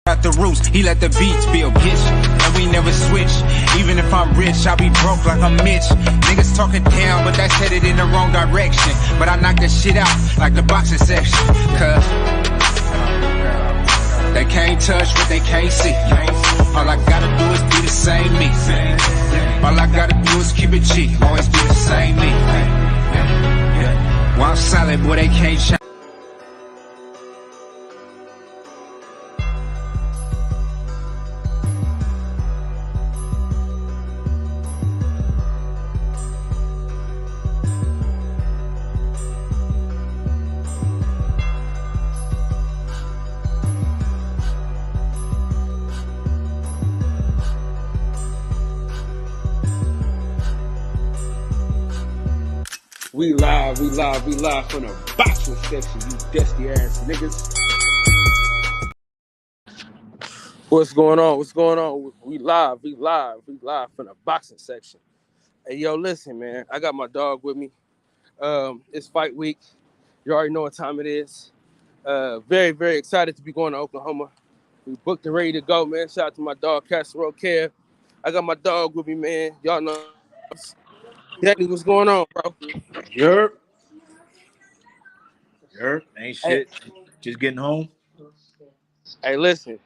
Out the roots, he let the beats build, bitch. And we never switch. Even if I'm rich, I'll be broke like I'm Mitch. Niggas talking down, but that's headed in the wrong direction. But I knock that shit out like the boxing section. Cause they can't touch what they can't see. All I gotta do is be the same me. All I gotta do is keep it cheap. Always be the same me. While I'm solid, boy, they can't shine. We live from the boxing section, you dusty ass niggas. What's going on? We live from the boxing section. Hey, yo, listen, man, I got my dog with me. It's fight week. You already know what time it is. Very, very excited to be going to Oklahoma. We booked and ready to go, man. Shout out to my dog, Casserole Kev. I got my dog with me, man. Y'all know. Danny, what's going on, bro? Yerp. Ain't shit. Hey. Just getting home. Hey, listen.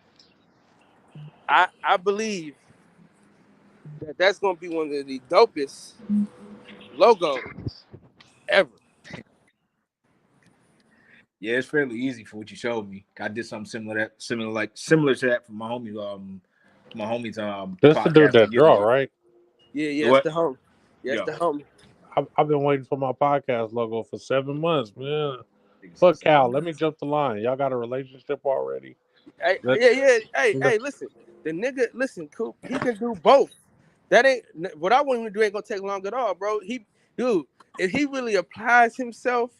I believe that's going to be one of the dopest logos ever. Yeah, it's fairly easy for what you showed me. I did something similar to that for my homie's This the dude that draw, right? Yeah, it's the homie. Yeah, it's the homie. I've been waiting for my podcast logo for 7 months, man. Fuck Cal, let me jump the line. Y'all got a relationship already? Hey, Hey, listen. The nigga, listen, Coop, he can do both. That ain't what I want him to do. Ain't gonna take long at all, bro. If he really applies himself,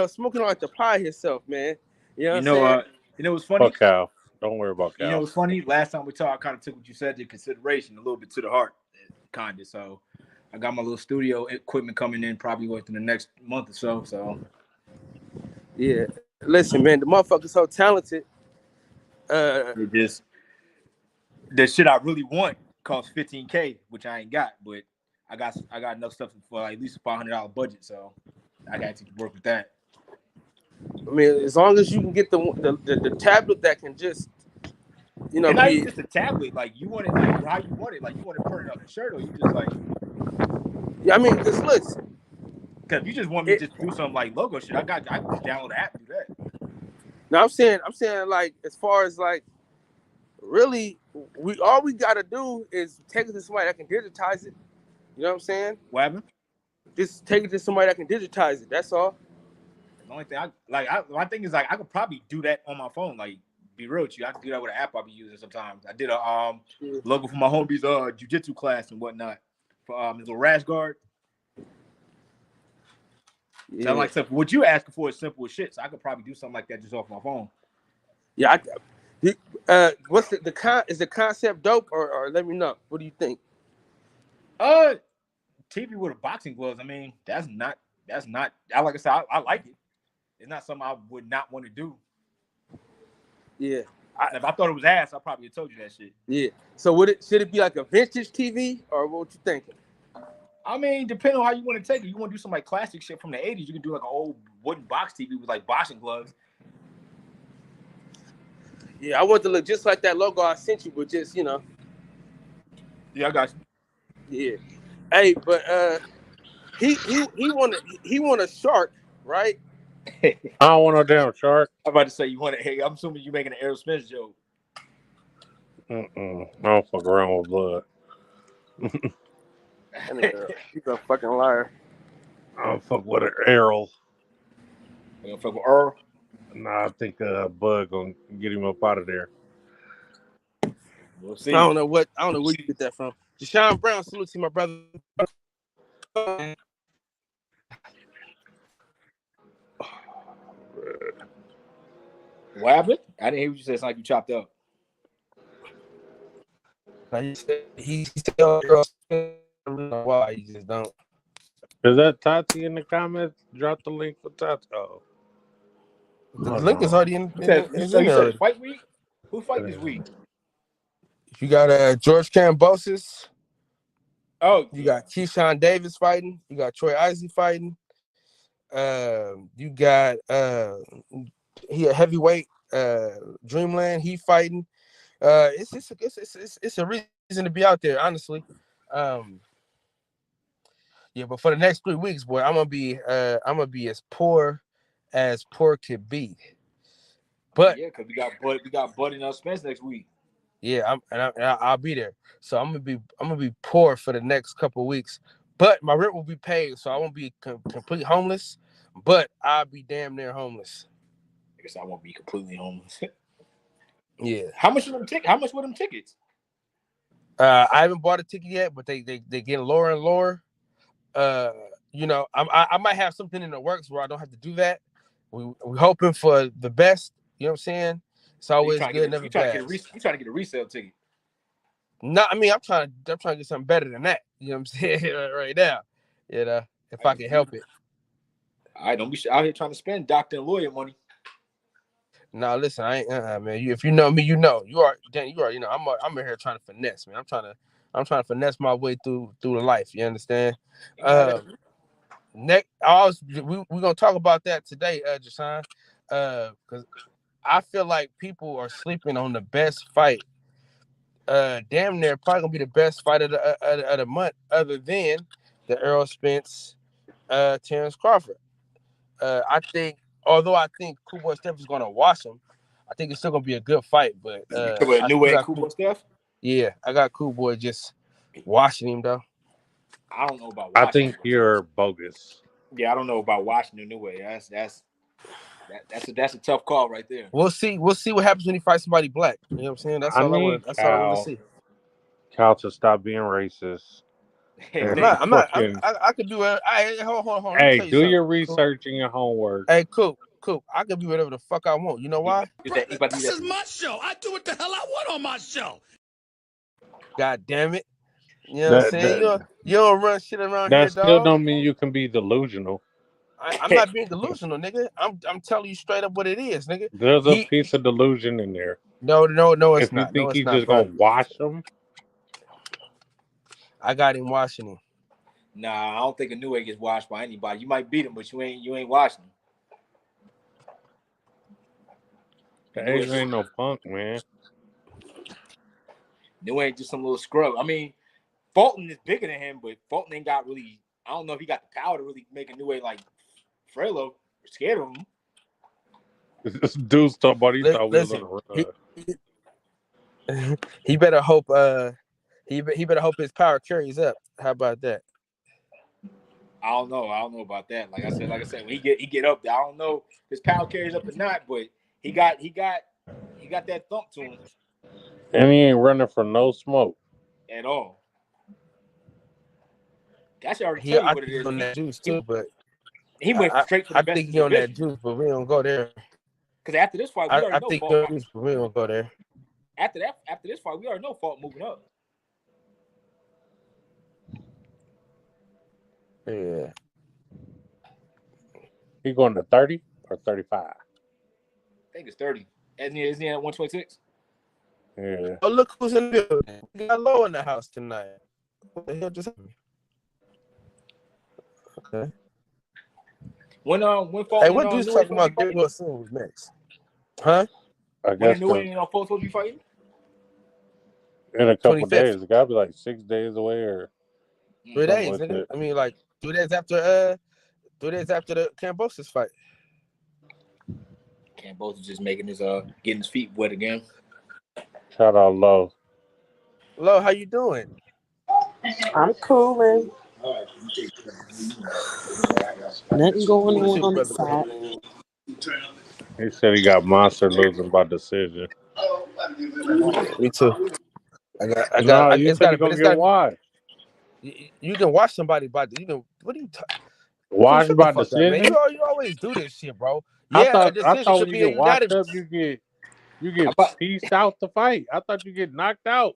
smoking like to apply himself, man. You know what I'm saying? What's funny? Fuck Cal. Don't worry about Cal. You know what's funny? Last time we talked, I kind of took what you said into consideration a little bit to the heart, kinda. So I got my little studio equipment coming in probably within the next month or so. So yeah, listen, man, the motherfucker's so talented. It just the shit I really want costs $15K, which I ain't got, but I got enough stuff for at least a $500 budget, so I got to work with that. I mean, as long as you can get the tablet that can just, and not even just a tablet. Like you want it, like how you want it. Like you want to print it on a shirt, or you just like. Yeah, I mean, because listen. Because if you just want me to just do some like logo shit, I can just download the app and do that. No, I'm saying like as far as like, really, all we gotta do is take it to somebody that can digitize it. You know what I'm saying? What happened? Just take it to somebody that can digitize it. That's all. The only thing my thing is like I could probably do that on my phone. Like, be real with you, I can do that with an app I'll be using sometimes. I did a logo for my homie's jiu-jitsu class and whatnot for his little rash guard. Yeah. So like stuff. What you asking for is simple as shit. So I could probably do something like that just off my phone. Yeah. What's is the concept dope or let me know? What do you think? TV with a boxing gloves. I mean, that's not. Like I said, I like it. It's not something I would not want to do. Yeah. If I thought it was ass, I probably would have told you that shit. Yeah. So should it be like a vintage TV or what you thinking? I mean, depending on how you want to take it. You want to do some like classic shit from the 80s, you can do like an old wooden box TV with like boxing gloves. Yeah, I want to look just like that logo I sent you, but just, Yeah, I got you. Yeah. Hey, but he want a shark, right? I don't want no damn shark. I'm about to say hey, I'm assuming you making an Errol Spence joke. I don't fuck around with blood. He's a fucking liar. I don't fuck with Errol. You don't fuck with Earl? Nah, I think Bud gonna get him up out of there. We'll see. I don't know where you get that from. Deshaun Brown, salute to my brother. What happened? I didn't hear what you said. It's like you chopped up. He still I don't know why you just don't. Is that Tati in the comments? Drop the link for Tati. Oh. The link is already in. You said fight week? Who fight this week? You got George Kambosos. Oh, You got Keyshawn Davis fighting. You got Troy Isley fighting. You got he a heavyweight Dreamland. He fighting. It's a reason to be out there, honestly. Yeah, but for the next 3 weeks, boy, I'm gonna be as poor could be. But yeah, because we got Buddy and Spence next week. Yeah, I'll be there. So I'm gonna be poor for the next couple of weeks, but my rent will be paid, so I won't be complete homeless. But I'll be damn near homeless. I guess I won't be completely homeless. Yeah. How much were them tickets? I haven't bought a ticket yet, but they getting lower and lower. You know, I might have something in the works where I don't have to do that. We're hoping for the best. You know what I'm saying? It's always good, never bad. You trying to get a resale ticket? No, I mean I'm trying to get something better than that. You know what I'm saying right now. You know, if I can help it. I don't be out here trying to spend doctor and lawyer money. No, listen, I ain't man. If you know me, you know you are. You know, I'm in here trying to finesse, man. I'm trying to finesse my way through the life. You understand? Next, we're gonna talk about that today, Jason. Because I feel like people are sleeping on the best fight. Damn near probably gonna be the best fight of the month, other than the Errol Spence, Terrence Crawford. I think, although I think Cool Boy Steph is gonna wash him, I think it's still gonna be a good fight. But Cool Boy Steph. Yeah, I got Cool Boy just washing him though. I don't know about. I think you're bogus. Yeah, I don't know about watching the new way. That's a tough call right there. We'll see what happens when he fights somebody black. You know what I'm saying? That's all I want to see. Cal to stop being racist. I'm not. I could do it. Hold on. Hey, do your research and your homework. Hey, cool. I can do whatever the fuck I want. You know why? This is my show. I do what the hell I want on my show. God damn it. You know what I'm saying? You don't run shit around here, dog. That still don't mean you can be delusional. I'm not being delusional, nigga. I'm telling you straight up what it is, nigga. There's a piece of delusion in there. No, it's not. If you think he's just gonna wash him, I got him washing him. Nah, I don't think a new way gets washed by anybody. You might beat him, but you ain't washing him. Ace ain't no punk, man. New ain't just some little scrub. I mean, Fulton is bigger than him, but Fulton ain't got really. I don't know if he got the power to really make a new way like Frelo. We're scared of him. This dude's talking about he thought we was gonna run. He better hope. He better hope his power carries up. How about that? I don't know about that. Like I said, when he get up there, I don't know if his power carries up or not, but he got that thump to him. And he ain't running for no smoke at all. That's already tell you what it is. On that juice too, but he went straight to the best. I think he on that juice, but we don't go there. Because after this fight, we already know Fulton. Juice, but we don't go there. After this fight, we already know Fulton moving up. Yeah. He going to 30 or 35? I think it's 30. Isn't he at 126? Yeah. Oh, look who's in the building. We got Low in the house tonight. What the hell just happened? Okay. When Fulton. Hey, what dude's talking about? Gary Wilson was next. Huh? I guess. When New England Fulton supposed to be fighting? In a couple days. It gotta be like 6 days away or 3 days, nigga. I mean, like 2 days after 3 days after the Kambosos fight. Kambosos just making his getting his feet wet again. Shout out Low. Low, how you doing? I'm cooling. Nothing going on the side. He said he got Monster losing by decision. Me too. I got. You said you're gonna get why? You can watch somebody by you can. What are you talking? Watch by decision. You always do this shit, bro. Yeah, I thought when you get washed up, you get pieced out the fight. I thought you get knocked out.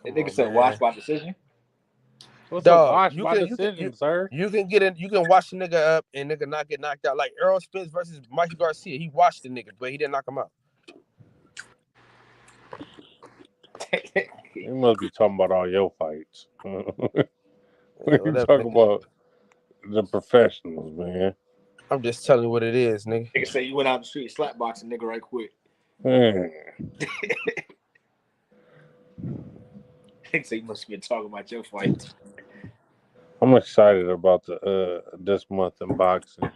That nigga said watch by decision. What's a watch by decision, sir? You can wash the nigga up and nigga not get knocked out. Like Errol Spence versus Mikey Garcia, he washed the nigga, but he didn't knock him out. You must be talking about all your fights. We Whatever, talking nigga. about the professionals, man. I'm just telling you what it is, nigga. Nigga say you went out the street slap boxing nigga right quick. Man. Nigga say you must be talking about your fight. I'm excited about the this month in boxing.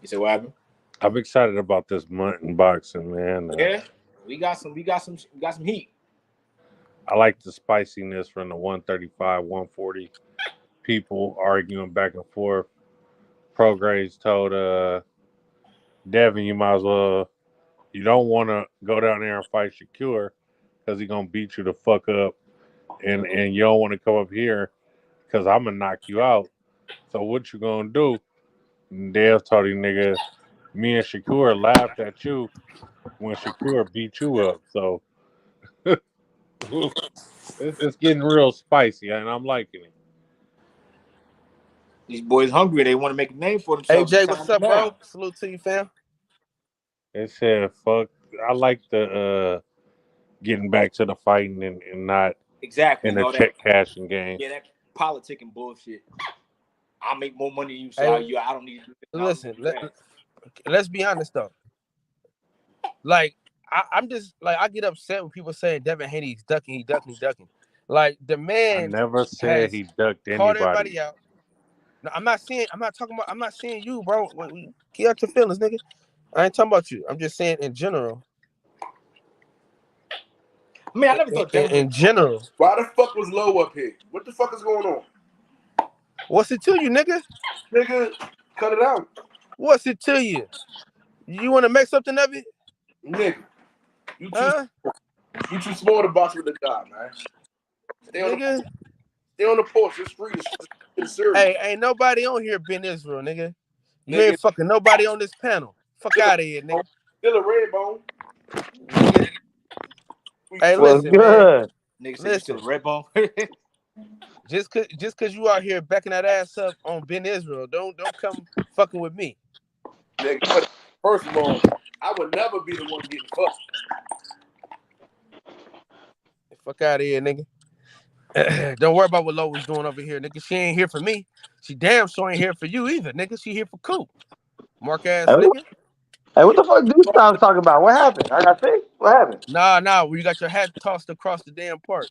You said what happened? I'm excited about this month in boxing, man. Yeah, we got some heat. I like the spiciness from the 135, 140 people arguing back and forth. Prograis told Devin, you might as well, you don't want to go down there and fight Shakur because he's going to beat you the fuck up. And you don't want to come up here because I'm going to knock you out. So what you going to do? And Dev told him, nigga, me and Shakur laughed at you when Shakur beat you up. So it's getting real spicy, and I'm liking it. These boys hungry. They want to make a name for themselves. AJ, what's up, bro? Salute to you, fam. They said, fuck, I like the getting back to the fighting and not exactly in the check cashing game. Yeah, that politicking bullshit. I'll make more money than you, so I don't need to do this. Listen, let's be honest, though. Like, I'm just, like, I get upset when people say Devin Haney, he's ducking. Like, the man I never said he ducked called anybody. Everybody out. No, I'm not saying you, bro. Get out your feelings, nigga. I ain't talking about you. I'm just saying in general. I mean, I never thought in general. Why the fuck was Low up here? What the fuck is going on? What's it to you, nigga? Nigga, cut it out. What's it to you? You want to make something of it? Nigga, you too small to box with the guy, man. Stay on the porch. It's free. It's serious. Hey, ain't nobody on here been Israel, nigga. You ain't fucking nobody on this panel. Fuck out of here, nigga. Still a red bone. Nigga. Hey, What's listen, good? man. Nigga said still a red bone. just cause you out here backing that ass up on Ben Israel, don't come fucking with me. Nigga, first of all, I would never be the one getting fucked. Fuck out of here, nigga. Don't worry about what Lois doing over here, nigga. She ain't here for me. She damn sure ain't here for you either, nigga. She here for Coop. Mark ass nigga. Hey, what the fuck do I was talking about? What happened? I got sick? What happened? Nah, you got your hat tossed across the damn park.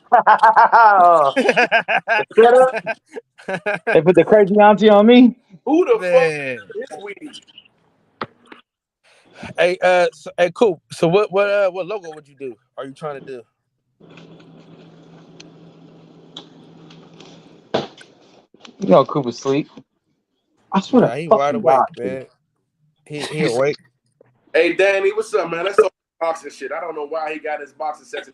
They put the crazy auntie on me. Who the fuck is we? Hey, hey, Coop. So what logo would you do? Are you trying to do? You know, Coop is asleep. I swear to he wide awake, man. He awake. Hey, Danny, what's up, man? That's all boxing shit. I don't know why he got his boxing section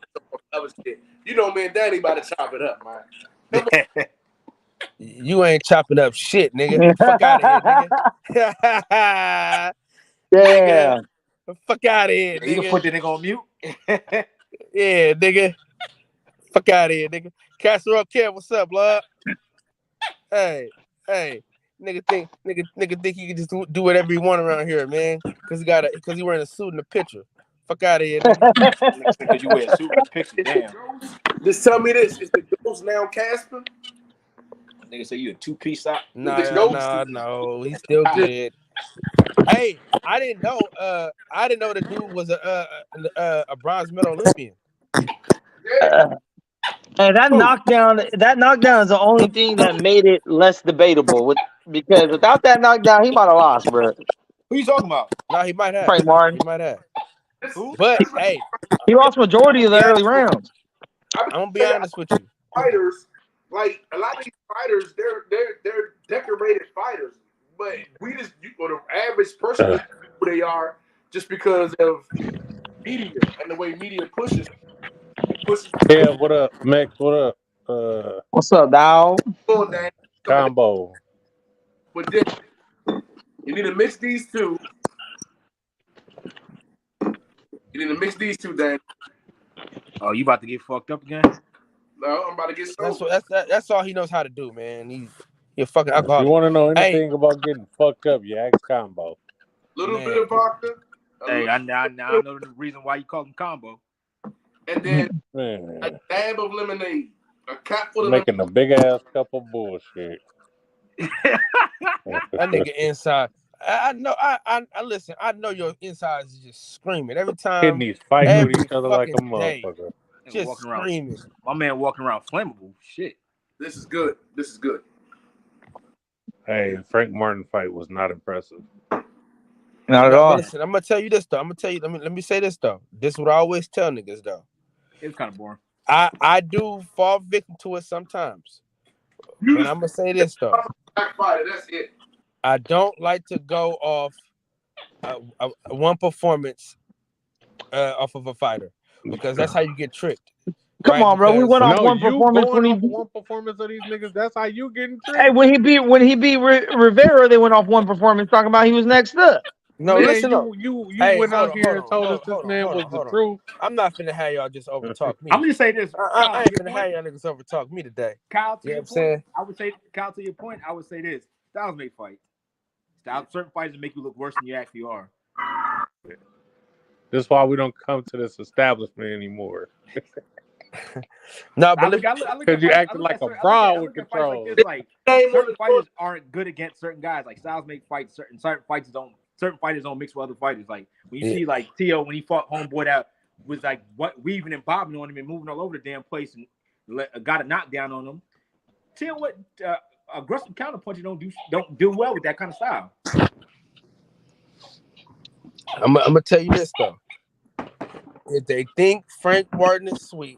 other shit. You know, me and Danny about to chop it up, man. You ain't chopping up shit, nigga. Fuck out of here, nigga. Yeah. Fuck out of here, nigga. You can put the nigga on mute. Yeah, nigga. Fuck out of here, nigga. Casserole Kev, what's up, love? Hey, nigga think he can just do whatever he want around here, man. Cause he wearing a suit in the picture. Fuck out of here, nigga. Because you wear a suit in the picture, damn. Just tell me this: is the ghost now Casper? Nigga say you a 2-piece sock? No, he's still dead. Hey, I didn't know the dude was a bronze medal Olympian. And that knockdown is the only thing that made it less debatable. Because without that knockdown, he might have lost, bro. Who you talking about? No, he might have. Frank Martin. He might have. But hey, he lost majority of the early rounds. I'm gonna be honest with you. Fighters, like a lot of these fighters, they're decorated fighters, but we just or the average person who they are just because of media and the way media pushes. Yeah, what up, Max? What up? What's up, dog? Combo. But then you need to mix these two. You need to mix these two, Dan. Oh, you about to get fucked up again? No, I'm about to get sober. That's all he knows how to do, man. He's a fucking alcoholic. If you want to know anything about getting fucked up, you ask Combo. Little bit of vodka. Hey, I now know the reason why you call him Combo. and then a Man, dab of lemonade, a cap full of making a big ass cup of bullshit. That nigga inside. I know. I listen. I know your insides is just screaming every time, Kidneys fighting with every each other like a fucking day, motherfucker. just walking around. screaming. My man walking around flammable. Shit. This is good. This is good. Hey, Frank Martin fight was not impressive. Not at No, all. listen, I'm gonna tell you this though. I'm gonna tell you. Let me say this though. This is what I always tell niggas though. It was kind of boring. I do fall victim to it sometimes, You but just I'm gonna say this though. black fighter. That's it. I don't like to go off one performance off of a fighter because that's how you get tricked. Come right? on, bro. We Because- went off No, one you performance when going he off beat. one performance of these niggas. That's how you getting tricked. Hey, when he beat Rivera, they went off one performance talking about he was next up. No, man, listen up. you Hey, went hold out on, here hold and on, told hold us on, this man hold was on, the hold on. truth. I'm not finna have y'all just overtalk me. I'm gonna say this. I Kyle, ain't to your finna point- have y'all niggas overtalk me today. Kyle, to You know your what I'm saying? point, I would say, Kyle, to your point, I would say this: styles make fights. Certain fights make you look worse than you actually are. That's why we don't come to this establishment anymore. No, I but look, look, I look, I look Because at you fights- I acting look like at a certain- I fraud look with at fights control. like this, like Name certain one fighters aren't good against certain guys. Like styles make fights. Certain fighters don't. Certain fighters don't mix with other fighters. Like when you Yeah. see like Tio when he fought homeboy that was like weaving and bobbing on him and moving all over the damn place and got a knockdown on him. Tio, what aggressive counterpunching don't do well with that kind of style. I'm gonna tell you this though. If they think Frank Martin is sweet,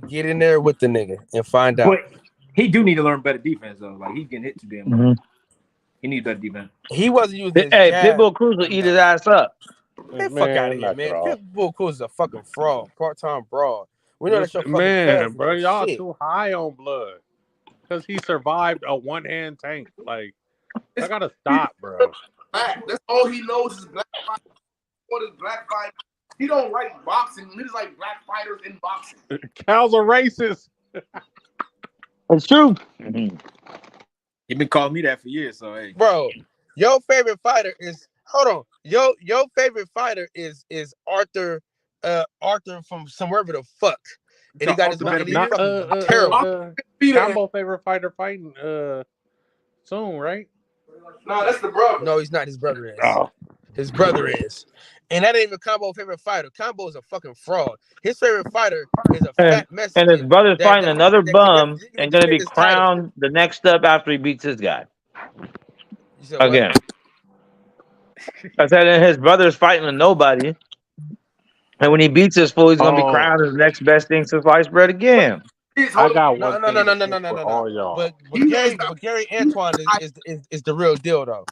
get in there with the nigga and find out. But he do need to learn better defense though. Like he's getting hit too damn much. Mm-hmm. He needs better defense. He wasn't using his Hey, jab. Pitbull Cruz will eat his ass up. Man, fuck out of here, knock man. it off. Pitbull Cruz is a fucking fraud, part-time broad. We know that's your fucking Man, cousin. bro, y'all Shit. too high on blood. Because he survived a one-hand tank. Like, I gotta stop, bro. Black. That's all he knows is black fight. What is black fight? He don't like boxing. He just like black fighters in boxing. Cal's a racist. It's true. He been calling me that for years. So hey, Bro, your favorite fighter is your favorite fighter is Arthur from somewhere the fuck. And he got his Arthur and he's better fucking terrible. Combo favorite fighter fighting soon, right? No, that's the brother. No, he's not. His brother is. Oh. His brother is. And that ain't even Combo's favorite fighter. Combo is a fucking fraud. His favorite fighter is a fat Mexican. And his brother's that- fighting that- another that- bum that- and going to be his title. crowned the next up after he beats his guy. You said what? Again. I said and his brother's fighting a nobody. And when he beats this fool, he's going to be crowned as the next best thing since sliced bread again. I got No, one no, thing no, no, to no, say no, no, for no, all no. y'all. But Gary Antoine is the real deal though.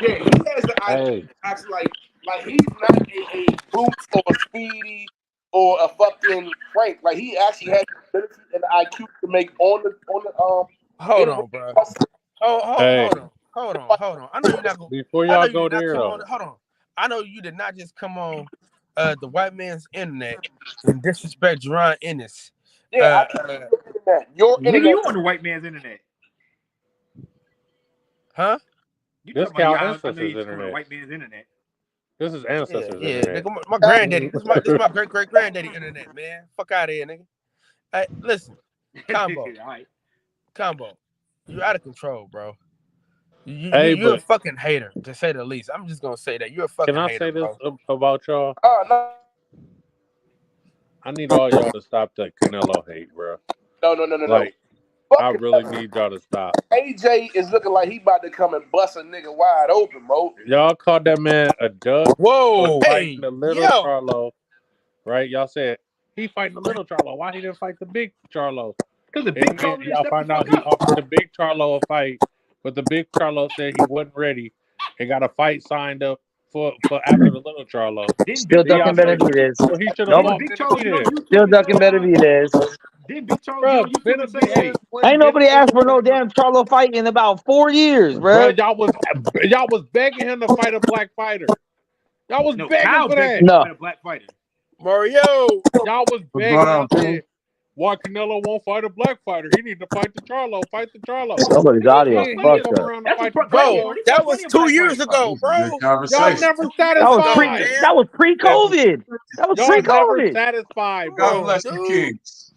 Yeah, he has the IQ. Hey, Actually, like he's not a Boots or a Speedy or a fucking Frank. Like he actually has the ability and the IQ to make on the Hold on, bro. Hey. Hold on. I know you're not gonna. Before I know y'all you go did not there, come though. on. Hold on. I know you did not just come on the white man's internet and disrespect Jerron Ennis. Yeah, I can't internet. Your nigga, internet. you on the white man's internet? Huh? You This talking about Cal I know Ancestors you on the internet. white man's internet? This is Ancestors Yeah, internet. nigga, my granddaddy. This is my great granddaddy internet, man. Fuck out of here, nigga. Hey, listen, Combo. All right. Combo, you're out of control, bro. Hey, You're a but fucking hater, to say the least. I'm just gonna say that you're a fucking can I hater, say this bro. about y'all? No. I need all y'all to stop that Canelo hate, bro. No. Like, I Fuck really it. need y'all to stop. AJ is looking like he about to come and bust a nigga wide open, bro. Y'all called that man a duck Whoa, for hey, fighting the little yo, Charlo, right? Y'all said he fighting the little Charlo. Why he didn't fight the big Charlo? Because the And big then Charlo y'all find out he offered the big Charlo a fight, but the big Charlo said he wasn't ready and got a fight signed up for after the little Charlo. Still ducking Benavidez. So he should have Nope. fought Benavidez. Still ducking Benavidez. Didn't Big Charles Bro, get on YouTube and say, hey, Benavidez went Ain't nobody Benavidez asked for no went- damn Charlo fight in about 4 years, Bro, bro. y'all was begging him to fight a black fighter. Y'all was no, begging Kyle for begged that. him to No. fight a black fighter. Mario. Y'all was begging. going I on, said, Why Canelo won't fight a black fighter? He need to fight the Charlo. Fight the Charlo. Somebody's audio He fucked come up. around to fight the Bro, Charlo. that was 2 years ago, bro. Good Y'all conversation. never That was satisfied. that was pre-COVID. That was Y'all never pre-COVID. satisfied, God bro. bless the Kings.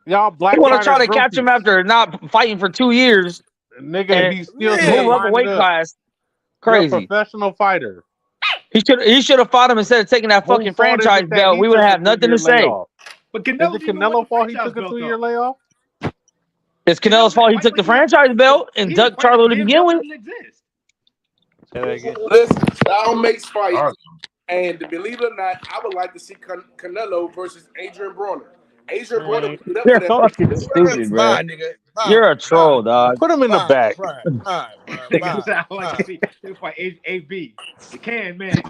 Y'all black You want to fighters try to catch groupies. him after not fighting for 2 years Nigga, and he's still move up a lining weight up. class? You're a Crazy. professional fighter. He should have fought him instead of taking that Who fucking fault is franchise it that belt. he We would took a have nothing 2-year to say. layoff? But Is it Canelo's even won Canelo the fault he franchise took a belt, 2-year though. layoff? It's Canelo's fault he took the franchise belt and He ducked didn't fight Charlo to the begin with. doesn't exist. Say that again. Listen, style makes fight, All right. and believe it or not, I would like to see Canelo versus Adrian Broner. Adrian Broner would beat up You're for that. fucking stupid, bro. Bye, nigga. Bye. You're a troll, dog. Put him in the Bye, back. bye, bye, Nigga bye, said, I like to see him fight AB. The can man.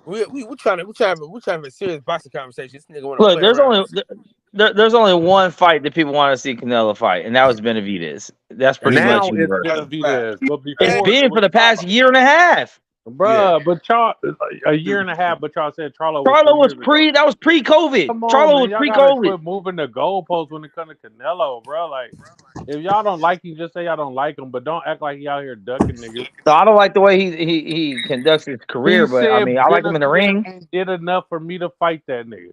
We trying to have a serious boxing conversation. This nigga want to Look, play there's only one fight that people want to see Canelo fight, and that was Benavidez. That's pretty Now much it's universal. Benavidez. But before It's it been for was the past Charlo. year and a half. Bruh, but a year and a half, but y'all said Charlo Charlo was 2 years ago. that was pre-COVID. Come on, Charlo man. was Y'all gotta pre-COVID. quit moving the goalposts when it comes to Canelo, bro. Like, if y'all don't like him, just say y'all don't like him, but don't act like he out here ducking niggas. So I don't like the way he conducts his career, He but I said mean I like him in the Benavidez ring. ain't did enough for me to fight that nigga.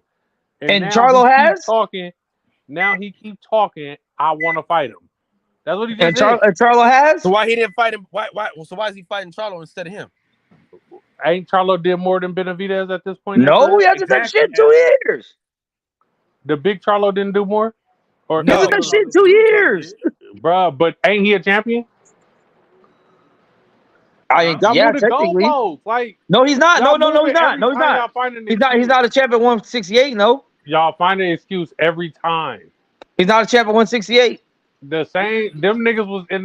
And now Charlo he keeps has? talking. Now he keep talking. I want to fight him. That's what he just And said. Charlo has? So why he didn't fight him? Why? So why is he fighting Charlo instead of him? Ain't Charlo did more than Benavidez at this point? in his No, career? he hasn't done Exactly. shit 2 years. The big Charlo didn't do more? Or He hasn't done shit 2 years. bruh, but ain't he a champion? Y'all Yeah, move the technically. goalposts. Like, No, he's not. y'all No, move he's it not. every No, he's time not. y'all find an He's not. He's excuse. not a champ at 168. No, Y'all find an excuse every time. he's not a champ at 168. The same them niggas was in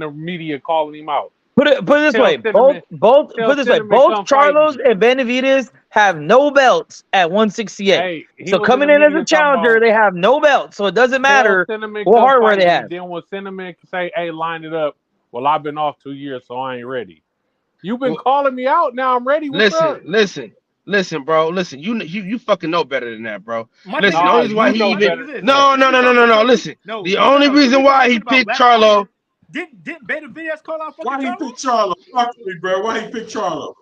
the media calling him out. Put it this Tell way. Cinnamon- Both tell put it this way. Cinnamon Both come fight Charlos me. and Benavidez have no belts at 168. Hey, he So was coming the in as media a challenger, talking they have no belts. So it doesn't about, matter tell Cinnamon what come hardware fight they me. have. Then when Cinnamon say, "Hey, line it up," well, I've been off 2 years, so I ain't ready. You've been calling me out. Now I'm ready. What's up? Listen, bro. Listen, you fucking know better than that, bro. My Listen, thing the is- only reason why you he know even better. no. Listen, the only reason why he picked Charlo. Didn't Benavidez call out fucking Why he Charlo? pick Charlo? Fuck me, bro. Why he pick Charlo?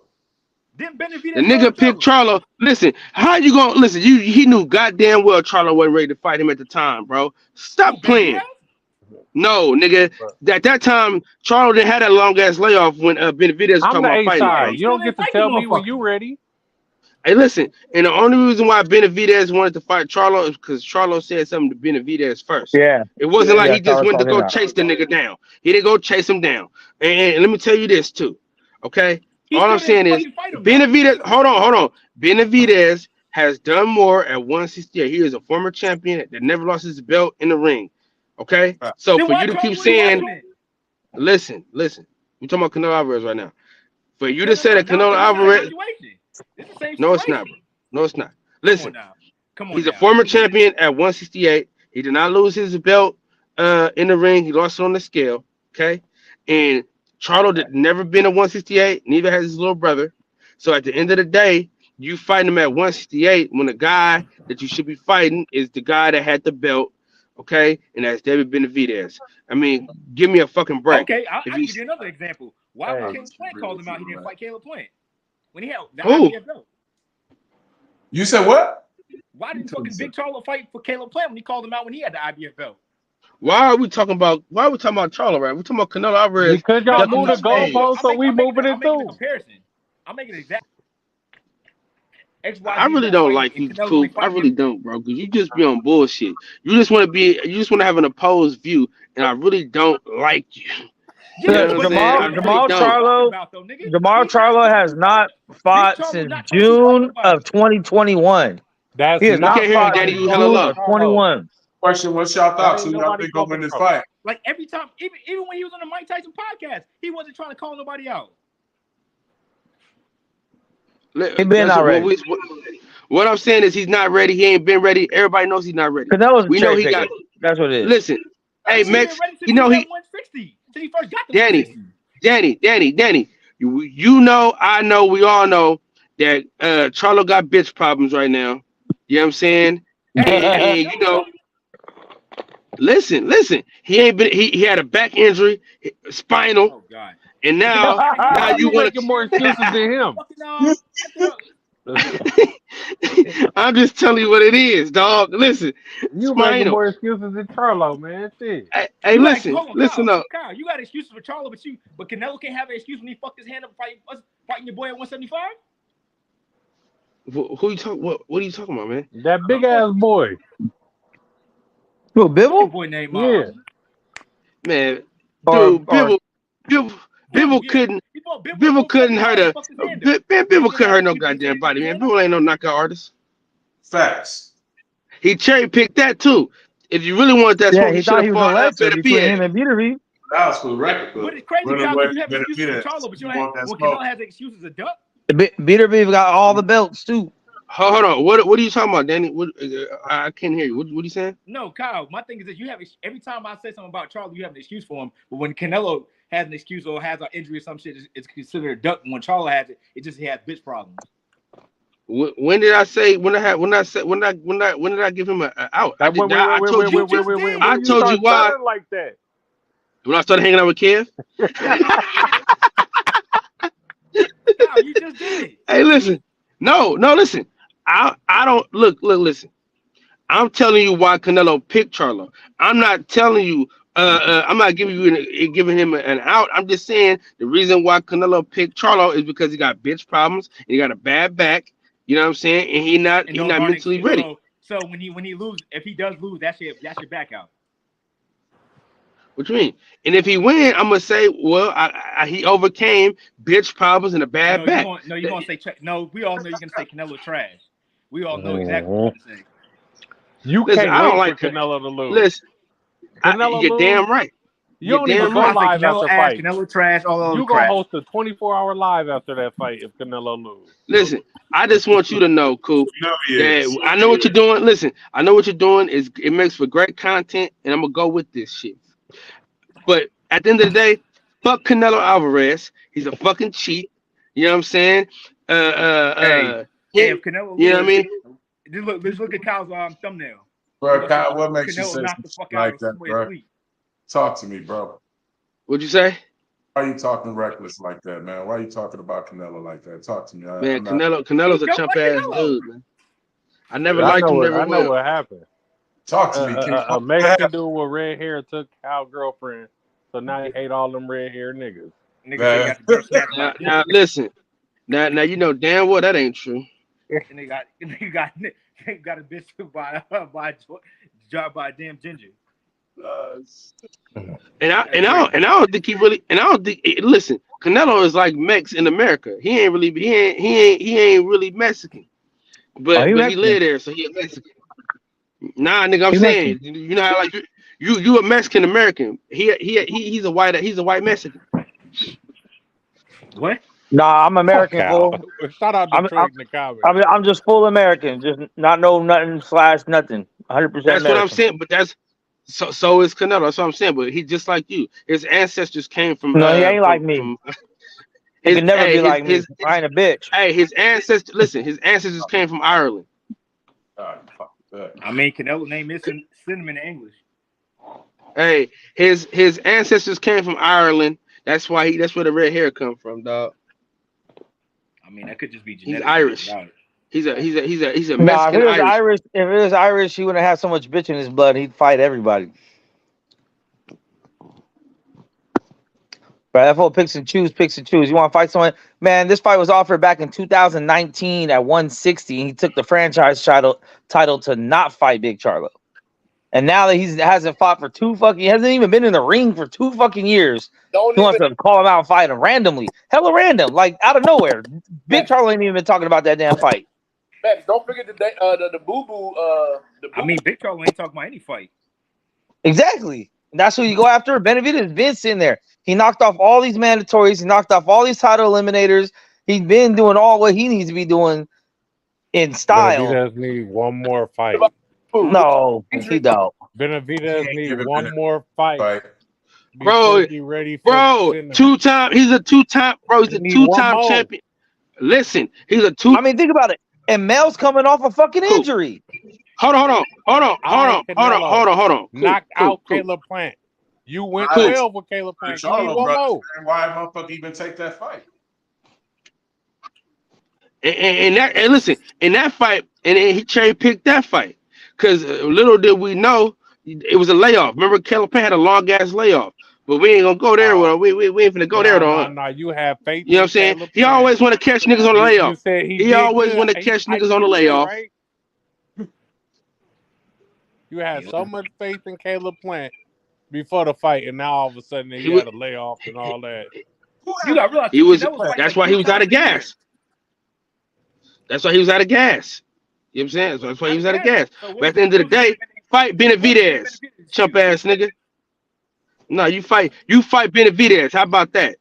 Didn't Benavidez The nigga picked Charlo. Listen, how you gonna listen? He knew goddamn well Charlo wasn't ready to fight him at the time, bro. Stop playing. No, nigga. At that time, Charlo didn't have that long ass layoff when Benavidez was I'm talking the about A fighting. side. Bro. You don't get to tell me when you ready. Hey, listen, and the only reason why Benavidez wanted to fight Charlo is because Charlo said something to Benavidez first. Yeah. It wasn't like Yeah, he just Charlo went to called him go out. chase the nigga down. He didn't go chase him down. And let me tell you this too, okay? All I'm saying is Benavidez. Hold on. Benavidez has done more at 168. He is a former champion that never lost his belt in the ring. Okay, so for you to keep saying, listen, we're talking about Canelo Alvarez right now. For you to say that Canelo Alvarez, no, it's not, bro. No, it's not. Listen, he's a former champion at 168. He did not lose his belt in the ring. He lost it on the scale. Okay, and Charlo did never been a 168. Neither has his little brother. So at the end of the day, you fighting him at 168 when the guy that you should be fighting is the guy that had the belt. Okay, and that's David Benavidez. I mean, give me a fucking break. Okay, I'll If give you- you another example. Why when Hey. Caleb Plant called him out, he didn't fight Caleb Plant when he had the Who? IBF belt? You said what? Why didn't fucking Big Charlo fight for Caleb Plant when he called him out when he had the IBF belt? Why are we talking about Charlo, right? We're talking about Canelo Alvarez. Because y'all ducking move the the spade. goalposts, so we moving it I'm making a too. comparison. I'm making an exact. I really don't like you, Coop. I really don't, bro. Because you just be on bullshit. You just want to have an opposed view, and I really don't like you. You know what I'm saying? I really don't. Jamal Charlo has not fought since June of 2021. That's He has not not fought Danny, since you hella June low. of 21. Question: what's y'all thoughts? Who y'all think gonna win this fight? Like every time, even when he was on the Mike Tyson podcast, he wasn't trying to call nobody out. He been not ready. What I'm saying is he's not ready. He ain't been ready. Everybody knows he's not ready. Canelo's a We know cherry he got. picker. That's what it is. Listen, hey Max, you know he. 160 until he first got the Danny. You know, I know, we all know that Charlo got bitch problems right now. You know what I'm saying? and you know, listen. He ain't been. He had a back injury, spinal, Oh God. and now you want making more excuses than him. I'm just telling you what it is, dog. Listen, You making spinal. more excuses than Charlo, man. Shit. Hey, listen up. Kyle, you got excuses for Charlo, but Canelo can't have an excuse when he fucked his hand up fighting your boy at 175. Who you talking? What are you talking about, man? That big ass boy. Who, Bibble? Boy named Yeah. Man, Or- dude, Bibble couldn't hurt a Bibble couldn't hurt no goddamn body, man. Bibble ain't no knockout artist. Facts. He cherry picked that too. If you really want that Yeah, smoke, he you should thought he have was a fought legend between him Benavidez. and Beterbiev. That was for the record. But it's crazy, Kyle, you have excuses for Charlo, but you don't have, when Canelo has excuses a duck. Beterbiev got all the belts too. Hold on, what are you talking about, Danny? I can't hear you. What are you saying? No, Kyle, my thing is that you have every time I say something about Charlo, you have an excuse for him. But when Canelo has an excuse or has an injury or some shit, it's considered a duck. When Charlo has it, it just he has bitch problems. When did I say? When did I give him an out? I told you why. Like that. When I started hanging out with Kev. Kyle, you just did. Hey, listen. No, listen. I don't listen. I'm telling you why Canelo picked Charlo. I'm not telling you. I'm not giving him an out. I'm just saying the reason why Canelo picked Charlo is because he got bitch problems and he got a bad back. You know what I'm saying? And he's not mentally ready. So when he lose, if he does lose, that should back out. What you mean? And if he win, I'm gonna say, well, he overcame bitch problems and a bad back. You're gonna say no. We all know you're gonna say Canelo trash. We all know exactly what you're saying. You listen, can't I don't wait like for Canelo to lose. Listen, Canelo you're damn right. You don't even go live after fight. Canelo trash. All you gonna host a 24-hour live after that fight if Canelo lose. Listen, I just want you to know, Coop. That I know what you're doing. Listen, I know what you're doing. It makes for great content, and I'm gonna go with this shit. But at the end of the day, fuck Canelo Alvarez. He's a fucking cheat. You know what I'm saying? If Canelo, you know what I mean? Let's look at Kyle's thumbnail. Bro, Kyle, what makes you Canelo say knocked the fuck like out that, of bro? Talk to me, bro. What'd you say? Why are you talking reckless like that, man? Why are you talking about Canelo like that? Talk to me. Man, Canelo's a chump ass dude, man. I never liked him. I know what happened. Talk to me. A Mexican dude with red hair took Kyle's girlfriend, so now he hate all them red hair niggas. Now listen. Now you know damn well that ain't true. And they got a bitch by a damn ginger. And I don't think he really. And I don't think. Listen, Canelo is like Mex in America. He ain't really Mexican, but he live there, so he a Mexican. Nah, nigga, I'm saying, you know how like you a Mexican American. He's a white Mexican. What? Nah, I'm American, fool. Shout out Detroit in the comments. I'm just full American, just not know nothing / nothing. 100%. That's what I'm saying, but that's so is Canelo. That's what I'm saying. But he just like you. His ancestors came from. No, he ain't like me. He can never be like me. I ain't a bitch. Hey, his ancestors. Listen, his ancestors came from Ireland. I mean, Canelo name is cinnamon in English. Hey, his ancestors came from Ireland. That's why that's where the red hair come from, dog. I mean, that could just be genetic. He's Irish. He's a Mexican Irish. If it was Irish, he wouldn't have so much bitch in his blood. He'd fight everybody. But that fool picks and choose. You want to fight someone? Man, this fight was offered back in 2019 at 160. And he took the franchise title to not fight Big Charlo. And now that he hasn't fought for he hasn't even been in the ring for 2 fucking years. He wants to call him out and fight him randomly. Hella random, like out of nowhere. Big Charlo ain't even been talking about that damn fight. Man, don't forget the boo-boo. I mean, Big Charlo ain't talking about any fight. Exactly. That's who you go after. Benavidez has been sitting there. He knocked off all these mandatories. He knocked off all these title eliminators. He's been doing all what he needs to be doing in style. Benavidez need one more fight. No, he don't. Benavidez need one more fight. Bro, two-time. He's a two-time. Bro, he's a two-time champion. Listen, he's a two. I mean, think about it. And Mel's coming off a fucking injury. Hold on. Knocked out Cool. Caleb Plant. You went Cool. 12 with Caleb Plant. Give me Charlo one brothers, more. man, why motherfucker even take that fight? And listen, in that fight, and he cherry picked that fight because little did we know it was a layoff. Remember, Caleb Plant had a long ass layoff, but we ain't gonna go there. Oh. We ain't finna go there though. No, you have faith. You know what I'm saying? Caleb He Plant. always want to catch niggas on the You layoff. said He did always good. want to catch I niggas on the did, layoff. right? You had so much faith in Caleb Plant before the fight, and now all of a sudden he had a layoff and all that. You got realize He was. that was That's like why he 3 was out times of a year. gas. That's why he was out of gas. You know what I'm saying? So that's why he was out of gas. So But at the end of the day, fight Benavidez, chump ass nigga. No, you fight Benavidez. How about that?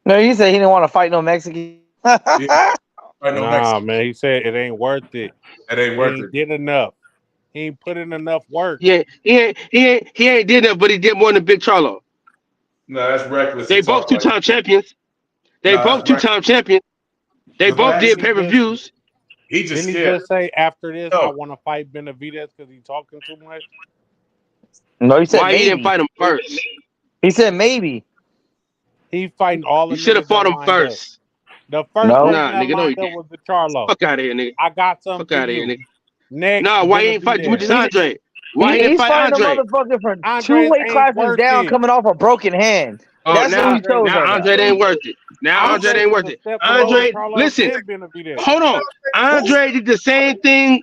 No, you said he didn't want to fight no Mexican. Nah, man, he said it ain't worth it. It ain't worth it. He did enough. He ain't put in enough work. Yeah, he ain't did that, but he did more than Big Charlo. No, that's reckless. They to both talk like 2-time champions. They Nah, both that's 2-time champions. They The both last did he pay-per-views. He just Didn't he scared. just say after this No. I want to fight Benavidez because he's talking too much? No, he said Why maybe. he didn't fight him first? He said maybe. He fighting all the You should have niggas fought that him lined first. up. The first No. person Nah, that nigga, no, lined he up didn't. was the Charlo. Fuck out of here, nigga. I got something Fuck for out of you. here, nigga. Next, Nah, why he ain't fight Benavidez. Demetrius Andre? Why he He's didn't fight fighting a Andre? motherfucker from Andres 2 weight ain't classes worth down, it. coming off a broken hand. Oh, That's what he Andre- chose now right now. Andre ain't worth it. Now Andre Andres ain't was worth a it. step below Andre, Charlo listen, and Benavidez. hold on. Andre did the same thing.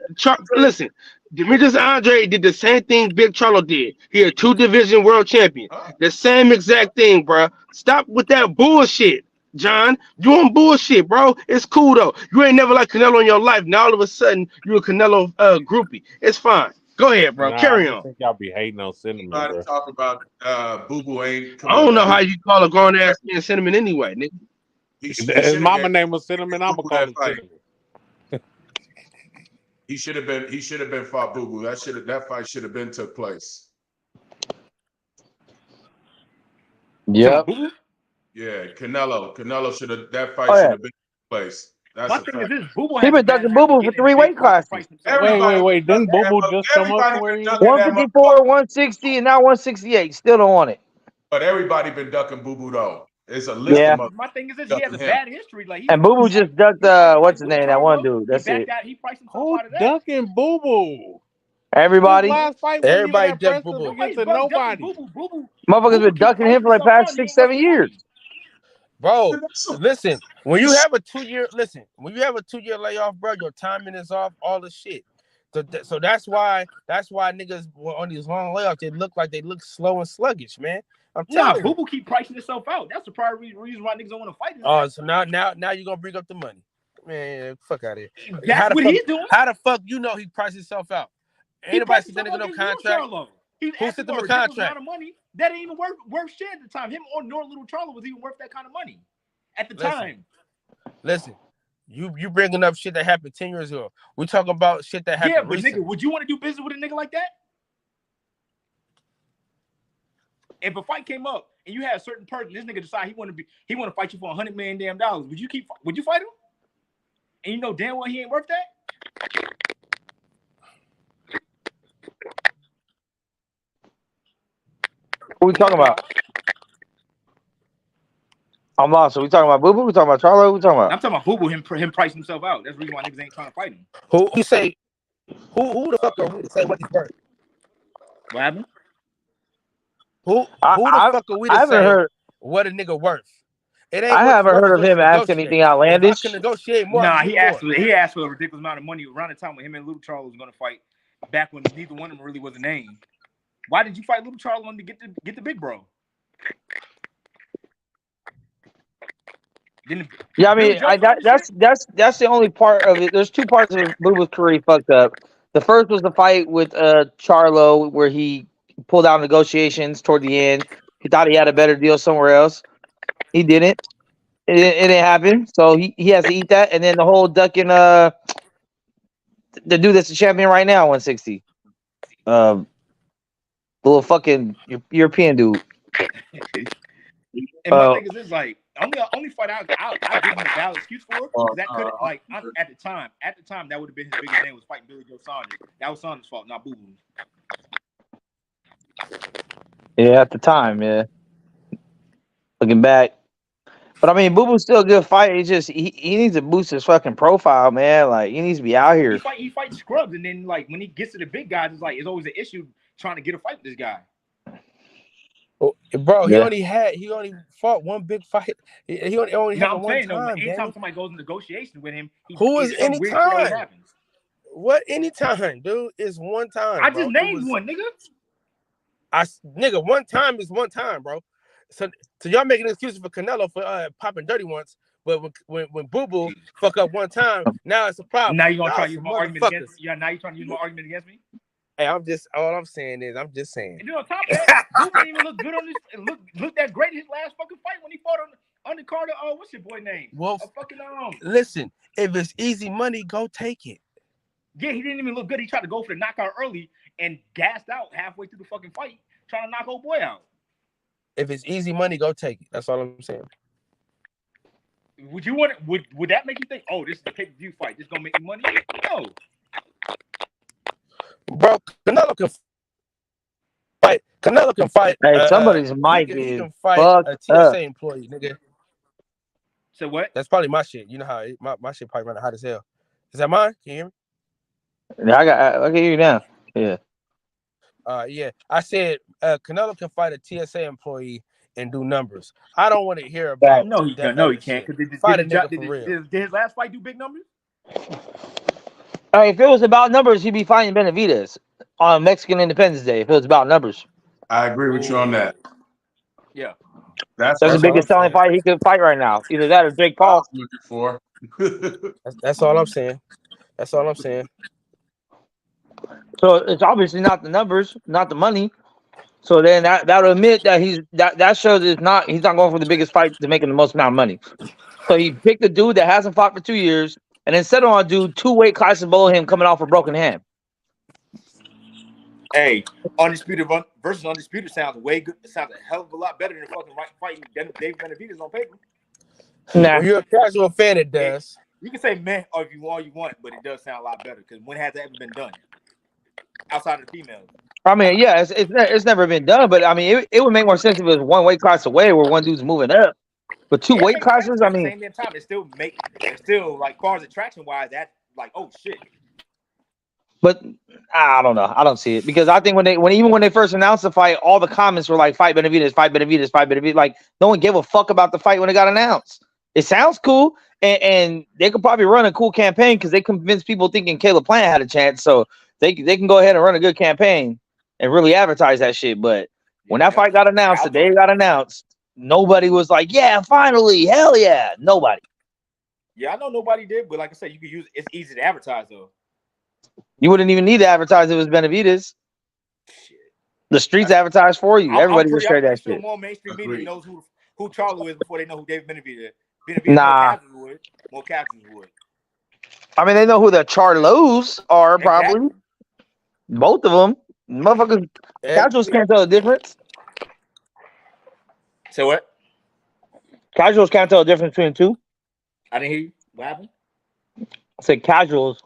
Listen, Demetrius Andre did the same thing Big Charlo did. He a 2-division world champion. The same exact thing, bro. Stop with that bullshit, John. You on bullshit, bro. It's cool though. You ain't never liked Canelo in your life. Now all of a sudden you a Canelo groupie. It's fine. Go ahead, bro. Nah, Carry I just on. think y'all be hating on Cinnamon, Trying bro. to talk about Boo Boo ain't. I don't know how you call a grown ass man Cinnamon anyway, nigga. His mama name was Cinnamon. I'ma call him fight. Cinnamon. He should have been fought Boo Boo. That fight should have been took place. Yep. Yeah, Canelo should have that fight Oh, yeah. should have been took place. That's My a thing fact. is this: Boo Boo He been ducking Boo Boo for 3 weight classes. Wait. Didn't Boo Boo just come up to where he is? 154, 160, and now 168. Still don't want it. But everybody been ducking Boo Boo though. It's a list Yeah. of My thing is this: he has a bad history. Like And Boo Boo just ducked what's his name? That one dude. That's he it. backed out. He priced himself Who out of that. ducking Boo Boo? Everybody. His last fight wasn't even Everybody that duck Boo impressive Boo. against a nobody. Boo Boo. Motherfuckers been ducking him for like past 6-7 years. Bro, listen, when you have a 2-year layoff, bro, your timing is off, all the shit. So that's why niggas on these long layoffs, they look slow and sluggish, man. I'm telling you. Boo Boo keep pricing itself out. That's the primary reason why niggas don't want to fight him. Oh, so now you're gonna bring up the money. Man, fuck out of here. That's what he's doing. How the fuck you know he priced himself out? Ain't nobody sent that nigga no contract. Who sent him a contract? Of money that ain't even worth shit at the time. Him or nor Little Charlo was even worth that kind of money at the time. Listen, you bringing up shit that happened 10 years ago. We talking about shit that happened. Yeah, but recently. nigga, would you want to do business with a nigga like that? If a fight came up and you had a certain person, this nigga decide he want to fight you for $100 million damn dollars, would you fight him? And you know damn well he ain't worth that. What we talking about? I'm lost. So we talking about Boo Boo? We talking about Charlo? We talking about? I'm talking about Boo Boo, him pricing himself out. That's the reason why niggas ain't trying to fight him. Who say who the fuck are we to say what he's worth? What happened? Who the fuck are we to say what a nigga worth? It ain't. I haven't heard of him ask anything outlandish. I can negotiate more. Nah, he asked for a ridiculous amount of money around the time when him and Little Charlo was gonna fight. Back when neither one of them really was a name. Why did you fight Little Charlo to get the big bro? Yeah, I mean, that's the only part of it. There's two parts of Boo Boo's career he fucked up. The first was the fight with Charlo, where he pulled out negotiations toward the end. He thought he had a better deal somewhere else. He didn't. It didn't happen. So he has to eat that. And then the whole ducking the dude that's the champion right now, 160. The little fucking European dude. And my thing is this, like, only fight I give him a valid excuse for because that could like at the time that would have been his biggest name was fighting Billy Joe Saunders. That was Saunders' fault, not Boo Boo. Yeah, at the time, yeah. Looking back. But I mean, Boo Boo's still a good fighter. He just he needs to boost his fucking profile, man. Like he needs to be out here. He fights scrubs, and then like when he gets to the big guys, it's always an issue trying to get a fight with this guy. Oh, bro, Yeah. he only fought one big fight. He only had one time. Anytime somebody goes in negotiation with him, anytime? happens. What anytime, dude? Is one time. I bro. just named one, nigga. Nigga, one time is one time, bro. So y'all making excuses for Canelo for popping dirty once, but when Boo Boo fuck up one time, now it's a problem. Now you gonna try to use my argument against? Yeah, now you trying to use my argument against me? Hey, all I'm saying is I'm just saying. And then on top of that, Boo didn't even look good on this. Look that great in his last fucking fight when he fought on the card. What's your boy name? Well, fucking listen, if it's easy money, go take it. Yeah, he didn't even look good. He tried to go for the knockout early and gassed out halfway through the fucking fight, trying to knock old boy out. If it's easy money, go take it. That's all I'm saying. Would you want? Would that make you think? Oh, this is a pay-per-view fight. This is gonna make me money? No. Bro, Canelo fight. Canelo can fight. Hey, somebody's mic he is can fight fucked a TSA up. employee, nigga. So what? That's probably my shit. You know how my shit probably running hot as hell. Is that mine? Can you hear me? Yeah, I can hear you now. Yeah. Yeah. I said Canelo can fight a TSA employee and do numbers. I don't want to hear about. No, he can't. No, he can't. Did his last fight do big numbers? If it was about numbers, he'd be fighting Benavidez on Mexican Independence Day. If it was about numbers, I agree with you on that. Yeah, that's the biggest selling fight he could fight right now. Either that or Jake Paul. Looking for. That's all I'm saying. That's all I'm saying. So it's obviously not the numbers, not the money. So then that'll admit that that shows he's not going for the biggest fight to making the most amount of money. So he picked a dude that hasn't fought for 2 years, and then settled on a dude 2 weight classes below him coming off a broken hand. Hey, Undisputed versus Undisputed sounds way good. It sounds a hell of a lot better than fucking fighting David Benavidez on paper. Nah, if you're a casual fan, it does. You can say meh or if you want, but it does sound a lot better because when has that ever been done outside of the females? I mean, yeah, it's never been done, but I mean, it would make more sense if it was 1 weight class away where one dude's moving up. But 2 weight classes, I mean, at the same time, it's still like far as attraction wise, that like oh shit. But I don't know. I don't see it because I think when they first announced the fight, all the comments were like fight Benavidez, fight Benavidez, fight Benavidez. Like no one gave a fuck about the fight when it got announced. It sounds cool, and they could probably run a cool campaign because they convinced people thinking Caleb Plant had a chance. So they can go ahead and run a good campaign and really advertise that shit. But when that fight got announced, the day it got announced, nobody was like, yeah, finally, hell yeah. Nobody. Yeah, I know nobody did, but like I said, you could use it's easy to advertise though. You wouldn't even need to advertise if it was Benavidez. Shit. The streets advertise for you. Everybody just share that shit. More mainstream media knows who Charlo is before they know who David Benavidez is. Nah. More casuals would. I mean, they know who the Charlos are, probably. Both of them. Motherfuckers, casuals can't tell the difference. So what? Casuals can't tell the difference between the two. I didn't hear you. What happened? I said casuals.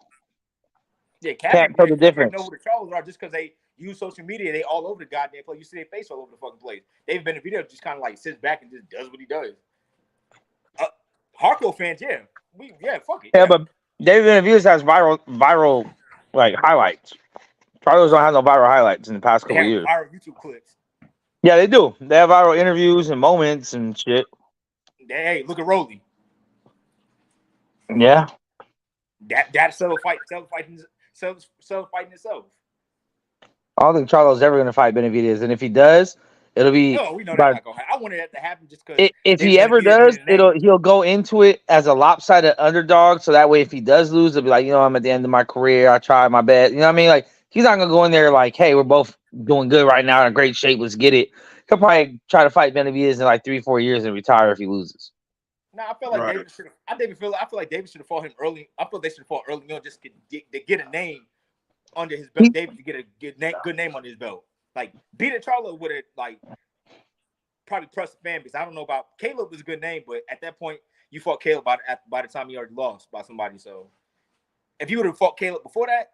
Yeah, can't tell the difference. They know who the Charlos are just because they use social media. They all over the goddamn place. You see their face all over the fucking place. David Benavidez just kind of like sits back and just does what he does. Hardcore fans, fuck it. Yeah, but David Benavidez has viral like highlights. Charlos don't have no viral highlights in the past couple years. Viral YouTube clips. Yeah, they do. They have viral interviews and moments and shit. Hey, look at Rolly. Yeah. That fighting itself. I don't think Charlo's ever going to fight Benavidez, and if he does, it'll be. No, we know that's not going to happen. I wanted that to happen just because. If he ever does, he'll go into it as a lopsided underdog, so that way, if he does lose, he'll be like, I'm at the end of my career. I tried my best. You know what I mean? Like he's not going to go in there like, hey, we're both doing good right now, in great shape. Let's get it. He'll probably try to fight Benavidez in like 3-4 years and retire if he loses. Nah, I feel like David should have. I feel like David should have fought him early. I feel they should have fought early on just to get a name under his belt. David to get a good name under his belt. Like beating Charlo would have like probably press the fan base. I don't know about Caleb was a good name, but at that point, you fought Caleb by the time he already lost by somebody. So if you would have fought Caleb before that,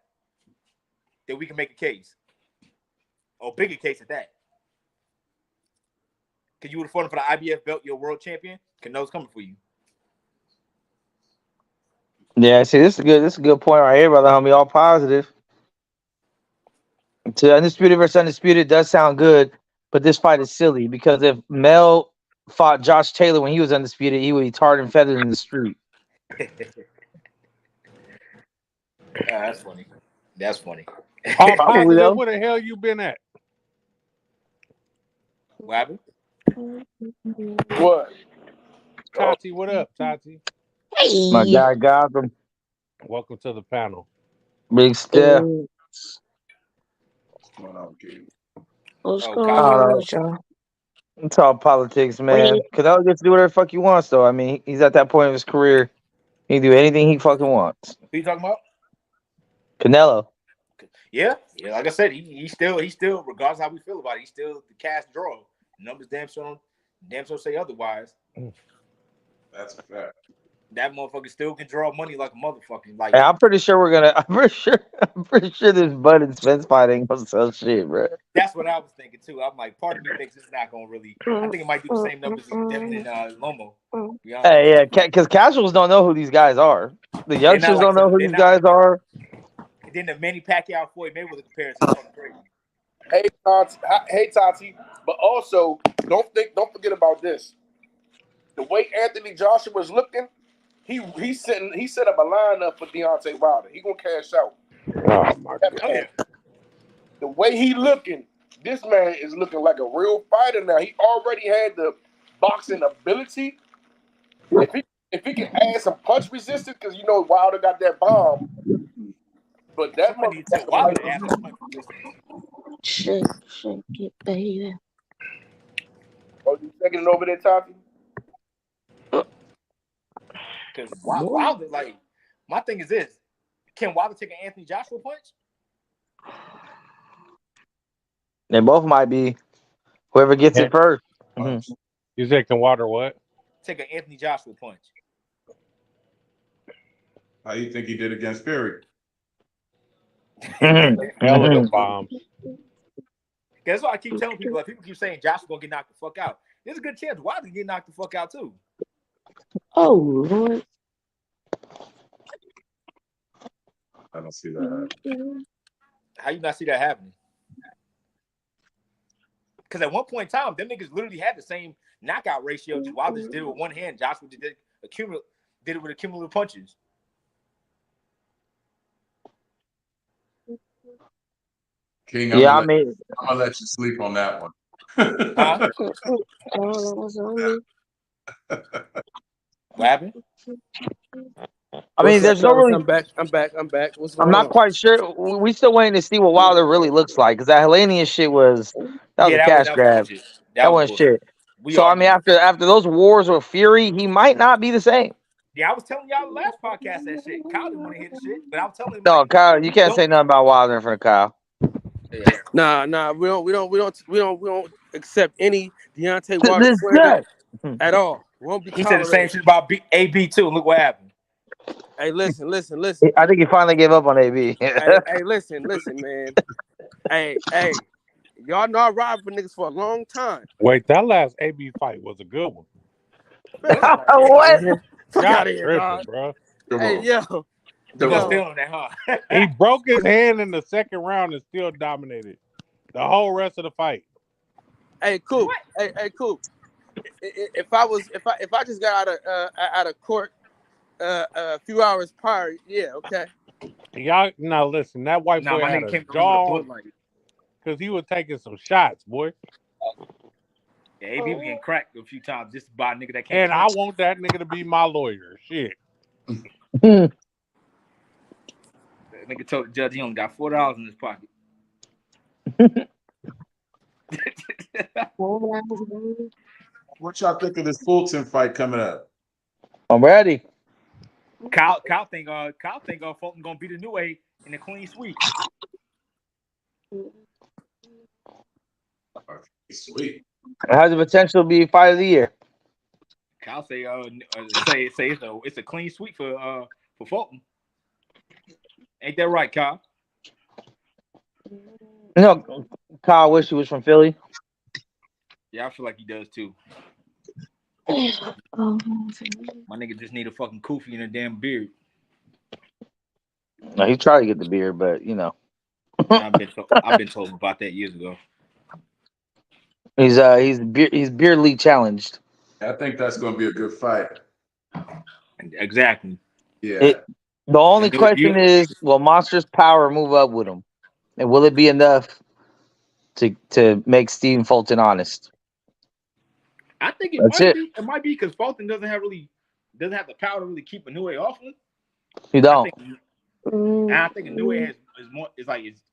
then we can make a case. Or bigger case at that. Because you would have fought him for the IBF belt, you're world champion. Canelo's coming for you. Yeah, see, this is a good point right here, brother homie. All positive. To Undisputed versus Undisputed does sound good, but this fight is silly because if Mel fought Josh Taylor when he was undisputed, he would be tarred and feathered in the street. That's funny. That's funny. All Probably, positive, though. where the hell you been at? What happened? What? Tati, what up, Tati? My guy Gotham, Welcome to the panel. Big Steph. What's going on, kid? What's Oh, going Kyle. on with y'all? It's all politics, man. Canelo gets to do whatever the fuck he wants, though. I mean, he's at that point of his career. He can do anything he fucking wants. Who you talking about? Canelo. Yeah, like I said, he's still, regardless of how we feel about it, he's still the cash draw. Numbers damn sure say otherwise. That's a fact. That motherfucker still can draw money like a motherfucker. Like, And I'm pretty sure I'm pretty sure this Bud and Spence fight ain't gonna sell shit, bro. that's what I was thinking too. I'm like, part of me thinks it's not gonna really. I think it might do the same numbers as Devin and Lomo. Hey, yeah, because casuals don't know who these guys are. The youngsters like don't know who they're these not guys like- are. And then the Manny Pacquiao Floyd Mayweather comparison is fucking crazy. Hey Tati, but also don't forget about this. The way Anthony Joshua was looking, he set up a lineup for Deontay Wilder. He gonna cash out. Oh my god. Oh, yeah. The way he looking, this man is looking like a real fighter now. He already had the boxing ability. If he can add some punch resistance, because you know Wilder got that bomb. But that Somebody tell Wilder to ask him. Shake it, baby. Oh, you taking it over there, Tati? Because Wilder, like, my thing is this: can Wilder take an Anthony Joshua punch? They both might be. Whoever gets it first. Mhm. You said can Water what? Take an Anthony Joshua punch. How you think he did against Fury? Hell of the bombs. That's why I keep telling people. Like, people keep saying Joshua gonna get knocked the fuck out. There's a good chance Wilder can get knocked the fuck out too. Oh Lord. I don't see that. How you not see that happening? Because at one point in time, them niggas literally had the same knockout ratio. Just Wilder just did it with one hand. Joshua did it with cumulative punches. King, Yeah, I'm gonna let you sleep on that one. Huh? Oh, that was on me. What happened? I mean, What's there's up, no fellas? really. I'm back. What's I'm going not on? quite sure. We still waiting to see what Wilder really looks like because that Hellenian shit was a cash grab. bullshit. That was wasn't shit. We So all I mean, knew. after those wars with Fury, he might not be the same. Yeah, I was telling y'all the last podcast that shit. Kyle didn't want to hear the shit, but I was telling him. No, like, Kyle, you can't don't- say nothing about Wilder in front of Kyle. Nah, we don't accept any Deontay Wilder This slander at all. Won't be He said the same tolerated. shit about AB too. Look what happened. Hey, listen. I think he finally gave up on AB. hey, listen, man. hey, y'all know I ride for niggas for a long time. Wait, that last AB fight was a good one. What? Fuck God out of here, tripping, dog. bro. Hey, yo. You Yo. gonna steal on that, huh? He broke his hand in the second round and still dominated the whole rest of the fight. Hey, cool. Hey, cool. If I just got out of court a few hours prior, yeah, okay. Y'all, now listen, that white Nah, boy my had nigga a came through jaw with a bullet like because he was taking some shots, boy. yeah, AB was getting cracked a few times just by a nigga that And can't. I want that nigga to be my lawyer. Shit. That nigga told the judge he only got $4 in his pocket. What y'all think of this Fulton fight coming up? I'm ready. Kyle think Fulton gonna beat a new way in a clean sweep. Sweet. It has the potential to be fight of the year. Kyle say it's a clean sweep for Fulton. Ain't that right, Kyle? No, Kyle wish he was from Philly. Yeah, I feel like he does too. Oh, My nigga just need a fucking kufi and a damn beard. No, he tried to get the beard, but you know, I've been told about that years ago. he's beardly challenged. I think that's going to be a good fight. Exactly. Yeah. The only question is, will Monster's power move up with him, and will it be enough to make Stephen Fulton honest? I think That's might it. be. It might be because Fulton doesn't have the power to really keep Inoue off him. You don't. I think Inoue is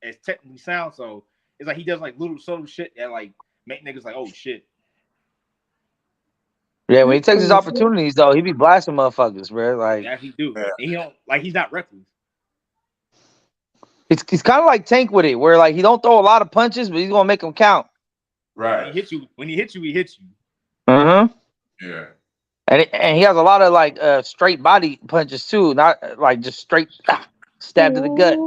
as technically sound, so it's like he does like little subtle shit that like make niggas like, oh shit. Yeah, when he takes his opportunities though, he be blasting motherfuckers, bro. Like Yeah, he do. And he don't like he's not reckless. he's kind of like Tank with it, where like he don't throw a lot of punches, but he's gonna make them count. Right. When he hits you, he hits you. Yeah. And he has a lot of like straight body punches too, not like just straight stab to the gut.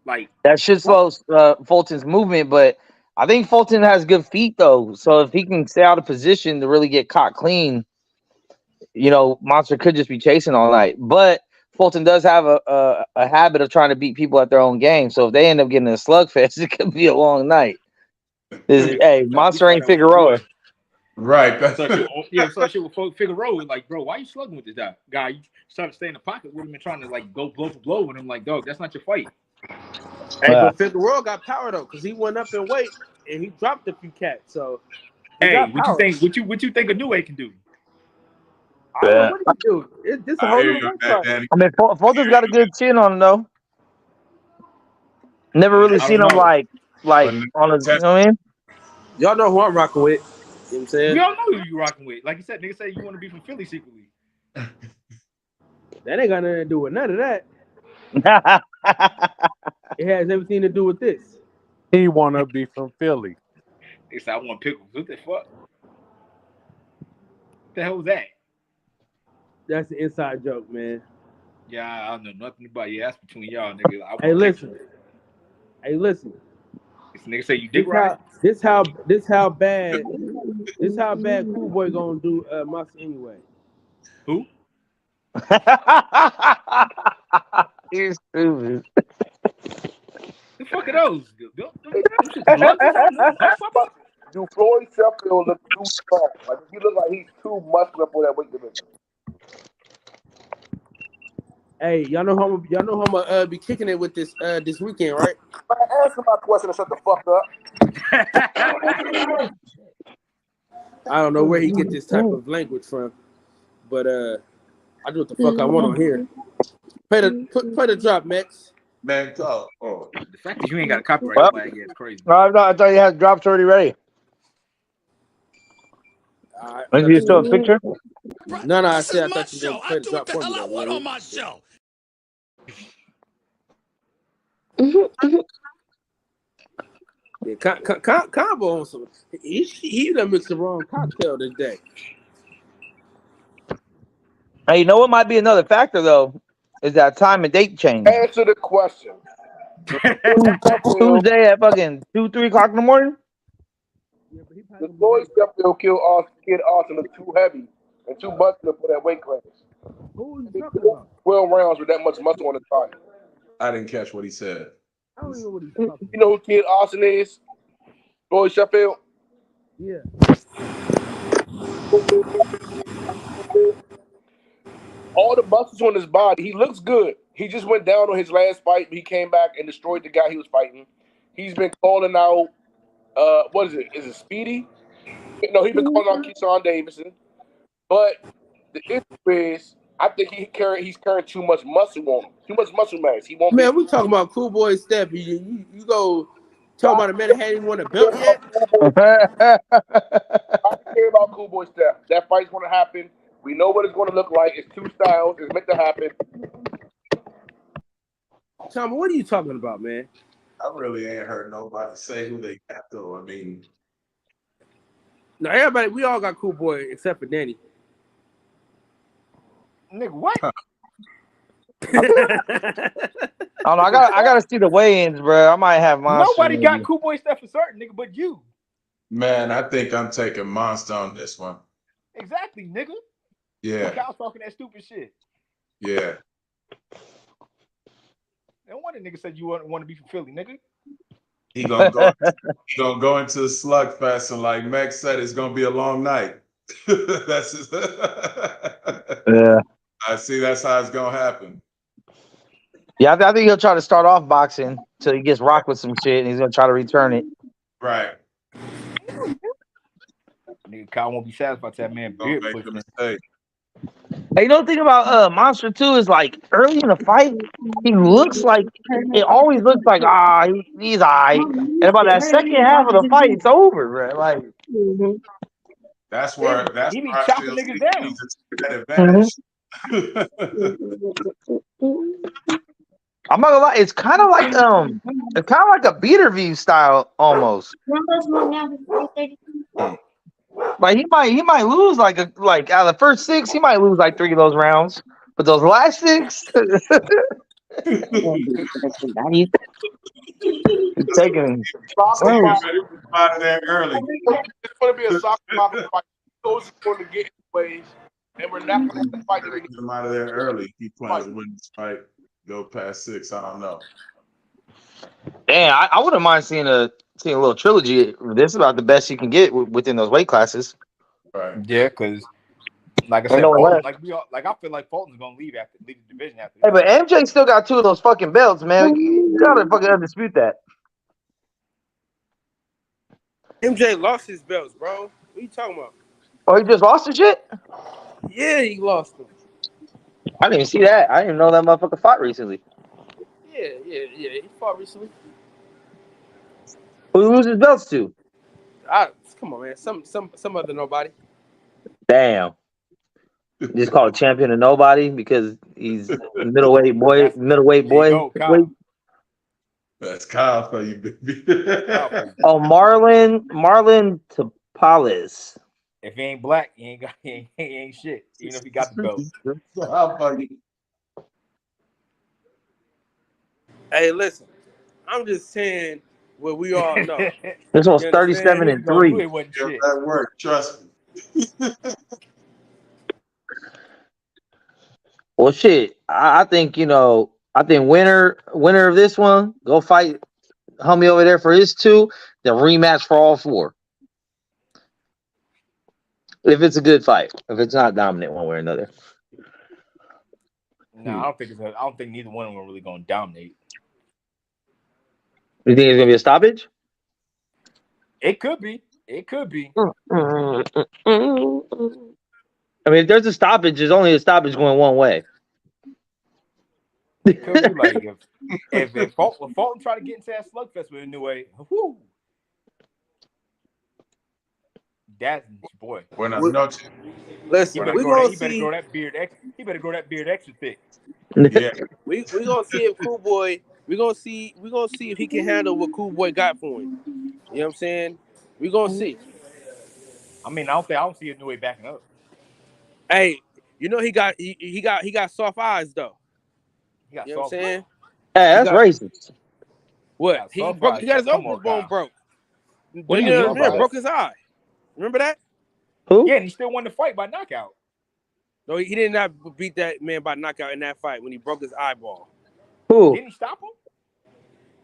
Like That shit slows Fulton's movement, but I think Fulton has good feet though. So if he can stay out of position to really get caught clean, you know, Monster could just be chasing all night. But Fulton does have a habit of trying to beat people at their own game. So if they end up getting a slugfest, it could be a long night. Hey, Monster ain't Figueroa. Right. So shit with Figueroa, like, bro, why you slugging with this guy? You trying to stay in the pocket with him and trying to like go blow for blow with him. Like, dog, that's not your fight. Hey, but Figueroa got power though, because he went up in weight and he dropped a few cats. So hey, what you think? What you think Inoue can do? I don't know what he do. This a whole new website. I mean, Fulton's got a good chin on him though. Never really seen him like on a. You know what I mean? Y'all know who I'm rocking with. You know what I'm saying? We all know who you rocking with. Like you said, nigga say you want to be from Philly secretly. That ain't got nothing to do with none of that. It has everything to do with this. He want to be from Philly. They said I want pickles. What the fuck? What the hell was that? That's an inside joke, man. Yeah, I don't know nothing about it. That's between y'all, nigga. Hey, listen. This nigga say you dick right. This how bad Cool Boy gonna do Monster anyway. Who? You're stupid. The fuck are those? Do Floyd Sheffield look too strong? Like he look like he's too muscular for that weight division. Hey, y'all know how I'm gonna be kicking it with this weekend, right? Man, answer my question and shut the fuck up. I don't know where he get this type of language from, but I do what the fuck I want on here. Play the drop, Max. Man, oh. The fact that you ain't got a copyright flag yet is crazy. I thought you had drops already ready. Are you still a picture? No, I said I thought you were going to play the I do what drop the for hell me. I want on my show. Yeah, Combo on some. He done mixed the wrong cocktail today. Hey, you know what might be another factor though? Is that time and date change? Answer the question. Tuesday at fucking 2-3 o'clock in the morning. The Floyd Sheffield kid Austin look too heavy and too muscular for that weight class. Who are you talking about? 12 rounds with that much muscle on his body. I didn't catch what he said. I don't even know what he's talking about. You know who kid Austin is? Floyd Sheffield? Yeah. All the muscles on his body, he looks good. He just went down on his last fight. He came back and destroyed the guy he was fighting. He's been calling out, what is it? Is it Speedy? No, he's been calling out Keyshawn Davidson. But the issue is, I think he's carrying too much muscle on him. Too much muscle mass. He won't. Man, we talking about Cool Boy Steph. You go talk about a man that hadn't even won a belt yet. I don't care about Cool Boy Steph. That fight's going to happen. We know what it's going to look like. It's two styles. It's meant to happen. Tom, what are you talking about, man? I really ain't heard nobody say who they got though. I mean, No, everybody, we all got Cool Boy except for Danny. Nigga, what? I don't know. I gotta see the weigh-ins, bro. I might have Monster. Nobody got Cool Boy stuff for certain, nigga, but you. Man, I think I'm taking Monster on this one. Exactly, nigga. Yeah. Cal talking that stupid shit. Yeah. No wonder nigga said you want to be from Philly, nigga. He gonna go into the slugfest, and like Meg said, it's gonna be a long night. That's just Yeah. I see that's how it's gonna happen. Yeah, I think he'll try to start off boxing till he gets rocked with some shit, and he's gonna try to return it. Right. Nigga, Kyle won't be satisfied to that man. Don't make a mistake. Hey, you know the thing about Monster too is like early in the fight, he looks like it always looks like he's alright, and about that second half of the fight, it's over, bro. Like That's where he be I chopping feel niggas down. he needs to take that advantage. I'm not gonna lie, it's kind of like a beater view style almost. Like he might lose like out of the first 6, he might lose like 3 of those rounds, but those last 6, he's taking out of there early. It's going to be a soccer boxing fight. Those are going to get ways, and we're not going to fight Get him out of there early. He plans to win this fight. Go past 6. I don't know. Damn, I wouldn't mind seeing a little trilogy. This is about the best you can get within those weight classes. Right. Yeah, because like I said, Fulton, I feel like Fulton's gonna leave the division after. Hey, but MJ still got 2 of those fucking belts, man. You gotta fucking dispute that. MJ lost his belts, bro. What are you talking about? Oh, he just lost the shit? Yeah, he lost them. I didn't even see that. I didn't even know that motherfucker fought recently. Yeah. He fought recently. Who he lose his belts to? Come on, man. Some other nobody. Damn. Just called champion of nobody because he's a middleweight boy. Kyle. That's Kyle for you, baby. Oh, Marlon Tapales. If he ain't black, he ain't shit. Even if he got the belt. How funny. Hey, listen. I'm just saying what we all know. This one's 37-3. That worked. Trust me. Well, shit. I think winner of this one, go fight homie over there for his 2, then rematch for all 4. If it's a good fight, if it's not dominant one way or another. No, I don't think neither one of them are really going to dominate. You think it's gonna be a stoppage? It could be. I mean, if there's a stoppage, there's only a stoppage going one way. It could be like if Fulton try to get into that slugfest with a new way, whoo, that's boy. Buenas noches. Listen, he better grow that beard extra thick. Yeah. we gonna see if Cool Boy. We gonna see if he can handle what Cool Boy got for him. You know what I'm saying? We gonna see. I mean, I don't see a new way backing up. Hey, you know he got soft eyes though. You know what I'm saying? Hey, that's racist. What? He got his open bone broke. What do you mean? Broke his eye. Remember that? Who? Yeah, and he still won the fight by knockout. No, he did not beat that man by knockout in that fight when he broke his eyeball. Who? Didn't he stop him?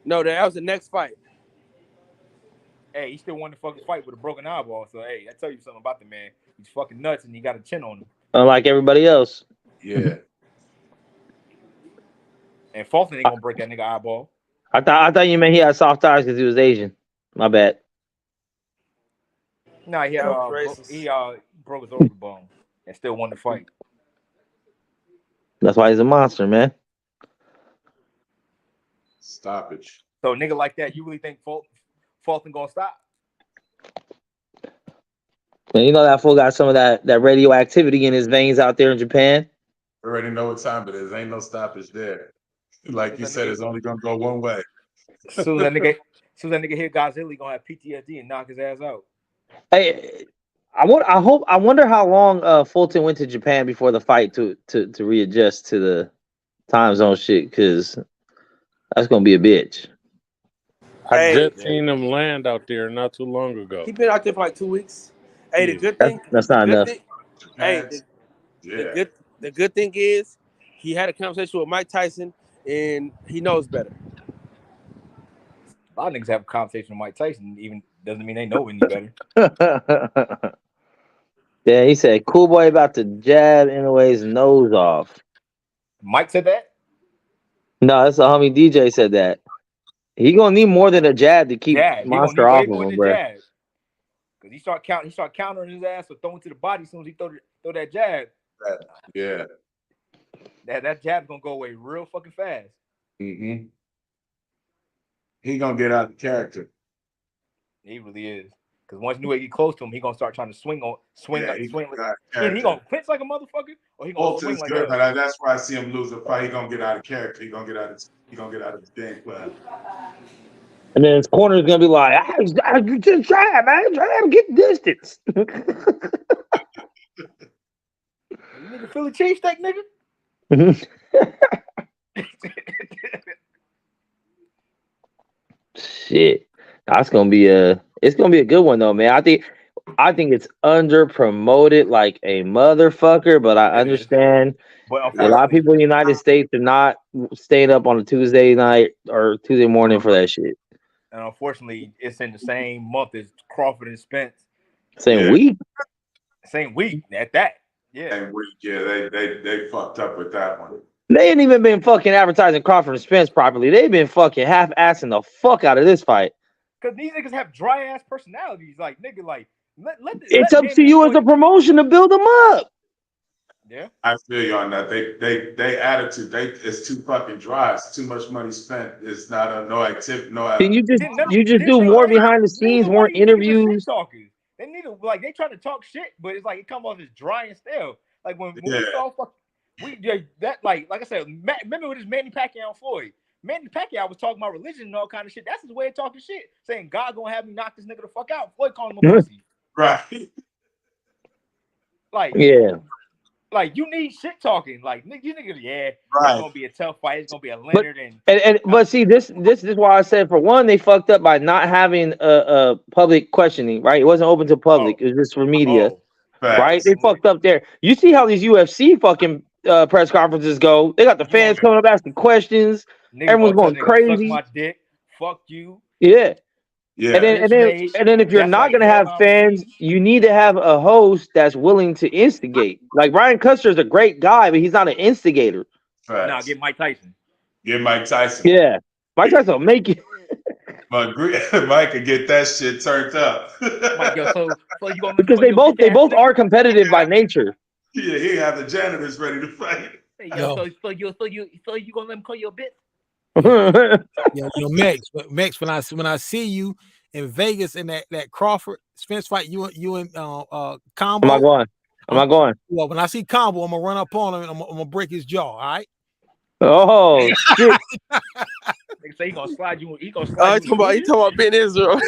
No, that was the next fight. Hey, he still won the fucking fight with a broken eyeball. So, hey, I tell you something about the man. He's fucking nuts, and he got a chin on him. Unlike everybody else. Yeah. And Fulton ain't gonna break that nigga eyeball. I thought you meant he had soft eyes because he was Asian. My bad. No, he broke his orbital bone and still won the fight. That's why he's a monster, man. Stoppage. So, nigga like that, you really think Fulton gonna stop? And you know that fool got some of that radioactivity in his veins out there in Japan. I already know what time it is. Ain't no stoppage there. Like you said, it's only gonna go one way. Soon as that nigga hit Godzilla, he gonna have PTSD and knock his ass out. Hey, I wonder how long Fulton went to Japan before the fight to readjust to the time zone shit, because that's gonna be a bitch. I Hey, just seen him land out there not too long ago. he been out there for like 2 weeks. Hey, the Yeah. good thing, That's the not good enough. thing, hey, Japan's, the good thing is he had a conversation with Mike Tyson and he knows better. A lot of niggas have a conversation with Mike Tyson, even doesn't mean they know any better. Yeah, he said, "Cool boy about to jab Inoue's nose off." Mike said that? No, that's the homie DJ said that. He gonna need more than a jab to keep Yeah, he gonna Monster need way off more of than him, bro. jab. Because he start countering his ass or throwing to the body as soon as he throw that jab. yeah. That jab's gonna go away real fucking fast. Mm-hmm. He gonna get out of character. He really is. Because once Newegg get close to him, he gonna start trying to swing. Yeah, He character. gonna clinch like a motherfucker, or he gonna swing Fulton's like good, hell. but that's why I see him lose the fight. He gonna get out of character. He gonna get out of the game plan. And then his corner is gonna be like, "You just try, man. Try to get distance." You nigga Philly cheesesteak, nigga. Shit, that's gonna be it's gonna be a good one though, man. I think it's under promoted like a motherfucker, but I understand But a lot of people in the United States are not staying up on a Tuesday night or Tuesday morning for that shit. And unfortunately, it's in the same month as Crawford and Spence. Same week. Same week at that. Yeah. Same week. Yeah, they fucked up with that one. They ain't even been fucking advertising Crawford and Spence properly. They've been fucking half-assing the fuck out of this fight. Because these niggas have dry ass personalities. Like, nigga, like, it's up to you as a promotion to build them up. Yeah. I feel you on that. They attitude, it's too fucking dry. It's too much money spent. It's not no activity, no. Can you just do more behind the scenes, more interviews? They need to, like, they trying to talk shit, but it's like it come off as dry and stale. Like when we saw like I said, remember with this Manny Pacquiao and Floyd. Manny Pacquiao was talking about religion and all kind of shit. That's his way of talking shit, saying God gonna have me knock this nigga the fuck out. Floyd calling him a pussy. Right. Like, yeah. Like, you need shit talking. Like, you niggas, it's gonna be a tough fight. It's gonna be a Leonard but see, this is why I said, for one, they fucked up by not having a public questioning. Right, it wasn't open to public. It was just for media. Right, they fucked up there. You see how these UFC fucking press conferences go? They got the fans coming up asking questions. Niggas everyone's going crazy. Suck my dick. Fuck you. Yeah. Yeah. And then if you're not gonna have fans, you need to have a host that's willing to instigate. Like Ryan Custer is a great guy, but he's not an instigator. Nah, get Mike Tyson. Get Mike Tyson. Yeah, Mike Tyson will make it. But Mike could get that shit turned up. Mike, so you gonna because they both are competitive by nature. Yeah, he have the janitors ready to fight. Hey, so you gonna let him call you a bitch? Max, when I see you in Vegas in that Crawford Spence fight, you and Combo. I'm not going. Well, when I see Combo, I'm gonna run up on him and I'm gonna break his jaw. All right. Oh shit! They say he gonna slide you. He talking about Ben Israel. I'm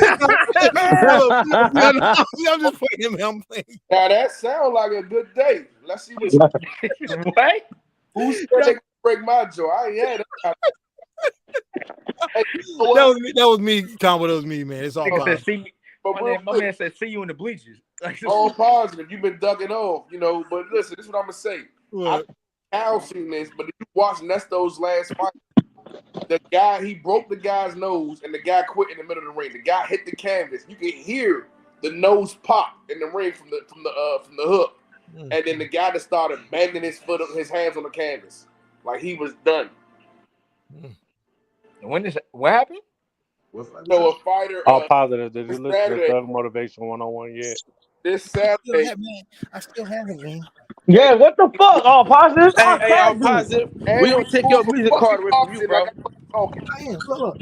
just playing. I'm playing. Now that sounds like a good day. Let's see what. What? Who said they could break my jaw? I ain't had that. That was me, Combo. That was me, man. It's all positive. My man said, "See you in the bleachers." All positive. You've been ducking off, But listen, this is what I'm gonna say. I've seen this, but if you watch Nesto's last fight, the guy, he broke the guy's nose, and the guy quit in the middle of the ring. The guy hit the canvas. You can hear the nose pop in the ring from the hook, and then the guy that started banging his hands on the canvas, like he was done. What happened? So a fighter. All positive. Did you listen to Thug Motivation 101 yet? This Saturday. I still haven't, man. Yeah, what the fuck? All positive? Hey, all positive. We don't take your music card away from you, bro. Look.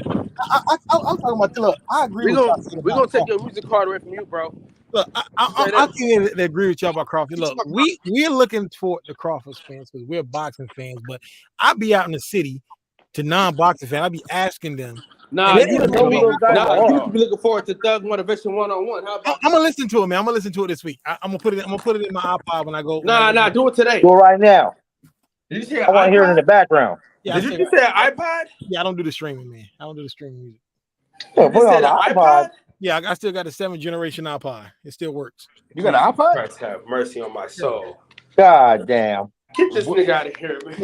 I'm talking about. Look, I agree. We're gonna take your music card away from you, bro. Look, I can't agree with y'all about Crawford. Look, we're looking toward the Crawford fans because we're boxing fans, but I be out in the city to non-boxing fans. I be asking them, Nah, They you don't need know to who be, those guys nah, you need are. to be looking forward to Thug Motivation 101. How about I'm gonna listen to it, man. I'm gonna listen to it this week. I'm gonna put it in my iPod when I go. nah, do it today. Do it right now. Did you say an I want to hear it in the iPod? background. Yeah, Did you just say an iPod? Yeah, I don't do the streaming, man. I don't do the streaming music. Yeah, You put just it on said the an iPod. iPod? Yeah, I still got a 7th generation iPod. It still works. You got an iPod? Christ have mercy on my soul. God damn. Get this nigga out of here, man.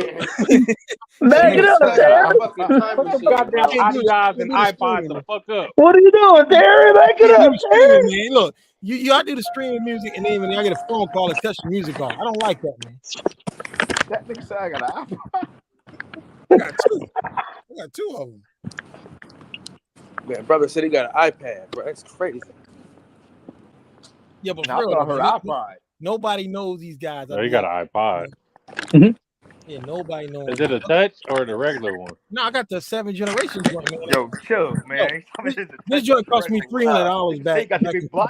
Back it up, Nigga Terry. got a fucking time Put the machine, goddamn bro. Can't do the- iPods can't and do the iPods streaming, the man. fuck up. What are you doing, Terry? Back it Can't do up, the Terry. streaming, man. Look, you I do the streaming music, and then when I get a phone call, it cuts the music off. I don't like that, man. That nigga said I got an iPod. I got two of them. Man, brother said he got an iPad, bro. That's crazy. Yeah, but Nah, for I real, thought I though, heard man, iPod. nobody knows these guys. No, you got an iPod. Yeah, nobody knows. Is it a touch or the regular one? No, I got the 7th generation joint, man. Yo, chill, man. This joint cost me $300 They back got the in big block.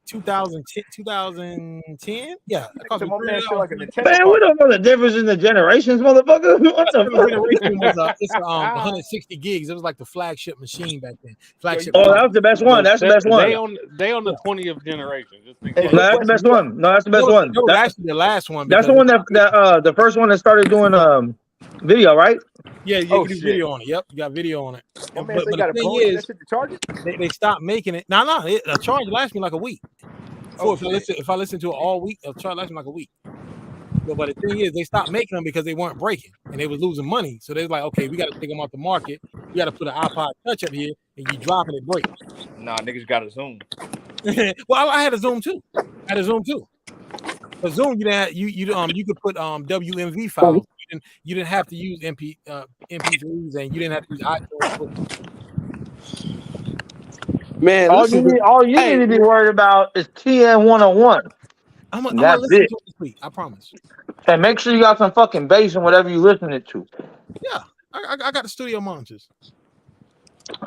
2010. Yeah, it cost me My man feel $300. like a Nintendo. Man, we don't know the difference in the generations, motherfucker. What the fuck? Generation was it's 160 gigs. It was like the flagship machine back then. Flagship. Oh, that was the best one. That's the best one. They on the 20th generation. Just think Hey, No, that's the best one. No, that's the best one. That was actually the last one. That's the because- one that the first one that started doing video, right? Yeah, you Oh, can do shit. video on it. Yep, you got video on it. My But, man but said the got a thing phone. That is, shit to charge it? they stopped making it. No, a charge lasts me like a week. Oh, If I listen to it all week, a charge lasts me like a week. But the thing is, they stopped making them because they weren't breaking and they was losing money. So they was like, okay, we got to take them off the market. You got to put an iPod Touch up here, and you drop it, it breaks. Nah, niggas got a Zoom. Well, I had a Zoom too. But Zoom, you could put WMV files. You didn't have to use MP3s, and you didn't have to use iTunes. Man, All listen, you need to be worried about is TN 101. I'm gonna That's listen it. to it this week. I promise. And make sure you got some fucking bass in whatever you listening to. Yeah, I got the studio monitors.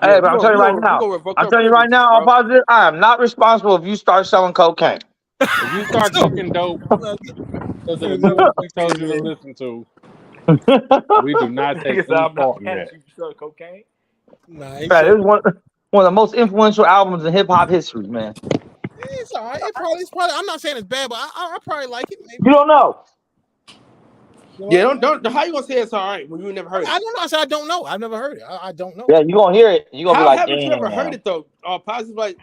Hey, but I'm telling you right now, I'm positive. I am not responsible if you start selling cocaine. If you start cooking dope, because of the music we told you to listen to, we do not take Niggas, any I'm not fault in mad that. at you for selling cocaine. Nah, Man, it was one of the most influential albums in hip hop history, man. it's all right. It's probably. I'm not saying it's bad, but I probably like it. Maybe. You don't know. Yeah, don't. How you gonna say it's all right when you never heard it? I don't know. I said I don't know. I've never heard it. I don't know. Yeah, you gonna hear it. You gonna How be like, haven't you ever damn. heard it though? Positive, like,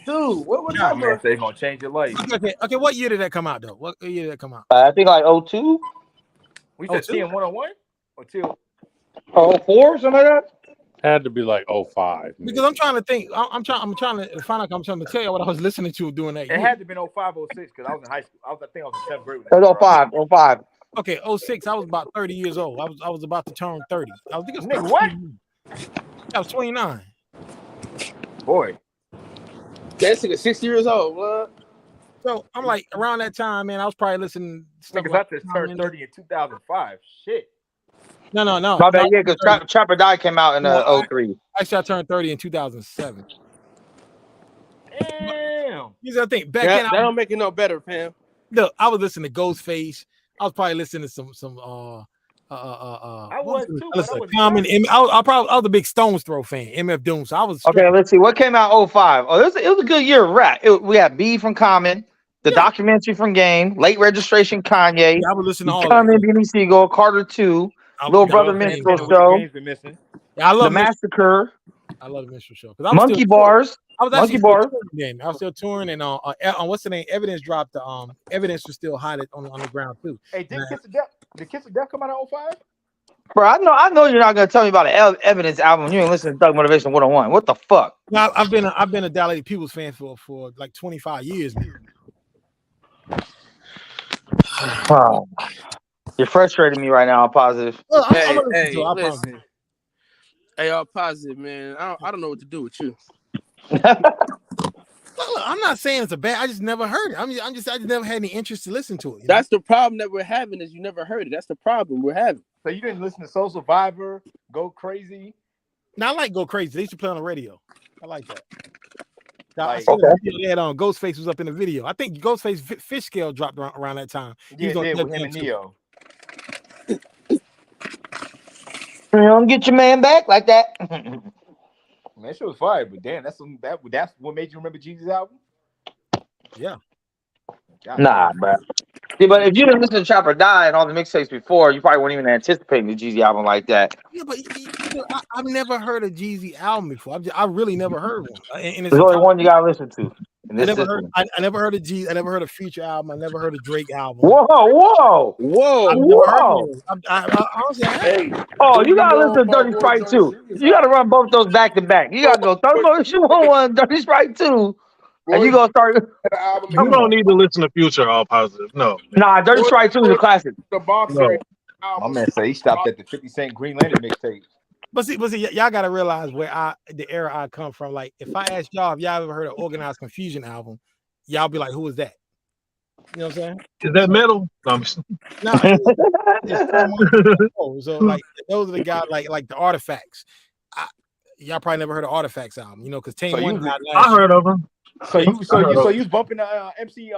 dude, what Nah, type man, of? they gonna change your life. Okay. What year did that come out though? What year did that come out? I think like 02 We said 02? TN 101 or 2? or 04, something like that. Had to be like 05. Because I'm trying to think. I'm trying to find out. I'm trying to tell you what I was listening to during that It year. had to be 05, 06 because I was in high school. I think I was in 7th grade. It was 05. Okay, 06. I was about 30 years old. I was about to turn 30. I think it was Nigga, what? I was 29. Boy. That nigga 6 years old. What? So I'm like around that time, man. I was probably listening. to stuff Niggas, like I just turned 30 in 2005. Shit. No. My bad, yeah, because Trapper Die came out in No, 03. Actually, I turned 30 in 2007. Damn. Here's the thing. Back That, then, that don't make it no better, fam. look, I was listening to Ghostface. I was probably listening to some I was too. but I was Common. I was a big Stones Throw fan. MF Doom. So I was Okay, let's see. What came out 05? Oh, it was a good year of rap. We had B from Common, the documentary from Game, Late Registration Kanye, I was listening to all Common, that. Benny Siegel, Carter 2, Little Brother Minstrel Show, Games been missing. Yeah, I The love Massacre, I love the Minstrel Show. 'Cause I was Monkey still- Bars. I was Monkey actually Bars. still touring then. I was still touring, and on what's the name? Evidence dropped the Evidence was still hot on the ground too. Hey, did Man. Kiss of Death come out in 05? Bro, I know you're not gonna tell me about an Evidence album. You ain't listening to Thug Motivation 101. What the fuck? Well, I've been a Dallas People's fan for like 25 years now. Wow. You're frustrating me right now. I'm positive. Well, Hey, I'm gonna listen hey, to it, I promise. listen. Hey, all positive, man. I don't know what to do with you. Look, I'm not saying it's a bad. I just never heard it. I just never had any interest to listen to it. You know? That's the problem that we're having is you never heard it. That's the problem we're having. So you didn't listen to Soul Survivor, Go Crazy? Now I like Go Crazy. They used to play on the radio. I like that. Now, I Like- saw the video they had on Ghostface was up in the video. I think Ghostface Fish Scale dropped around that time. He Yeah, was on it did with him WM and too. Neo. You don't get your man back like that. Man, that shit was fire, but damn, that's what made you remember Jeezy's album? Yeah. God, Nah, bro. See, but if you didn't listen to Trap or Die and all the mixtapes before, you probably weren't even anticipating the Jeezy album like that. Yeah, but I've never heard a Jeezy album before. I really never heard one. And There's only one you gotta listen to. And I this never heard. one. I never heard of Jeezy. I never heard a Future album. I never heard a Drake album. Whoa. I've never heard of I honestly, Hey, Oh, you gotta know listen to my Dirty boy Sprite Johnny too. Singers You gotta run both those back to back. You gotta go 30 Motion 1, Dirty Sprite 2, and you gonna start. the album. You don't need to listen to Future all positive. No. Nah, Dirty Sprite 2 is a classic. The boxer No. my album. man said he stopped at the 50 Cent Green Lantern mixtape. but see, y'all gotta realize where the era I come from. Like, if I ask y'all if y'all ever heard of Organized Confusion album, y'all be like, who is that? You know what I'm saying? Is that metal? No, I'm just- No. So like those are the guys like the Artifacts. Y'all probably never heard of Artifacts album, you know, because Tame So One you- got I last year. heard of them. So you was bumping the MC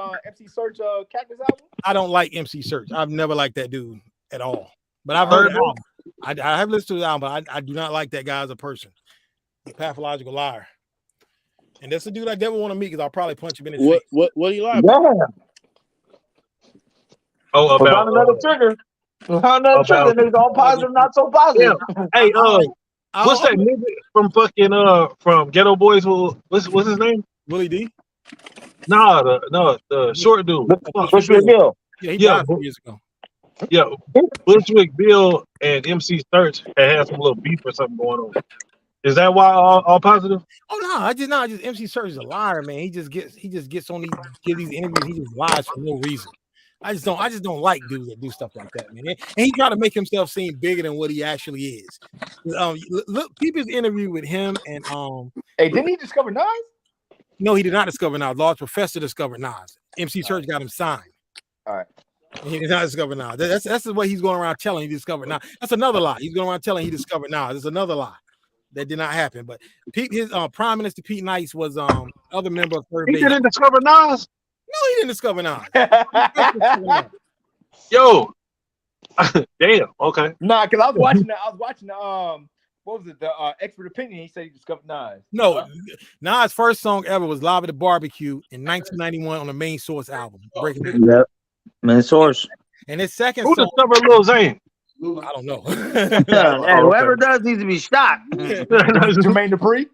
Search Cactus album? I don't like MC Search. I've never liked that dude at all. But I've heard the album. I have listened to the album, but I do not like that guy as a person. He's a pathological liar. And that's a dude I never want to meet because I'll probably punch him in his face. What do you like? Yeah. Oh, Without about another trigger. Without another trigger, niggas all positive, not so positive. Hey, I what's that nigga from fucking from Ghetto Boys? What's his name? Willie D? Nah, the short dude. Bushwick Bill. Yeah, he Yeah. died a few years ago. Yeah, Bushwick Bill and MC Search had some little beef or something going on. Is that why all positive? Oh no, I just MC Search is a liar, man. He just gets on these interviews, he just lies for no reason. I just don't like dudes that do stuff like that, man. And he try to make himself seem bigger than what he actually is. Look, people's interview with him and Hey, didn't he discover Nas? no, he did not discover Nas. Large Professor discovered Nas. MC Search got him signed. All right. And he did not discover Nas. That's what he's going around telling he discovered Nas. That's another lie. He's going around telling he discovered Nas. It's another lie. That did not happen. But his Prime Minister Pete Nice was other member of Third He Base. didn't discover Nas. No, he didn't discover Nas. Yo, damn. Okay. Nah, because I was watching what was it? The Expert Opinion. He said he discovered Nas. No, Nas' first song ever was Live at the Barbecue in 1991 on the Main Source album. Breaking News. Yep. Man, source. And his second Who song, discovered Lil Zane? I don't know. Hey, whoever does needs to be shot. Jermaine Dupri.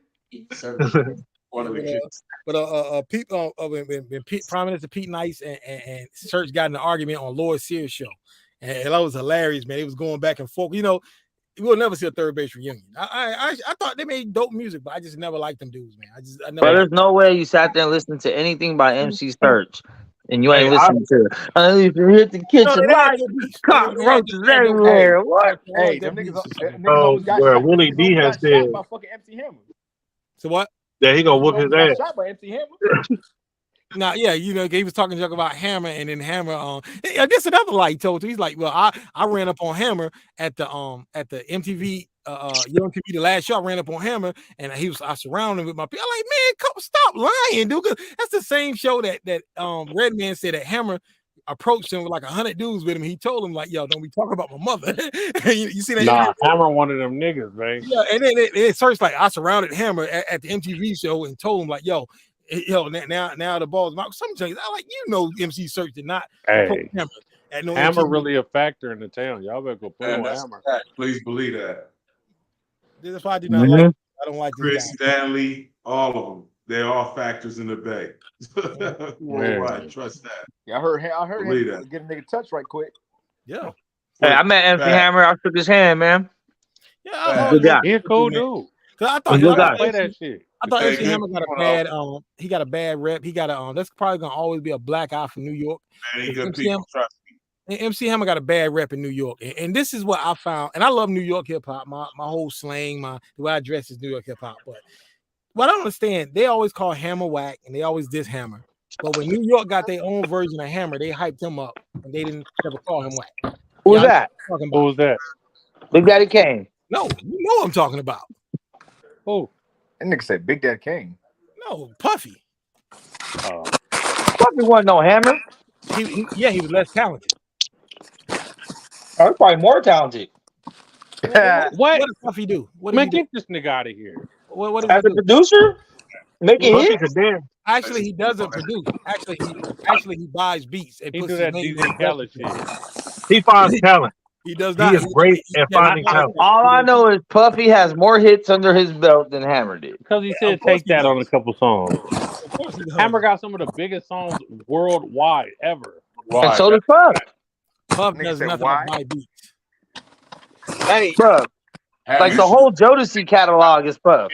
One of the kids. But Pete, when Prime Minister Pete Nice and Search got in an argument on Lloyd Sears show, and that was hilarious, man. It was going back and forth. You know, we'll never see a Third Base reunion. I thought they made dope music, but I just never liked them dudes, man. I never. But there's no way you sat there and listened to anything by MC Search, and you ain't listening to it. If you hit the kitchen light, cockroaches everywhere. What? Hey, them niggas Oh, almost got where shot. Willie Niggas D almost has got shot said by fucking MC Hammer. So what? that he gonna whoop his Almost ass. got shot by MC Hammer. Nah, yeah, you know, he was talking junk about Hammer, and then Hammer. This another lie he told too. He's like, well, I ran up on Hammer at the MTV, Young TV, the last show. I ran up on Hammer, and I surrounded him with my people. I'm like, man, stop lying, dude. 'Cause that's the same show that Redman said that Hammer approached him with like 100 dudes with him. He told him like, yo, don't be talking about my mother. you see that? Nah, Hammer one of them niggas, man. Yeah, and then it searched like I surrounded Hammer at the MTV show and told him like, yo, now the ball's out. Some things I like, you know, MC Search did not Hey, Hammer at no Hammer MTV. really a factor in the town. Y'all better go put Man, on that's Hammer. a fact. Please believe that. That's why I do not like. I don't like this Chris guy. Stanley, all of them. They're all factors in the Bay. Worldwide, trust that. Yeah, I heard Believe him that. get a nigga touch right quick. Yeah, Hey, I met MC Fact. Hammer. I shook his hand, man. yeah. Good guy. He a cool dude. Cause I thought, Good guy. Play that shit. I thought Hey, MC Hammer got a hold bad he got a bad rep. He got a that's probably gonna always be a black eye from New York. Man, he good MC people, trust me. And MC Hammer got a bad rep in New York, and this is what I found. And I love New York hip hop. My whole slang, the way I dress is New York hip hop. But what I don't understand, they always call Hammer whack, and they always diss Hammer. But when New York got their own version of Hammer, they hyped him up, and they didn't ever call him whack. Who's Yeah, that? I'm talking Who about. was that? Big Daddy Kane. No, you know what I'm talking about. Who? That nigga said Big Dad King. No, Puffy. Probably wasn't no Hammer. He was less talented. Oh, he's probably more talented. What? What did Puffy do? What did Man, he do? get this nigga out of here. What does As he a do? producer, making Puffy hits. could dance. Actually, he doesn't produce. Actually, he buys beats and He puts do his that name DJ on Khaled production. He finds talent. He does He not. is great at Yeah, finding talent. All I know is Puffy has more hits under his belt than Hammer did. Because he said Of course take he that on a does. couple songs. Of course he does. Hammer got some of the biggest songs worldwide ever. And Why? so does Puff. Puff Nigga does said nothing why? but buy beats. Hey, Puff. Like the whole Jodeci catalog is Puff.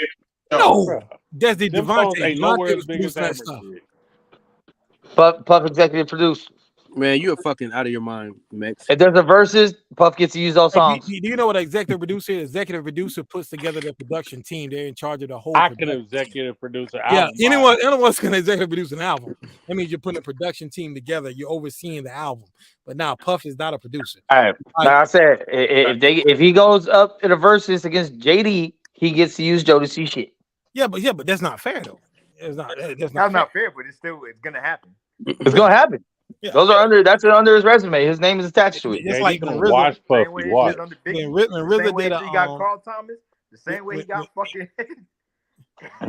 No, Bruh. that's the Them songs Devontae. ain't nowhere Devontae as was big as producing that Hammer stuff. shit. Puff executive produced. man, you are fucking out of your mind, Max. If there's a verses, Puff gets to use those Hey, songs. do you know what an executive producer is? Executive producer puts together the production team. They're in charge of the whole I could production. executive produce an Yeah, album. by- anyone's can executive produce an album. That means you're putting a production team together. You're overseeing the album. But now Puff is not a producer. All right. Like I said, if he goes up in a versus against JD, he gets to use Jodeci shit. Yeah, but that's not fair though. It's not. That's That's not not fair. fair, but it's gonna happen. It's gonna happen. Yeah. Those are under. That's under his resume. His name is attached to it. It's Yeah, like you when gonna RZA, watch Same Puffy, way watch. it's under when Biggie. RZA The did same way a he got Carl Thomas. The same way he got fucking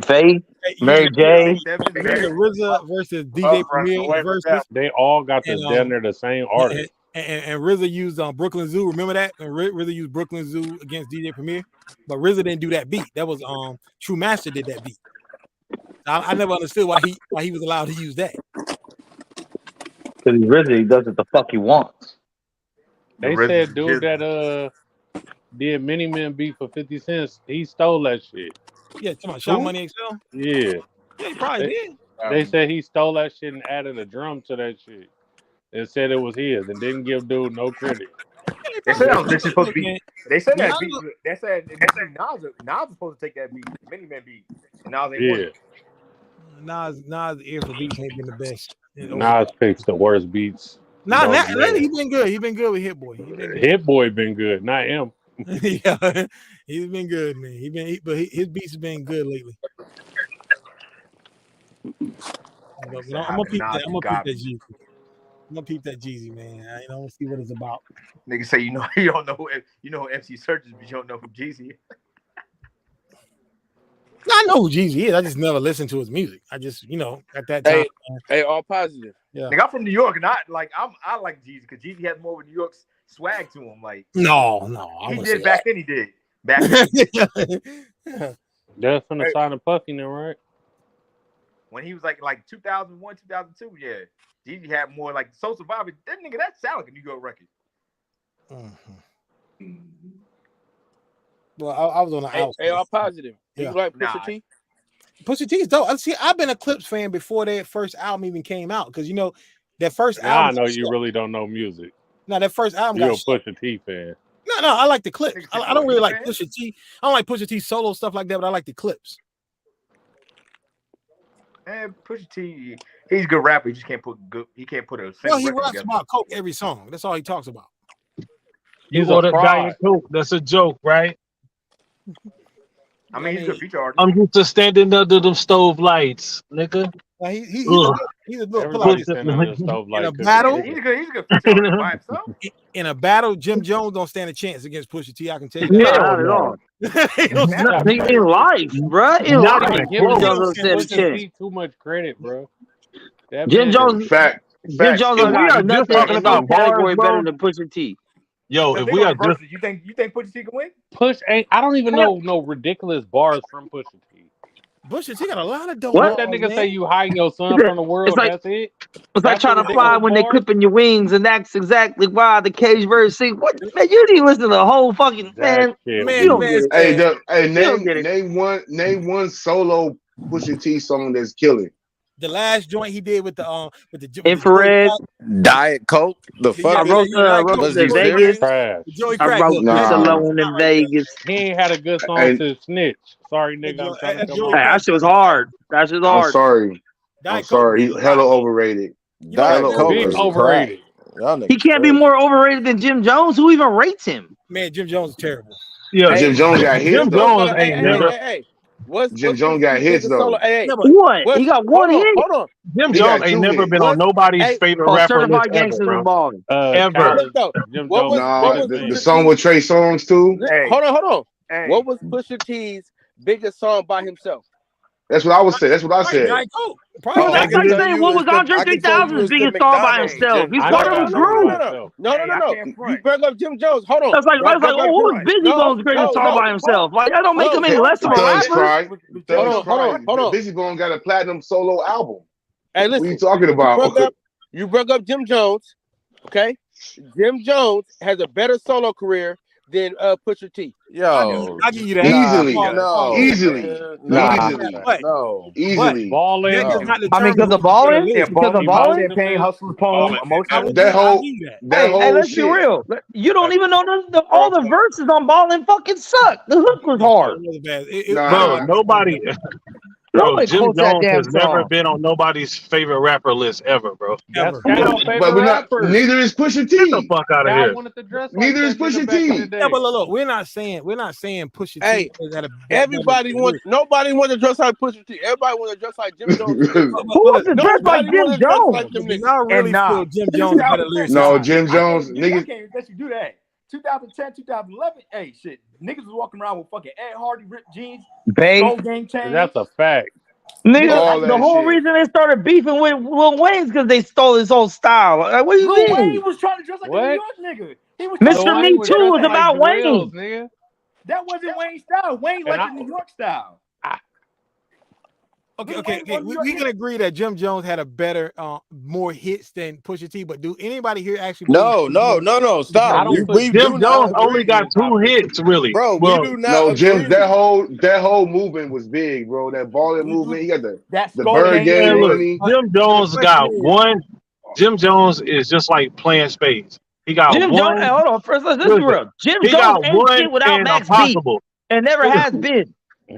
Faye, Mary J. RZA versus DJ Premier versus They all got this And, down there the same artist. and RZA used Brooklyn Zoo. Remember that? And RZA used Brooklyn Zoo against DJ Premier, but RZA didn't do that beat. That was True Master did that beat. I never understood why he was allowed to use that. Because he's RZA, he does what the fuck he wants. They RZA said dude just- that did Mini Man beat for 50 cents. He stole that shit. Yeah, come on, Sean Who? Money XL. Yeah. Yeah, he probably did. They said he stole that shit and added a drum to that shit. And said it was his and didn't give dude no credit. They said that was supposed to be. They said that Nas- beat. They said Nas was supposed to take that beat, Mini Man beat. And Nas ain't won Yeah. it. Nas ear for beats ain't been the best. Nas picks the worst beats. Nah, Those lately days. he been good. He been good with Hit Boy. He been good. Hit Boy been good, not him. Yeah, he's been good, man. But his beats have been good lately. I'm gonna peep that. I'm gonna peep that Jeezy. I'm gonna peep that Jeezy, man. I don't see what it's about. Niggas say you don't know who MC Search is, but you don't know who Jeezy is. I know who Jeezy is. I just never listened to his music. I just, at that time. Hey, all positive. Yeah. Nigga, I'm from New York, and I like Jeezy because Jeezy has more of New York's swag to him. Like No. I he wouldn't did say back then. He did back then. that. They're finna sign a Puffy now, right? When he was like 2001, 2002. Yeah, Jeezy had more like Soul Survivor. That nigga, that sound like a New York record. Mhm. Well, I was on the outside. Hey, all positive. Yeah. You like Nah. Pusha T? Pusha T is dope. See, I've been a Clips fan before their first album even came out because that first Now I album. know you really don't know music. No, that first album You're a got Pusha T fan. No, I like the clips. Nigga, I don't really like man. Pusha T. I don't like Pusha T solo stuff like that, but I like the clips. And Pusha T, he's a good rapper. He just can't put good. He can't put a. Well, he record raps together. about coke every song. That's all he talks about. You He's a ordered fraud. Diet Coke. That's a joke, right? I mean, he's a good feature artist. I'm used to standing under them stove lights, nigga. Like, he's Ugh. a little pull out Everybody this. standing under the stove In a like battle, He's a good feature artist by himself. in a battle, Jim Jones don't stand a chance against Pusha T. I can tell you that. Yeah, not at all. He don't stand- Not in life, bro. In Not life, even Jim close. Jones don't stand a Pusha chance. T too much credit, bro. That Jim man- Jones, Fact. Jim Jones If don't we are got just nothing talking in no about bars, category bro. better than Pusha T. Yo, So if they we go are versus, just you think Pusha T can win? Push ain't. I don't even know no ridiculous bars from Pusha T. Pusha T got a lot of dope. What? Let that bars, nigga man. say you hiding your son from the world. It's like- That's it. It's like That's trying a to fly ridiculous when they bar. clipping your wings, and that's exactly why the Cage verse sing. What man? You didn't listen to the whole fucking man. Shit, Man, You don't man, get it. Hey, man. hey, You don't get it. name one solo Pusha T song that's killing. The last joint he did with the Infrared. Diet Coke. The Yeah, fuck? I wrote Was the he Vegas. trash. Joey I Crack. wrote look, Nah. this that's alone not in right there. Vegas. He ain't had a good song Hey. to snitch. Sorry, nigga. I'm trying to come Joey on. Hey, that shit was hard. That shit was I'm hard. sorry. I'm Diet sorry. Coke. He hella overrated. Diet Hella Coke Big was overrated. overrated. crack. Y'all niggas He can't be crazy. more overrated than Jim Jones. Who even rates him? Man, Jim Jones is terrible. yeah. Jim Jones got hits Jim though. Jones Hey, ain't hey, never. hey. What's Jim what's Jones Pusha got T's hits biggest though. solo? Hey, Yeah, but What? what's, He got one hit. Hold on. Jim He Jones got ain't two never hits. been on nobody's Hey, favorite Oh, rapper certified list ever, gangsters bro. and balling. Ever. Khaled. Look, Jim what Jones. was Nah, what was the Pusha song T? with Trey Songz too. Hey. Hold on. Hey. What was Pusha T's biggest song by himself? That's what I was saying. That's what I said. Diet Coke. Well, Probably. that's like saying what was Andre 3000's biggest song by himself. He's part of a group. No. You broke up Jim Jones. Hold on. That's like, I was like, oh, what was Busy Bone's greatest song by himself? Like, that don't make him any less of a rapper. Hold on. Busy Bone got a platinum solo album. Hey, listen. What are you talking about? You broke up Jim Jones, okay? Jim Jones has a better solo career than Pusha T. Yo, I give you that. Easily. No. Easily. Balling. I mean, because of balling? Because of balling? Champagne, Hustler's Poem, Emotional. That whole Hey, let's be real. You don't even know all the verses on Ballin' fucking suck. The hook was hard. Bro, nobody. Bro, Nobody Jim quotes that Jones damn has never song. been on nobody's favorite rapper list ever, bro. That's Scott's favorite But we're not. rapper. Neither is Pusha T. Get the fuck out of Scott here. wanted to dress like Neither is that nigga Pusha back in T. the day. Yeah, but look, we're not saying Pusha T. Hey, everybody wants. Nobody wants to dress like Pusha T. Everybody wants to dress like Jim Jones. Who wants to dress like Jim Jones? Y'all really feel Jim Jones better lyrics? No, Jim Jones. I Niggas. can't let you do that. 2010, 2011. Hey, shit. Niggas was walking around with fucking Ed Hardy ripped jeans, Babe. gold game chains. That's a fact. Nigga, the whole reason they started beefing with Lil Wayne's because they stole his whole style. Like, what do you Lil mean? Wayne was trying to dress like a New York nigga. He was Mr. Me Too was about Wayne. That wasn't Wayne's style. Wayne liked the New York style. Okay. We can agree that Jim Jones had a better, more hits than Pusha T. But do anybody here actually? No. Stop. Jim Jones only got 2 hits, really. Bro, well, we do not. No, Jim. That whole movement was big, bro. That balling movement. He got the bird game money. Jim Jones got one. Jim Jones is just like playing spades. He got Jim one. Jones, hold on. First, let's be real. Jim He Jones got ain't one shit without and Max B. Impossible. And never has been.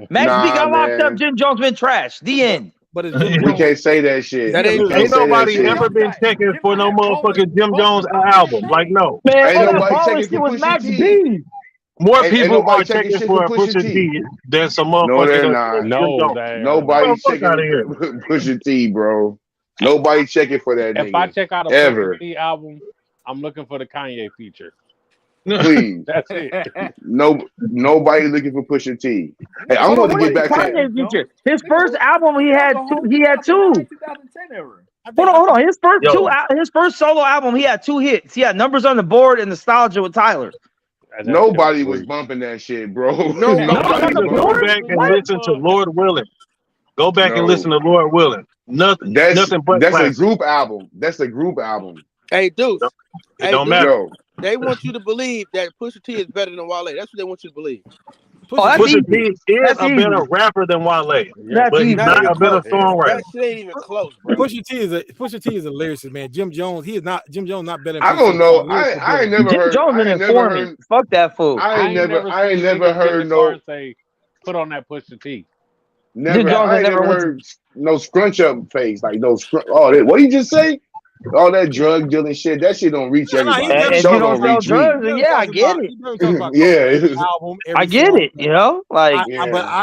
Max B got locked up. Jim Jones been trash. The end. But we can't say that shit. Ain't nobody ever been checking for no motherfucking Jim Jones album. Like, no. Man, all that balling shit was Max B. More people are checking for Pusha T than some motherfuckers. No, they're not. Nobody checking for Pusha T, bro. Nobody checking for that nigga. If I check out a Pusha T album, I'm looking for the Kanye feature. Please. That's it. Nobody looking for Pusha T. Hey, I'm going to get back to his first album. He had two. Hold on. His first solo album. He had 2 hits. He had Numbers on the Board and Nostalgia with Tyler. Nobody was bumping that shit, bro. Go back and listen to Lord Willing. Go back and listen to Lord Willing. Nothing but that's classics. a group album. That's a group album. Hey, dude. It don't matter. They want you to believe that Pusha T is better than Wale. That's what they want you to believe. Pusha T is a better rapper than Wale, but he's not a better songwriter. That shit ain't even close, bro. Pusha T is a lyricist, man. Jim Jones not better. Than I don't know. I ain't never Jim heard. Jones an informant. Fuck that fool. I ain't never heard no. Say, put on that Pusha T. I ain't never heard no scrunch up face like no scrunch. Oh, what you just say? All that drug dealing shit. That shit don't reach everybody. And if you don't sell drugs, then yeah, I get it. Yeah, I get it. You know, like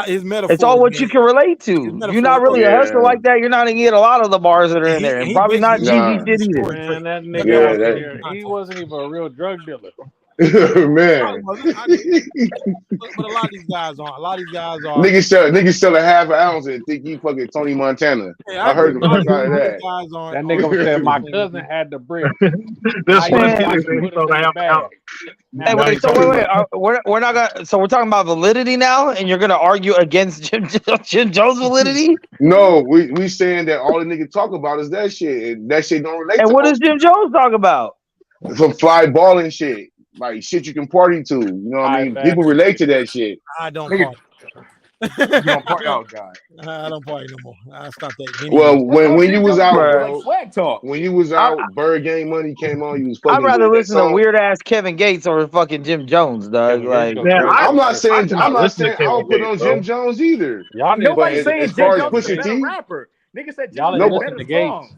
his metaphor. It's all what you can relate to. You're not really a hustler like that. You're not gonna get a lot of the bars that are in there, and probably not GG shit either. Man, that nigga he wasn't even a real drug dealer. Man, but a lot of these guys are. Niggas sell a half an ounce and think you fucking Tony Montana. I heard the fuck out of that. That nigga said my cousin had the brick. That's Hey, wait. We're not gonna. So we're talking about validity now, and you're gonna argue against Jim Jones' validity? No, we saying that all the nigga talk about is that shit, and that shit don't relate. And what does Jim Jones talk about? Some fly balling shit. Like shit you can party to, you know what I mean? People relate to that shit. I don't party. You don't party? Oh god, I don't party no more. I stopped that. Well, when you was out, like swag talk. When you was out, Bird Game Money came on. You was fucking. I'd rather listen to weird ass Kevin Gates or fucking Jim Jones, dog. Like, I'm not saying I don't put on Jim Jones either. Nobody saying Jim Jones is a Pusha better T, rapper. Nigga said Jim Jones is a better song.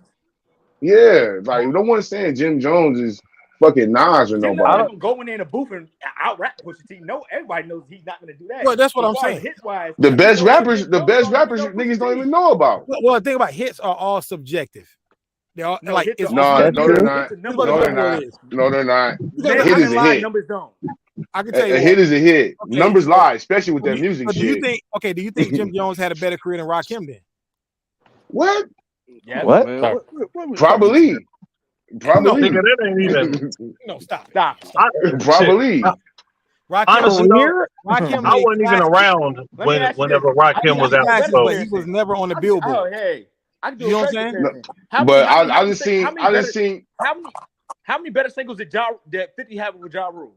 Yeah, like no one's saying Jim Jones is fucking Nas or nobody. I don't go in there in the booth and out rap Pusha T. No, everybody knows he's not gonna do that. Well, that's what I'm saying. Hits-wise, the best rappers niggas don't even know about. Well, the thing about hits are all subjective. They are No, like hits it's no, they're not. It's a number. No, they're not. No, they're not. Hit Hit is a hit. Numbers don't. I can tell you A what. hit is a hit. Okay, Numbers so- lie, especially with so that you- music so do you shit. think? Okay, do you think Jim Jones had a better career than Rakim then? What? Yeah. What? Man, Sorry. what we talking Probably. about? Probably. Nigga, that ain't even. No, stop. Stop. Probably. Shit. Rakim, Honestly, though, Career? Rakim I made wasn't even classics. around Let me ask you whenever this. Rakim was out. Classics, So but he was never on the Oh, Billboard. hey. I can do You know a what I'm better saying? comparison. How But many- I how just many- seen how many I better- just seen How many better singles did that 50 have with Ja Rule?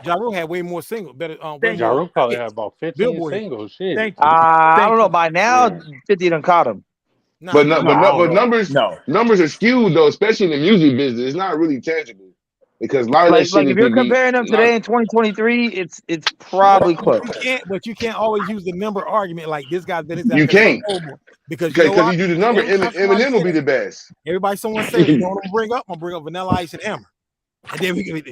Ja Rule had way more singles. Better. Thank Ja you. Rule probably had about 15 Billboard. singles. Shit. Thank you. I Thank don't know. you. By now, 50 done caught him. Nah, but nah, no, but, I no, don't but know. numbers No. numbers are skewed though, especially in the music business. It's not really tangible because a lot of that Like shit if can you're be comparing them today in 2023, it's probably close. But you can't always use the number argument like this guy's been his You can't. because you know Because why? you do the number, Every time somebody Eminem will say be that, the best. everybody someone say, you know what I'm gonna bring up Vanilla Ice and Hammer. And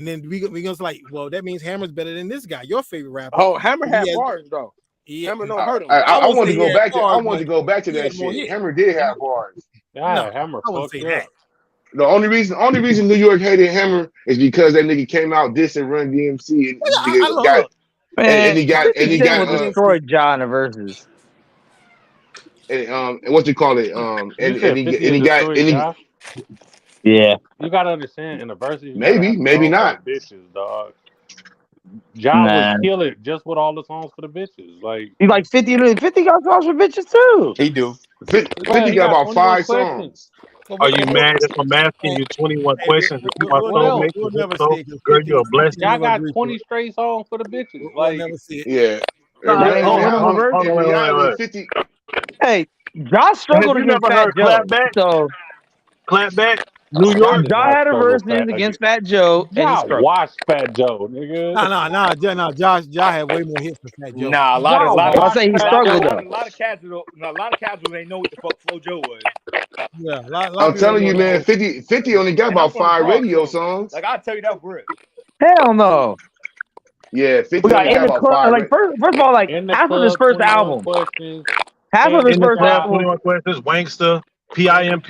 then we gonna like, well, that means Hammer's better than this guy, your favorite rapper. Oh, Hammer had He has- bars though. he- Hammer don't hurt him. I won't wanted say to go he back had to I bars, wanted to but go back to he that had more shit. hits. Hammer did have bars. Yeah, Hammer I wouldn't fucked say up. that. The only reason New York hated Hammer is because that nigga came out dissing Run DMC and Well, nigga look, got look. and he got 50 Cent will uh, destroy Ja in the verses. and what you call it You and said he 50 and he got destroyed and he Ja? Yeah. You gotta understand in the verses, you gotta maybe have maybe songs for not. the bitches, dog. Ja Nah. was killing just with all the songs for the bitches. Like He's like 50 got songs for bitches too. He do. 50 he got about 21 5 questions. songs. are you mad if I'm asking you 21 questions to keep my What soul else? making? We'll never So, say it. girl, you're a blessing. Y'all got 20 straight songs for the bitches. We'll Like never see it. Yeah. That means In minimum reality, verse. in wait. reality 50 Hey, Ja struggled Have you against never Fat heard Joe. Clap Back? So Clap Back? New Ja York? did Ja not had a struggle verses against Fat Joe, and he Ja struggled. watched Fat Joe, nigga. Nah. Ja had way more hits than Fat Joe. Nah, a lot I of say he struggled though. a lot of casuals ain't know what the fuck Flo Joe was. Yeah, a lot I'm of people telling you, don't know man, 50 only got And I'm about from the 5 Bronx, radio so, songs. like I'll tell you that for real. Hell no. Yeah, 50 We got only got in the about club. 5 Like first of all, like In the half of his club, first 21 album, questions. half of his In the first club, album, 21 questions, Wankster, PIMP,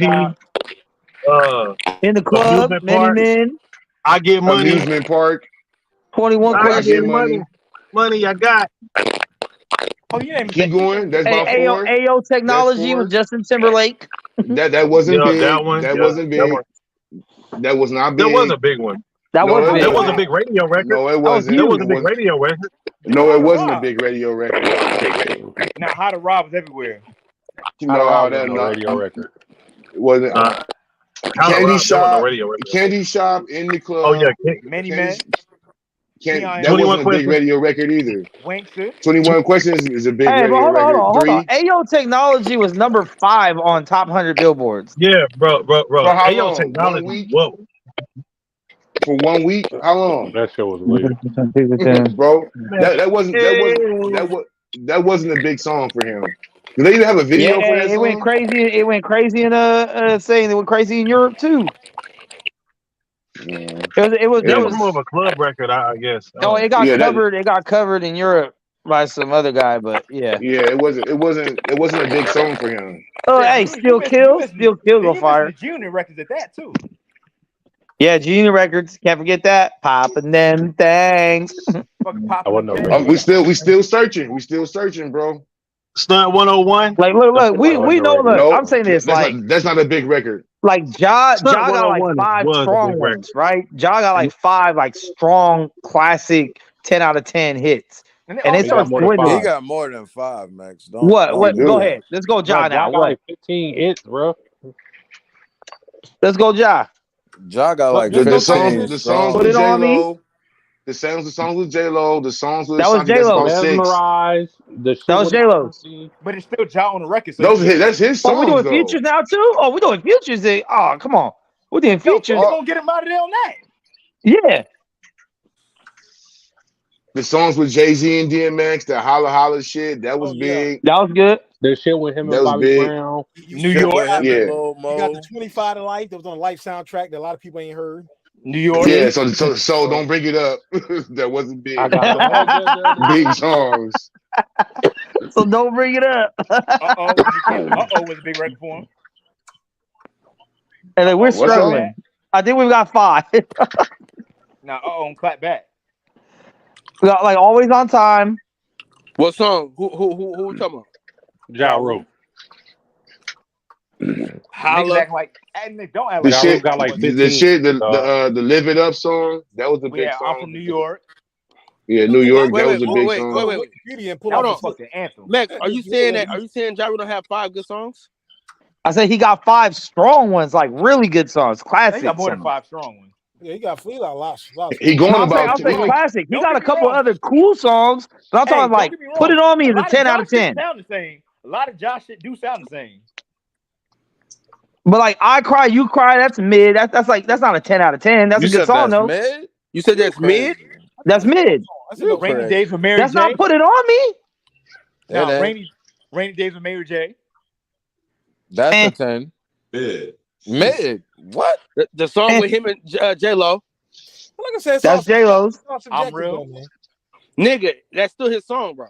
in the club, Amusement Many Park. Men, I get money. Amusement Park. 21 I I Questions. get get money. money I got. Oh, you ain't Keep going. That's Hey, about 4. AO Technology That's 4. with Justin Timberlake. That wasn't Yeah, big. that one. That Yeah, wasn't that big. one. That was not That big. was a big one. That No, was it big. That was a wasn't. big radio record. No, it That was wasn't. That was huge. a big radio record. No, it wasn't a Rob. big radio record. Now, How to Rob is everywhere. How to No, Rob that was no no, radio record. it wasn't. How to Candy Rob, that was shop, no radio record. candy shop in the club. Oh yeah, Many Candy, Men, that 21 wasn't a big questions. radio record either. Wankster. 21 Questions is a big Hey, but radio hold record. on. 3 AO Technology was number 5 on top 100 billboards. Yeah, bro. for how AO long? 1 Technology. week? Whoa. For 1 week? How long? That shit was weird. Bro, that wasn't a big song for him. Did they even have a video Yeah, for that it went song? crazy. It went crazy in saying it went crazy in Europe too. Yeah. It was That there was was more of a club record, I guess. no, it got Yeah, that- covered. It got covered in Europe by some other guy, but yeah. Yeah, it wasn't a big song for him. Oh, Yeah, hey, you Still listen- Kill, you listen- Still Kill go you fire. listen to Junior records at that too. Yeah, Junior Records, can't forget that. Popping them things. Fucking pop. I wasn't no radio. We still searching. We still searching, bro. Stunt 101. Like, look, we know. Look, No, I'm saying this. that's not a big record. Like Ja Stunt got like 101 5 was a strong big record. ones, right? Ja got like 5 like strong classic 10 out of 10 hits, and it He got starts more than dwindling. He five. got more than 5, Max. What? He do. Go ahead. Let's go, Bro, Ja Ja now. got What? like 15 hits, bro. Let's go, Ja. Ja got like The 15 songs strong. Put with it J on me. Lo. The songs with J Lo. The songs with That was Ashanti, that's J-Lo. about 6. Mesmerized. The shit That was with J-Lo. Ashanti. But it's still Ja on the record. So That's his Oh, we songs doing though. features now too? Oh, we doing features. Oh, come on. We're doing Yo, features. they gonna get him out of there on that. Yeah. The songs with Jay-Z and DMX, the holla holla shit, that was Oh, yeah. big. That was good. The shit with him That and was Bobby big. Brown. New York. What happened, Yeah. Lil You got the Mo? 25 to Life that was on the Life soundtrack that a lot of people ain't heard. New York. Yeah, so don't bring it up. That wasn't big. I got Big songs. So don't bring it up. Uh-oh was a big record for him. And then we're What's struggling. I think we've got 5. Now, on Clap Back. Like Always on Time. What song? Who we talking about? Ja Rule. Niggas Holla. act like, and they don't act The like Ja Rule shit, got like the 15. shit, the Live It Up song. That was a big yeah, song. I'm from New York. Yeah, New York. Wait, that wait, was a wait, big wait, song. wait, wait. Wikipedia and pull That out was the a fucking anthem. Max, are you saying that? Are you saying Ja Rule don't have 5 good songs? I said he got 5 strong ones, like really good songs, They classic got more than songs. 5 strong ones. Yeah, he got a lot. He going No, about I'll say only- classic. He Don't got get a me couple wrong. other cool songs, but I'm Hey, talking don't like get me Put It wrong. On Me is a lot of 10 out Ja of 10. shit sound the same. A lot of Ja shit do sound the same. But like I Cry, You Cry, that's mid. That's not a 10 out of 10. That's You a good said song that's though. mid? You said that's mid? That's mid. That's a dope Rainy correct. Days with Mary That's J. not Put It On Me. No, It ain't. Rainy Days with Mary J. That's Eh. a 10. Mid. Mid. What? The song with him and J Lo. Like I said, it's That's all J-Lo's. it's all subjective, I'm real. though, man. Nigga, that's still his song, bro.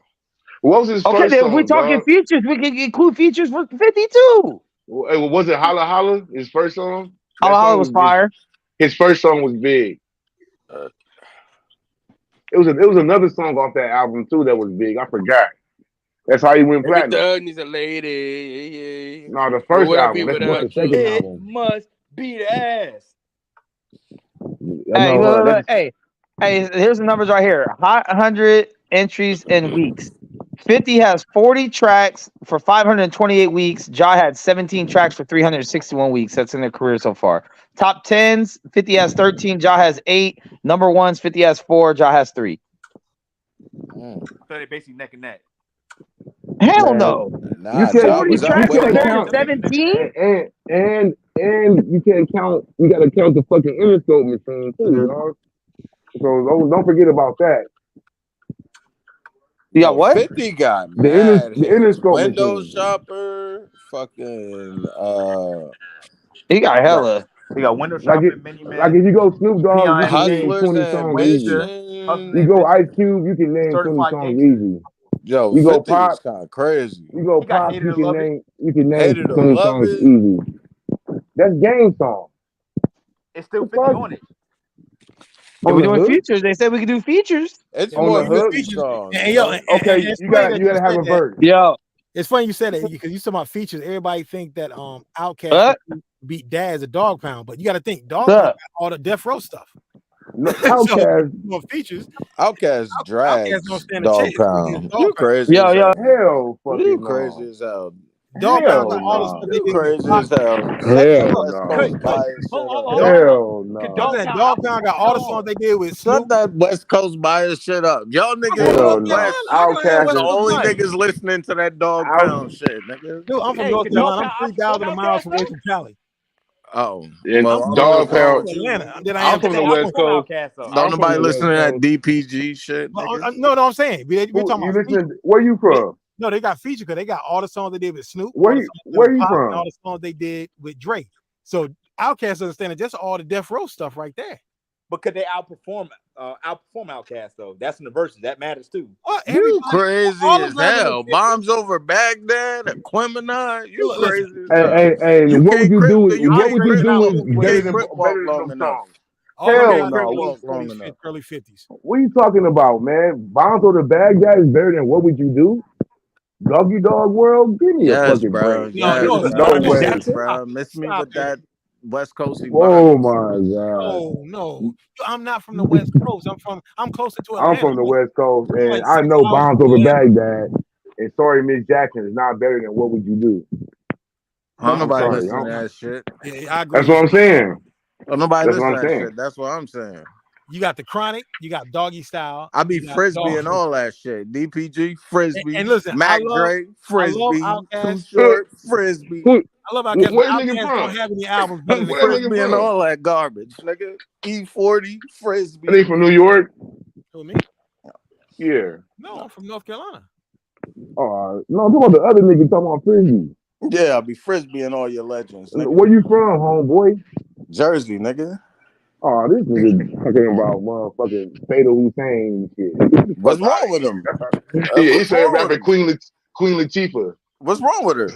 What was his Okay, first then song? if we're talking dog? features, we can include features for 52. Was it Holla Holla? His first song? That Holla Holla song was fire. His first song was big. It was another song off that album too that was big. I forgot. That's how he went Every platinum. thug needs a lady. No, the first Would I album. be That's without the second you? It album. must be the ass. Hey, No, that's- hey, here's the numbers right here. Hot 100 entries in weeks. 50 has 40 tracks for 528 weeks. Ja had 17 tracks for 361 weeks. That's in their career so far. Top 10s, 50 has 13. Ja has 8. Number ones, 50 has 4. Ja has 3. So they basically neck and neck. Hell Man, no. Nah, You can't- Ja 40 was up tracks way compared to more. 17? and you can't count. You got to count the fucking Interscope machine too, dog. So don't forget about that. You got what? 50 got The mad hits. Interscope Window machine. shopper, fucking He got hella. They got window Like shopping, mini man. Like if you go Snoop Dogg, you can name Hustlers 20 and songs easy. Mission. You go Ice Cube, you can name 20 Certified songs Gangster. easy. Yo, You go 50 Pop, was kind of crazy. you go He got Pop, Hated you or can Love It. name Hated or 20 Love songs It. easy. That's game song. It's still The 50 fuck? on it. If On we're the doing hook? features, they said we could do features. It's On more the hook? 50 songs. And, yo, bro. Okay, and it's you funny got that to have a said that. verse. Yo, It's funny you said that because you talking about features. Everybody think that Outkast beat Daz a Dog Pound, but you got to think Dog Pound got all the Death Row stuff. No, So Outkast, more features. Outkast drags don't stand a Dog chance because Pound. it's Dog You Pound. crazy Yo, as yo. hell. hell fucking You no. crazy as hell. Dog Pound Hell got all the no. stuff they You did with crazy Pac. as hell. Shut Hell that West no. Coast Could- bias shit hold up. on. Hell Could no. I'm saying Dog Pound got all the songs they did with Shut Snoop. that West Coast bias shit up. Y'all niggas from Hell North no. Carolina. West. I got Outkast West The is Coast only bias. niggas listening to that Dog Out. Pound shit, nigga. Dude, I'm from Hey, North could Dog Carolina. I'm Pound 3,000 outperform miles away Outkast, from Cali. Oh, And well, I'm I from don't Dog know what's wrong Pound. with you. Atlanta. Then I I'm am from today. the West Coast. Outkast though. Don't I'm from nobody the listen to West that Coast. DPG shit, No, nigga. no, I'm saying we're talking You about features. listening? Where you from? No, they got features because they got all the songs they did with Snoop, Where all the you songs they did Where with you Pop, and from? all the songs they did with Drake. So Outkast understand that that's all the Death Row stuff right there. But could they outperform Outkast though? That's in the verses. That matters too. Well, You crazy all as of them hell. Bombs over Baghdad, Aquemini. You Look, listen. crazy as hell. Hey, You what would can't you crip. do? With, You what can't would you crip do walk. with You better can't than crip walk long them enough. songs? all of them Hell got Crip no. walk long enough. early 50s. What are you talking about, man? Bombs over Baghdad is better than what would you do? Doggy Dog World? Give me a Yes, fucking bro. break. Yes, No, There's bro. no no, way. Yes, stop, bro. Miss me stop with it. that West Coasty Oh bias. my god. No. I'm not from the West Coast. I'm closer to Atlanta. I'm from the West Coast, I'm and like I 6 know hours Bombs from over Atlanta. Baghdad. And sorry, Miss Jackson is not better than what would you do? Don't I'm nobody sorry. listen to that shit. Yeah, I agree. That's what I'm saying. Don't nobody That's listen what to I'm that saying. shit. That's what I'm saying. You got the Chronic, you got Doggy Style. I be you got Frisbee Dog- and all that shit. DPG, Frisbee, And listen, Mac I love Dre, Frisbee, Too Outkast. Short, Frisbee. I love Outkast, but Where that nigga Outkast from? don't have any albums better than Where that nigga Frisbee and from? all that garbage, nigga. E40, Frisbee. Are they from New York? Who, me? Yeah. No, I'm from North Carolina. No, I'm talking about the other nigga talking about Frisbee. Yeah, I be Frisbee and all your legends, nigga. Where you from, homeboy? Jersey, nigga. Oh, this nigga talking about motherfucking Fatal Hussein and shit. What's wrong with him? Yeah, he What's said wrong with rapping him? Queen Latifah. What's wrong with her?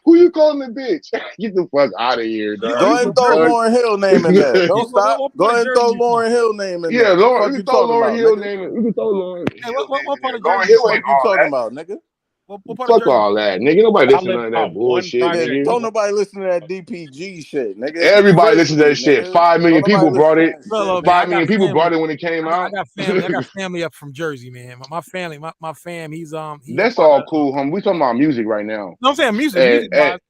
Who you calling a bitch? Get the fuck out of here, dog. Go ahead and throw Lauryn Hill name in there. Don't stop. What Go part ahead of and throw Jersey you from? Lauryn Hill name in Yeah, there. Lauren, What you the can fuck throw you talking Lauren about, Hill nigga? name. You can throw Lauren Hey, Hill what name in part there. of Lauren Jersey Hill you ain't What you all talking that. about, nigga? What part of Fuck Jersey? all that, nigga. Nobody I listen to live none of about that one bullshit, Yeah, project. nigga. don't nobody listen to that DPG shit, nigga. Everybody Frisbee, listen to that shit. nigga. 5 Don't million nobody people listen brought to it. that Look, shit, look, man, I 5 got million people family. brought it when it came I out. got family. I got family up from Jersey, man. My family, my fam. He's a That's part all of. cool, homie. We talking about music right now. No, I'm saying music And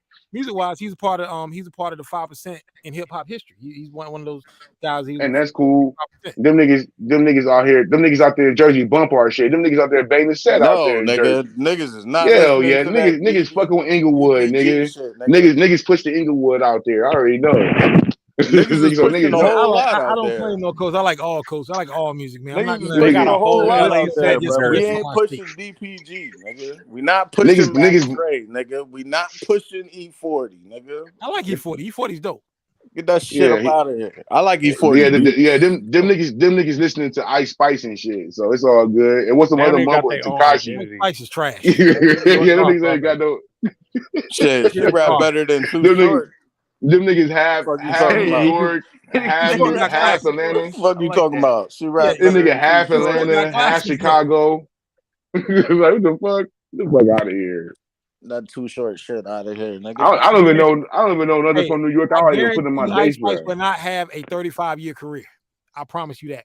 wise, he's a part of the 5% in hip hop history. He's one of those guys. He was that's cool. 5%. Them niggas out here. Them niggas out there in Jersey bump our shit. Them niggas out there banging the set out No, there in nigga. Jersey. Niggas is not Hell listening yeah, to that niggas fucking with Inglewood, DPG nigga. shit, nigga. Niggas push the Inglewood out there. I already know. Niggas is pushing a Look, whole lot I out don't there. claim no coast. I like all coasts. I like all music, man. I'm not Niggas is gonna. They pushing got a a whole whole lot LA out there, set just bro. in We for Jersey. ain't my pushing state. DPG, nigga. We not pushing Max niggas. Gray, nigga. We not pushing E40, nigga. I like E40. E40's dope. Get that shit up out of here. I like E40. Yeah, them niggas listening to Ice Spice and shit. So it's all good. And what's some They don't other even got mumble? their own Takashi. identity. Spice is trash. Yeah, them Oh, niggas ain't got no. Shit, she rap Oh. better than Too Them Short. Them niggas half Fuck you New talking about? York, half Nigga got half glasses. Atlanta. Fuck you talking about? She Yeah, rap Them better nigga than half Too Short. Atlanta, half glasses, though. Chicago. Like what the fuck? Get the fuck out of here. That Too Short shit out of here, nigga. I don't even know. I don't even know nothing Hey, from New York. I I don't even put in guarantee my Ice base Spice rap. will not have a 35-year career. I promise you that.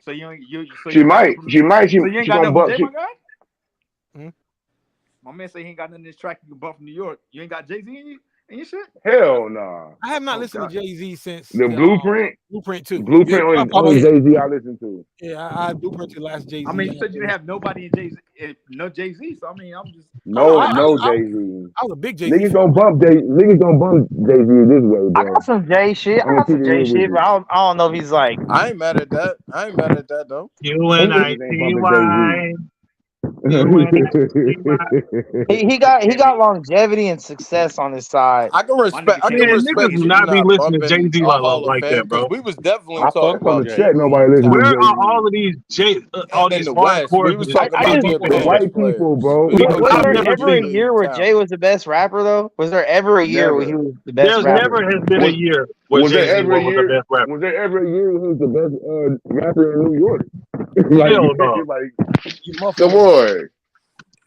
So you She might. She might. So you ain't She got gonna nothing bump. for Jay, my guy? Hmm? My man say he ain't got nothing in this track you can bump from New York. You ain't got Jay-Z in your shit? Hell nah. I have not Oh, listened God. to Jay-Z since The Blueprint. Blueprint 2. Blueprint Yeah, only Jay-Z I listen to. Yeah, I Blueprint 2 last Jay-Z. I mean, you said you didn't have nobody in Jay-Z, no Jay-Z. So I mean, I'm just No I Jay-Z. was a big Jay-Z Niggas fan. don't bump Jay-Z this way, I bro. got some J shit. I I'm gonna got keep some it J real with shit, but you. I don't know if he's like. I ain't mad at that. I ain't mad at that though. UNITY. He got longevity and success on his side. I can respect. I Man, can niggas respect do you not be not listening to bumping Jay-Z a Hall of like Fame that, because bro. we was definitely I talking fuck with On about the Jay. check, nobody listen to Where are Jay-Z. all of these all in these the West. hardcore We was talking I about just- the For the bench white players. people, bro. We Was I've there never ever a seen year where Jay was the best rapper though? Was there ever a year where he Never. was the best There's rapper? never has been a Was, year where was there Jay-Z ever a was the year? best rapper. Was there ever a year when he was the best rapper in New York? Hell no. You muffled Come up. on.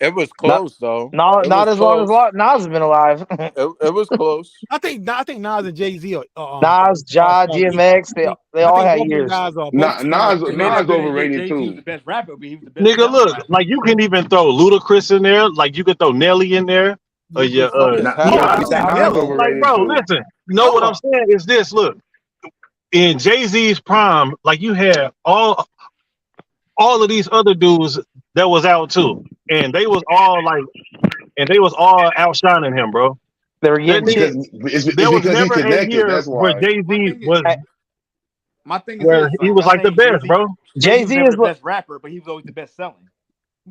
It was close though. Not It not was as long as close. Nas has been alive. It was close. I think Nas and Jay-Z are Nas, Ja, DMX, they all had both of them years. guys are both Nas it may not have been a year overrated Jay-Z was too. the best rapper, but he was the best. Nigga, look, rapper. like you can even throw Ludacris in there, like you could throw Nelly in there. Or Fuck is Nas like, bro, listen. You know what I'm saying is this. Look, in Jay-Z's prime, like you had all of these other dudes that was out too, and they was all outshining him, bro. They were getting Because there was never a year where Jay-Z was My thing is where this, he was like the best, bro. Jay-Z was never is the best rapper, but he was always the best selling.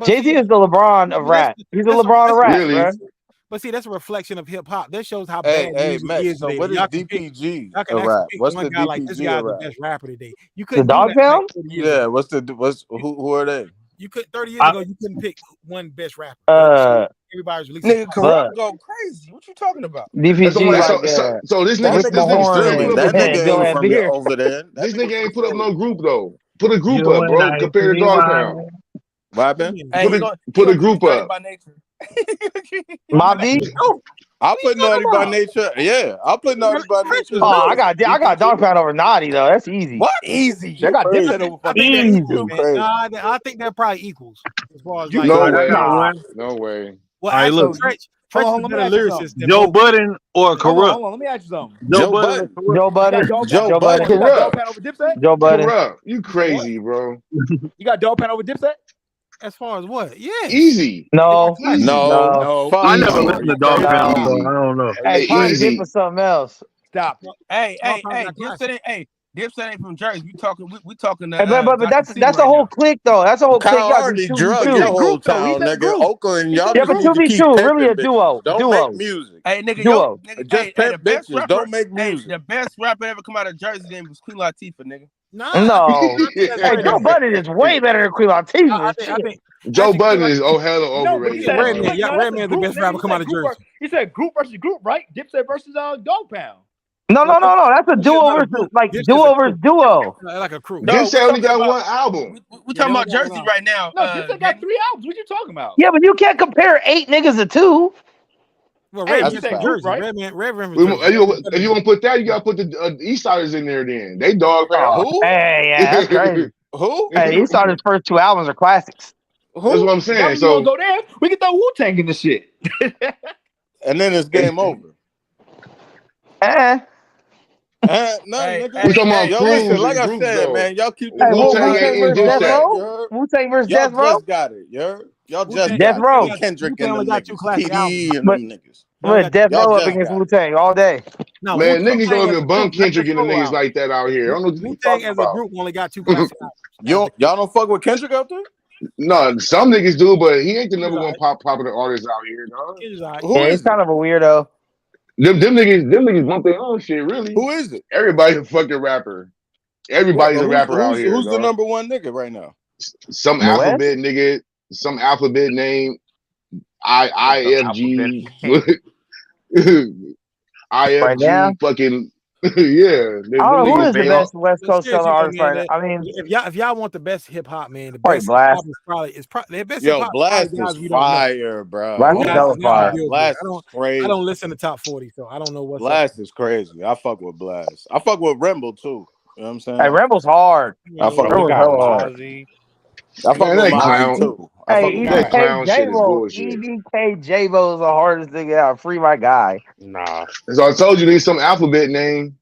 Jay-Z is the LeBron of rap. He's the LeBron of rap, bro. But see, that's a reflection of hip hop. That shows how Hey, bad music Max, is so today. what is Y'all can pick- DPG y'all can a actually rap? pick What's one the guy like this DPG guy's a the rap? best rapper today. You couldn't Dog do that Pound? 30 years Yeah, ago. who are they? You could 30 years ago. You couldn't pick one best rapper. Everybody's releasing. Nigga, Corrupt go crazy. What you talking about? DPG So this nigga Rick Mahorn still and put up a Bill group. and Beer. over there. This nigga ain't put up no group though. Put a group up, bro. Compared to Dog Pound. What happened? Hey, Put a group up. By nature. Mobb Deep. I'll put Naughty by Nature. Yeah, I'll put Naughty by Nature. Oh, I got Dog Pound over Naughty though. That's easy. What? Easy. I got Crazy. Dipset over I fucking think Easy. that Crazy. I think that probably equals as far as like. No way. Nah. No way. Well, All right, actually, look. Tretch Hold is on, let me better ask you lyricist something. than Joe both. Budden or Corrupt. Hold on, let me ask you something. Joe Budden. Joe Budden. Joe Budden. You got Dog Pound over Dipset? Joe Budden. Corrupt. You crazy, bro. You got Dog Pound over Dipset? As far as what? Yeah. Easy. No. No. Fuck I never no. listened to Dog No. Pound, so I don't know. Hey, Party Easy. Dip or something else. Stop. Hey, Dog Pound got Dipset ain't from Jersey. We talking. We talking. Hey, but Dr. that's C that's right a whole now. clique though. That's a whole clique. Kyle You gotta already do 2v2. drug your whole Group, though. He town, said nigga. group. Oakland, y'all Yeah, but niggas need to keep 2v2, really a pimping duo. bitches. Don't Duo. make music. Hey, nigga, Duo. nigga, Just the pimp best bitches. rapper, Don't make hey, music. the best rapper ever come out of Jersey name was Queen Latifah, nigga. Nah, No. I think Hey, Joe Budden is way better than Queen Latifah. I think Joe Budden is hella No, but overrated. he said Redman, yeah, that's Redman's a the group, best nigga. rapper He come said out of group Jersey. He said group versus group, right? Dipset versus Dog Pound. No. That's a Dipset's duo not a versus group. like Dipset's duo a versus crew. duo. Like a crew. No, Dipset we're only talking got about one album. we're Yeah, talking they only about got one Jersey album. right now. No, Dipset got 3 albums. What you talking about? Yeah, but you can't compare 8 niggas to 2. Well, Hey, Redman's you from said group, Jersey. right? Redman from If Jersey. you want to put that, you got to put the East Siders in there. Then they Dog Pound. Who? Hey, yeah, that's crazy. Who? Hey, he started his first 2 albums are classics. That's what I'm saying. You want to So go there? We can throw Wu-Tang in the shit. And then it's game over. No, Hey, nigga. we talking about Yo, crews listen, like and I groups, said, though. man, y'all keep Hey, this Wu-Tang Wu-Tang ain't in versus Death Dipset. Row? Wu-Tang versus Y'all Death Row? just got it, y'all just Wu-Tang Death got Row. it. And Kendrick Wu-Tang and only them got 2 niggas. classic albums. TDE and But them niggas. But Death Y'all Row up just against got it. Wu-Tang all day. No, Man, niggas Wu-Tang don't as a even bump group, not Kendrick the and the solo niggas album. like that out here. I don't know what you Wu-Tang talking as a about. group only got 2 classic albums. Y'all don't fuck with Kendrick out there? No, some niggas do, but he ain't the number one popular artist out here, dog. Who Yeah, he's is it? kind of a weirdo. Them niggas bump their own shit, really. Who is it? Everybody's a fucking rapper. What, Everybody's but a rapper out who's here, the dog. number one nigga right now? Some In the West? alphabet nigga, some alphabet name, IFG, Right now? IFG, fucking yeah. I don't know who is the They best all, West But Coast seriously, selling though, artist man, right now. I mean, if y'all want the best hip hop, man, the probably best hip hop Blast. is probably the best hip Yo, hop. Blast Guys is we don't know. fire, bro. Blast is Guys hella now fire. real good. Blast I is don't crazy. listen to top 40, so I don't know what's up. Blast is crazy. I fuck with Blast. I fuck with Remble too. You know what I'm saying? Hey, Rebel's hard. I fuck Rebel's with hella Remble. hard. I fuck man, with that Mozzie clown, too. I Hey, fuck with that Mozzie. clown shit is EBK bullshit. J-Bo is the hardest nigga out. Free my guy. Nah. So I told you these some alphabet name.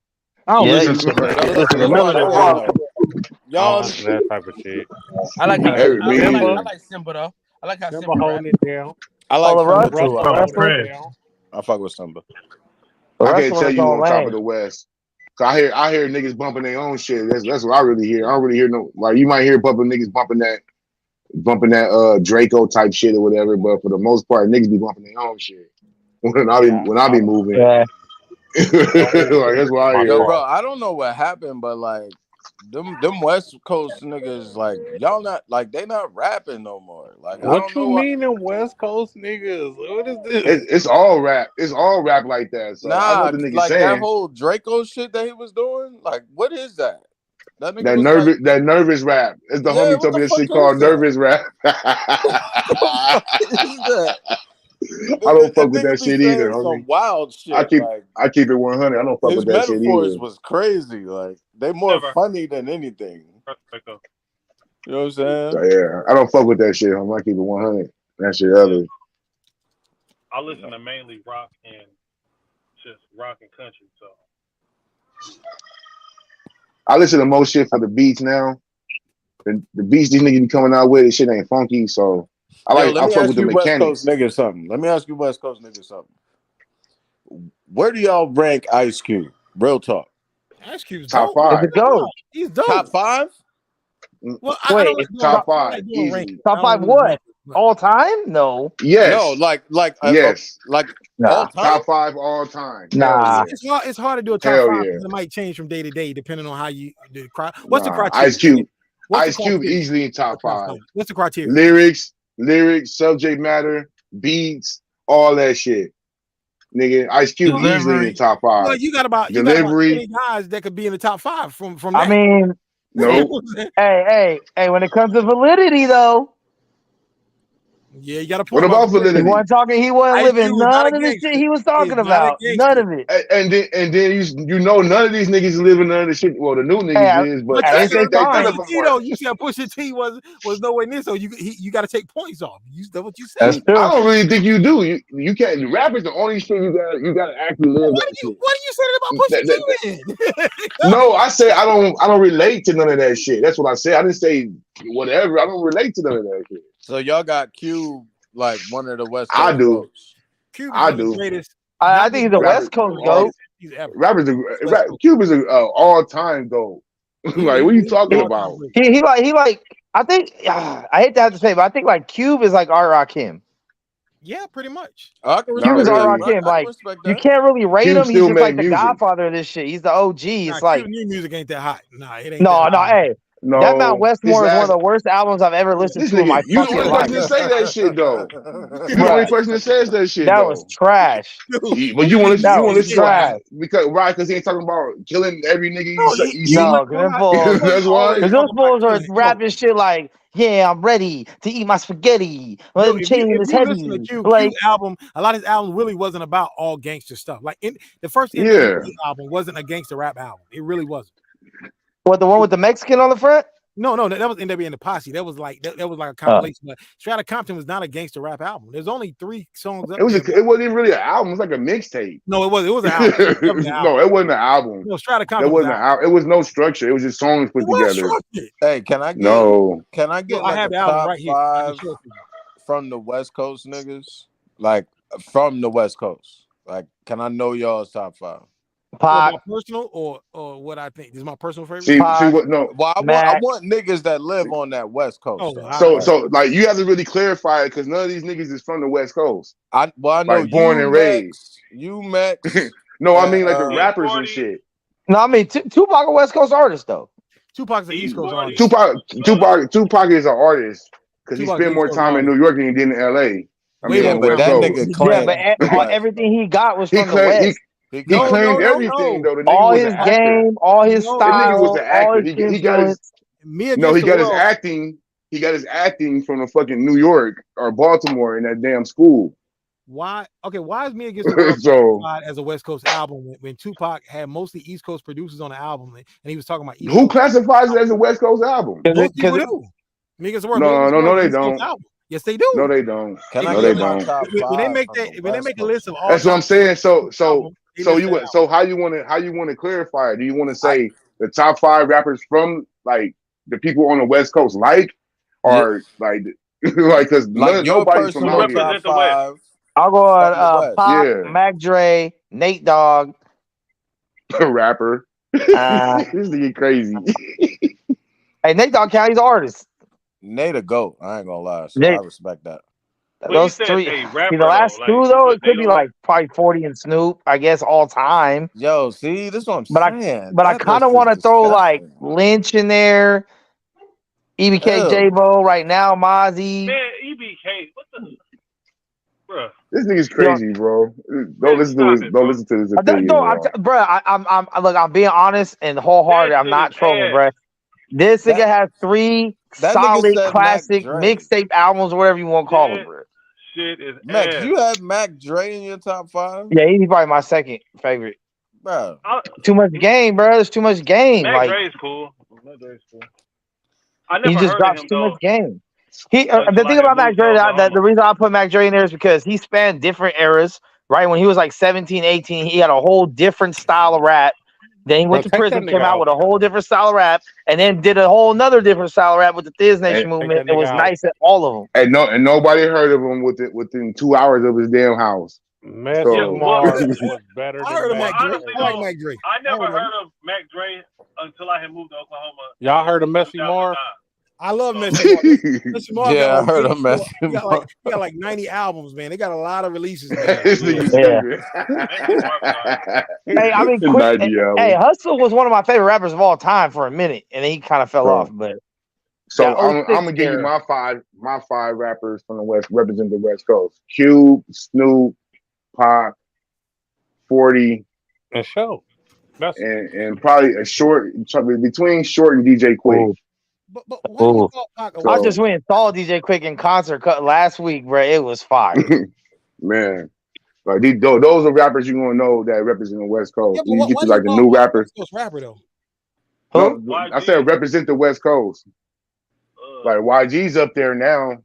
I don't Yeah, listen to Y'all listen to listen none to of that Simba shit. though. I Y'all don't listen to that type of shit. I like how Every me I either. like Simba though. I like how Simba Simba rap. holding it down. I Oh, like the Simba Russ? too. Russell, I The fuck with Wrestler? Simba. trash. I fuck with Simba. The I can't Wrestler tell is you on on top of lane. the West. So I hear niggas bumping their own shit. That's what I really hear. I don't really hear no like you might hear bumping niggas bumping that Draco type shit or whatever, but for the most part, niggas be bumping their own shit. When I be moving. Yeah. Like that's what I My Yo, hear. bro, fault. I don't know what happened, but like them West Coast niggas, like y'all not like they not rapping no more. Like I What don't know you why. mean them West Coast niggas? What is this? It's all rap. It's all rap like that. So I know Nah, what the niggas like that saying. whole Draco shit that he was doing. Like, what is that? That nigga That was nervous like, that nervous rap. It's the yeah, homie what told the me this fuck shit is called that? nervous rap. What the fuck is that? I don't fuck with Nigga that be shit either, saying homie. some wild shit. I keep it 100. I don't fuck His with that shit metaphors either. was crazy. Like they more funny than anything. You know what I'm saying? So yeah, I don't fuck with that shit, homie. I keep it 100. That shit other. I listen to mainly rock and just rock and country. So I listen to most shit for the beats now. The beats these niggas be coming out with, this shit ain't funky. So I Let me fuck ask with the you West mechanics. Coast niggas something. Let me ask you West Coast niggas something. Where do y'all rank Ice Cube? Real talk. Ice Cube's Top dope. five. It's a go. He's dope. Top 5? Well, I Wait, don't like doing, top I don't like five, doing easily. rankings. Top I five don't really what? rank it, but- All time? No. Yes. No, like yes. like Nah. all time. Top 5 all time. Nah. Hell It's hard to do a top Hell 5 yeah. because it might change from day to day depending on how you the yeah. What's the criteria? Ice Cube. What's the Ice Cube criteria? easily in top 5. What's the criteria? Lyrics, subject matter, beats, all that shit. Nigga, Ice Cube easily in top 5. Well, you got about Delivery. 20 guys that could be in the top 5 from that. I mean, no. hey, when it comes to validity though, yeah, you got to. What about he validity? wasn't Ice living Cube is not none a of the gangster. shit he was He's talking not a about. gangster. None of it. And then you know none of these niggas is living none of the shit. Well, the new niggas is, but But I you didn't said say none fine. of them Pusha T were. though. You said Pusha T was nowhere near, so you got to take points off. That's what you said. That's true. I don't really think you do. You can't. Rap is the only shit you gotta actually live What that do shit. you say about Pusha T then? No, I say I don't relate to none of that shit. That's what I said. I didn't say whatever. I don't relate to none of that shit. So y'all got Cube like one of the West Coast. I do. Cube is I one of the do. greatest. I think he's a West Coast goat. He's ever. Cube is an all-time goat. Like, what are you talking about? He like I think I hate to have to say, but I think like Cube is like R. Rakim. Yeah, pretty much. I can Not Q is respect R. that. really. Rakim. I can Like respect you that. can't really rate Q him. He's still just like made the music. godfather of this shit. He's the OG. Nah, It's like Q new music ain't that hot. Nah, it ain't no, that no. hot. Hey, that Mount No, his Westmore is one of last the worst albums I've ever listened this to in my nigga, you the fucking only person life, that say that shit though. You the only bruh. person that says that shit That was though. trash. Dude, But you want to That you want was to listen to trash. it because why? Because he ain't talking about killing every nigga no, you he see. No, was because them not. He fools, wasn't That's why. always because those talking about fools are killing. No, rapping shit like, "Yeah, I'm ready to eat my spaghetti. Well, no. the If chain you is listen to heavy." Q Like, album, a lot of his album really wasn't about all gangster stuff. Like the first Yeah. NWA album wasn't a gangster rap album. It really wasn't. what, the one with the Mexican on the front? No, that was NWA and the Posse. That was like that was like a compilation. But Strata Compton was not a gangster rap album. There's only 3 songs up there. It wasn't even really an album. It was like a mixtape. No, it was an album. It was definitely an album. No, it wasn't an album. No, Strata That Compton was an wasn't an album. album. It was no structure. It was just songs put It was together. structured. Hey, can I get No. Yo, I like have a the album top right here. I can 5 show it to you. from the West Coast niggas? Like from the West Coast. Like, can I know y'all's top 5? Pac, my personal or what I think. This is my personal favorite. See Pac, what? No. Well, I Mac. want niggas that live on that West Coast. Oh, though. So like you have to really clarify it because none of these niggas is from the West Coast. I know Like born and raised. You Max. No, I mean like the and, rappers and shit. No, I mean Tupac a West Coast artist though. Tupac's an East Coast artist. Tupac is an artist because he Tupac's spent East more Coast time in artist. New York than he did in LA. I mean, yeah, on the but West that Coast. nigga Yeah, claimed but everything he got was He from the claimed West. he claimed everything though. The nigga All was his an actor. game, all his The nigga was style, an all actor. his He got his Me no. Against He the got his World. acting. He got his acting from the fucking New York or Baltimore in that damn school. Why? Okay, why is Me Against the World So classified as a West Coast album when Tupac had mostly East Coast producers on the album and he was talking about East who Coast? classifies it as a West Coast album? Most people do. Me Against the World. No, they East Coast don't. album. Yes, they do. No, they don't. Can I No, they get my don't. top When they 5 make from that, the when they West make a Coast? list of all, That's what I'm saying. So they how list you that want to clarify it? Do you want to say the top 5 rappers from like the people on the West Coast, or like because nobody's from out here. Represent the West. I'll go From the on West. Pac, Yeah. Mac Dre, Nate Dogg. Rapper. This nigga crazy. Hey, Nate Dogg count, he's an artist. Nate a GOAT. I ain't gonna lie. So Nate- I respect that. But he Those said 3. a See, rapper the last though. 2 Like, though, but it could be Nate like probably 40 and Snoop, I guess, all time. Yo, see, this is what I'm But saying. I That kind of list want to is throw like disgusting. Lynch in there, EBK, Ew. J-Bo right now, Mozzie. man, EBK, what the, bruh? This nigga's crazy, bro. Don't Man, listen stop to his. it, Don't bro. listen to his I don't, opinion, don't, bro. bro. I'm being honest and wholehearted. That I'm shit not is trolling, ass. bro. This nigga That has 3 that nigga solid said Mac classic Dre. mixtape albums, whatever you want to call them, That bro. shit is Max, ass. you have Mac Dre in your top 5? Yeah, he's probably my second favorite. Bro. Too much game, bro. There's too much game. Mac Like Dre's cool. Mac Dre's cool. I he never just heard of drops him too though much game. The until I thing had about Mac moved to Dre, Oklahoma. the reason I put Mac Dre in there is because he spanned different eras. Right when he was like 17, 18, he had a whole different style of rap. Then he went to Bro, take prison, that came nigga out out. with a whole different style of rap, and then did a whole another different style of rap with the Thiz Nation And, movement. that It was nigga out. nice at all of them. and nobody heard of him within 2 hours of his damn house. Messi Yeah, So well, Mars was better I than heard of well, Mac Mac Dre. honestly I like though, Mac Dre. I never heard of him. heard of Mac Dre until I had moved to Oklahoma Y'all heard of in Messi Mars? 2009. I love So Messi Mark. Messi Mark Yeah, I got heard like of Messi he got like 90 albums, man. They got a lot of releases, man. This Yeah, nigga Yeah. Messi Mark was alright. stupid. Hey, I mean, quick. 90 Hey, albums. Hustle was one of my favorite rappers of all time for a minute, and then he kind of fell off. So, But so that I'm 06 gonna give you era. my five rappers from the West represent the West Coast: Cube, Snoop, Pac, 40, And show. That's and probably between Short and DJ Quick. Ooh. But why do you Ooh. call Pac a I So just went and saw DJ Quick in concert last week, bro. It was fire. man, like those are rappers you're gonna know that represent the West Coast. Yeah, but You get why to do you like the call new Pac a rappers. West Coast rapper though? Who? No, I said represent the West Coast. Like YG's up there now.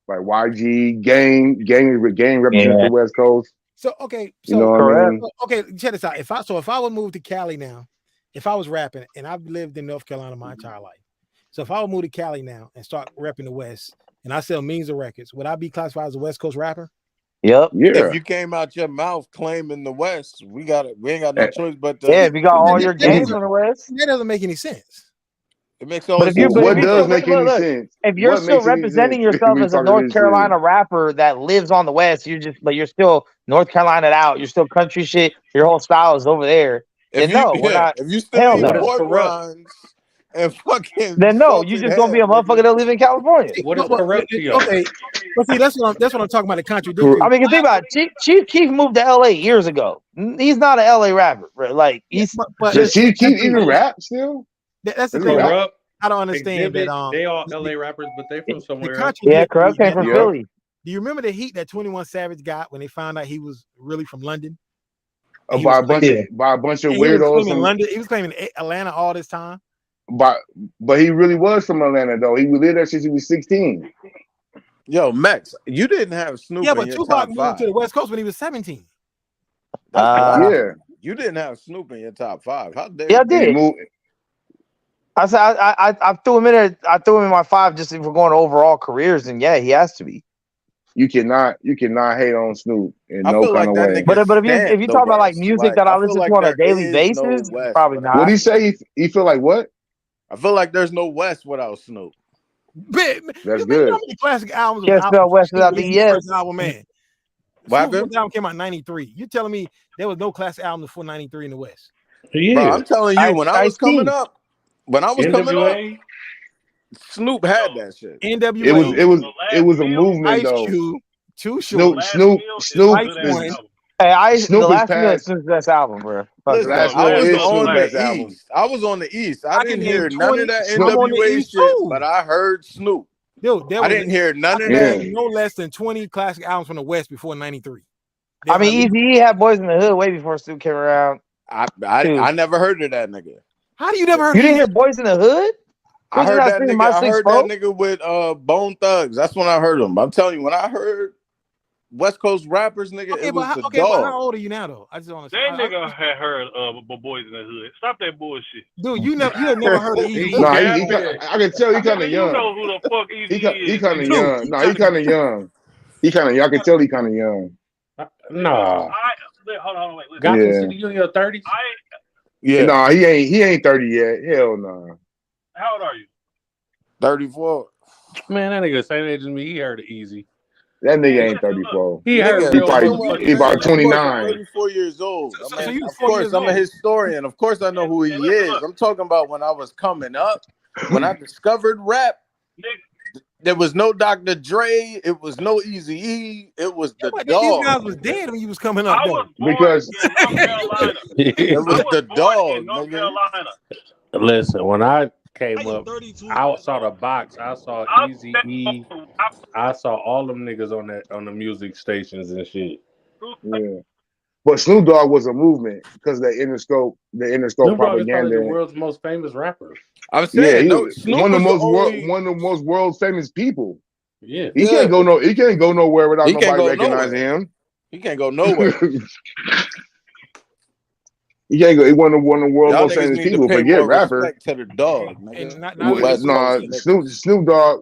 Like YG, Gang represents Yeah. the West Coast. So okay, You know so what I Correct. mean? okay, check this out. If I would move to Cali now, if I was rapping and I've lived in North Carolina my entire life, so if I would move to Cali now and start repping the West and I sell millions of records, would I be classified as a West Coast rapper? Yep. Yeah. If you came out your mouth claiming the West, we ain't got no choice but to. Yeah, if you got all your That games doesn't- on the West. That doesn't make any sense. It makes But all if you, sense. but if What you does still, make look, any look, sense? if you're What still makes any representing sense? yourself We as a talking North this Carolina shit. rapper that lives on the West, but you're still North Carolina out. You're still country shit. Your whole style is over there. If Then you no, we're not. if you still Hell eat What is no. pork corrupt? rinds and fucking Then no, you salted just gonna be a ham, nigga. motherfucker that live in California. What is corrupt to y'all? Okay, but see, that's what I'm talking about. The contradictory. I mean, think about it. Chief Keef moved to LA years ago. He's not an LA rapper, bro. Like he's But Does just Chief Keef even rap still? that's the Does he thing. rap? Corrupt, I don't understand that. Exhibit, they all LA rappers, but they from The somewhere else. yeah. contradictory. Corrupt came from Yep. Philly. Do you remember the heat that 21 Savage got when they found out he was really from London? By He was a bunch claiming, of and he was weirdos claiming from London. He was claiming Atlanta all this time. but he really was from Atlanta though. He lived there since he was 16. Yo, Max, you didn't have Snoop Yeah, in but your Tupac top moved five. to the West Coast when he was 17. That's Uh, Yeah. You didn't have Snoop in your top five. How dare yeah, I you? And he did. moved I said I threw him in there. I threw him in my 5 just if we're going to overall careers. And yeah, he has to be. you cannot hate on Snoop in I no feel kind like of that way. nigga But if you stand the talk about like West. music Like that I I feel listen like to on a there daily is no basis, West probably without. What'd he not. say? He feel like what? I feel like there's no West without Snoop. That's You know good. how many classic albums was Can't out spell before West Snoop without the released his first ES. album, man? What Snoop's happened? first album came out in 93. You telling me there was no classic album before 93 in the West? Bro, Yeah. I'm telling you, when I was coming Ice-T. up, NWA. Snoop had that shit. NWA, It was a movement Ice though. Cube, Too Short, Snoop Spice is One. Hey, Snoop the is last meal is past. Snoop's best album, bro. Fuck Listen, that. Last I Meal was is on Snoop's the best album. East. I was on the East. I I didn't can hear name none 20. of that I'm on the NWA East shit, too. but I heard Snoop. Dude, there I was didn't hear I none of can that. name no less than 20 classic albums from the West before 93. I mean, Easy had Boys in the Hood way before Snoop came around. I never heard of that nigga. How do you never heard You of didn't Easy? hear Boys in the Hood? I heard that nigga. I heard bro? that nigga with Bone Thugs. That's when I heard him. I'm telling you, when I heard West Coast rappers, nigga, Okay, it was the but dog. how old are you now, though? I just want to. That nigga had heard Boys in the Hood. Stop that bullshit. Dude, you have never heard of Easy. Nah, I can tell he kind of You young. know who the fuck Easy is. He kind of nigga. young. No, he kind of young. He kind of. I can tell he kind of young. Nah. Hold on, wait. Listen. Gotham Yeah. City, you in your 30s? Yeah. Nah, he ain't 30 yet. Hell no. How old are you? 34. Man, that nigga the same age as me. He heard it easy. That nigga ain't 34. He heard Nigga, He real probably motherfucking he about That boy's 29. 34 years old. So I mean, you of 4 course, years I'm a old. historian. Of course, I know who he is. I'm talking about when I was coming up, when I discovered rap. There was no Dr. Dre. It was no Eazy-E. It was the But dog. these guys was dead when you was coming up, I though. was born Because in North Carolina. It was the born dog, in North nigga. Carolina. Listen, when I came up, I saw the box. I saw Eazy-E. I saw all them niggas on the music stations and shit. yeah. But Snoop Dogg was a movement because of the Interscope Snoop Dogg is probably propaganda. the world's most famous rapper. I'm Yeah, saying, he no, was Snoop one of the was most one of the most world famous people. Yeah. He can't go nowhere without He can't nobody go recognizing nowhere. him. He can't go nowhere. He can't go. He one of the world's Y'all most niggas famous need to people. pay Forget more rapper. respect to the dog, nigga. And not Well, West nah, Coast niggas.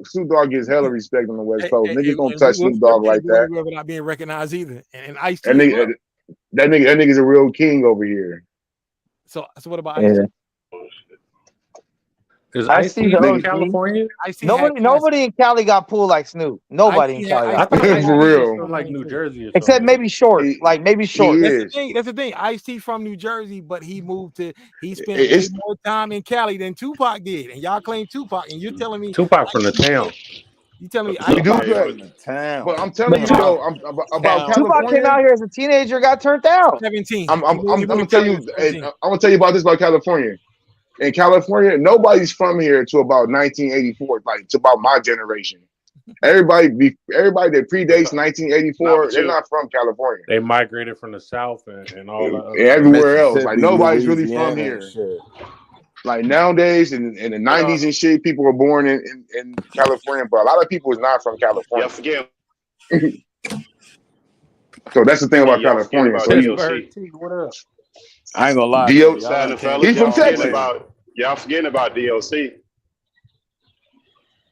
Snoop Dogg gets hella respect on the West Coast. Niggas don't and touch Will Snoop Dogg Smith like can't go that. anywhere without being recognized either. And Ice-T That as well. nigga, that nigga's a real king over here. So what about Ice-T? Yeah. Is Ice-T Ice-T the from OG. California? Ice-T had classic. Nobody in Cali got pulled like Snoop. Nobody in Ice-T Cali had- got I pulled. thought Ice-T For was real. from like New Jersey or Except something. maybe Short. He- Like maybe He Short. is. That's the thing. Ice-T from New Jersey, but he spent It's- way more time in Cali than Tupac did. And y'all claim Tupac, and you're telling me Tupac from the town. you telling me We do Tupac that. from the town. But I'm telling you Tupac- though, about Tupac came out California. here as a teenager, got turned out. 17. I'm He moved gonna to tell Cali you. at 17. I'm gonna tell you about this about California. In California, nobody's from here to about 1984, like to about my generation. Everybody that predates 1984, they're not from California. They migrated from the South and all that. And everywhere else, like Mississippi, nobody's really from Louisiana here. and shit. Like nowadays, in the 90s and shit, people were born in California, but a lot of people is not from California. forget. So that's the thing about Y'all forgetting California. about So DOC. What up? I ain't gonna lie. D.O. man. Y'all Signing done fellas, He from y'all forgetting Texas. y'all forgetting about DOC.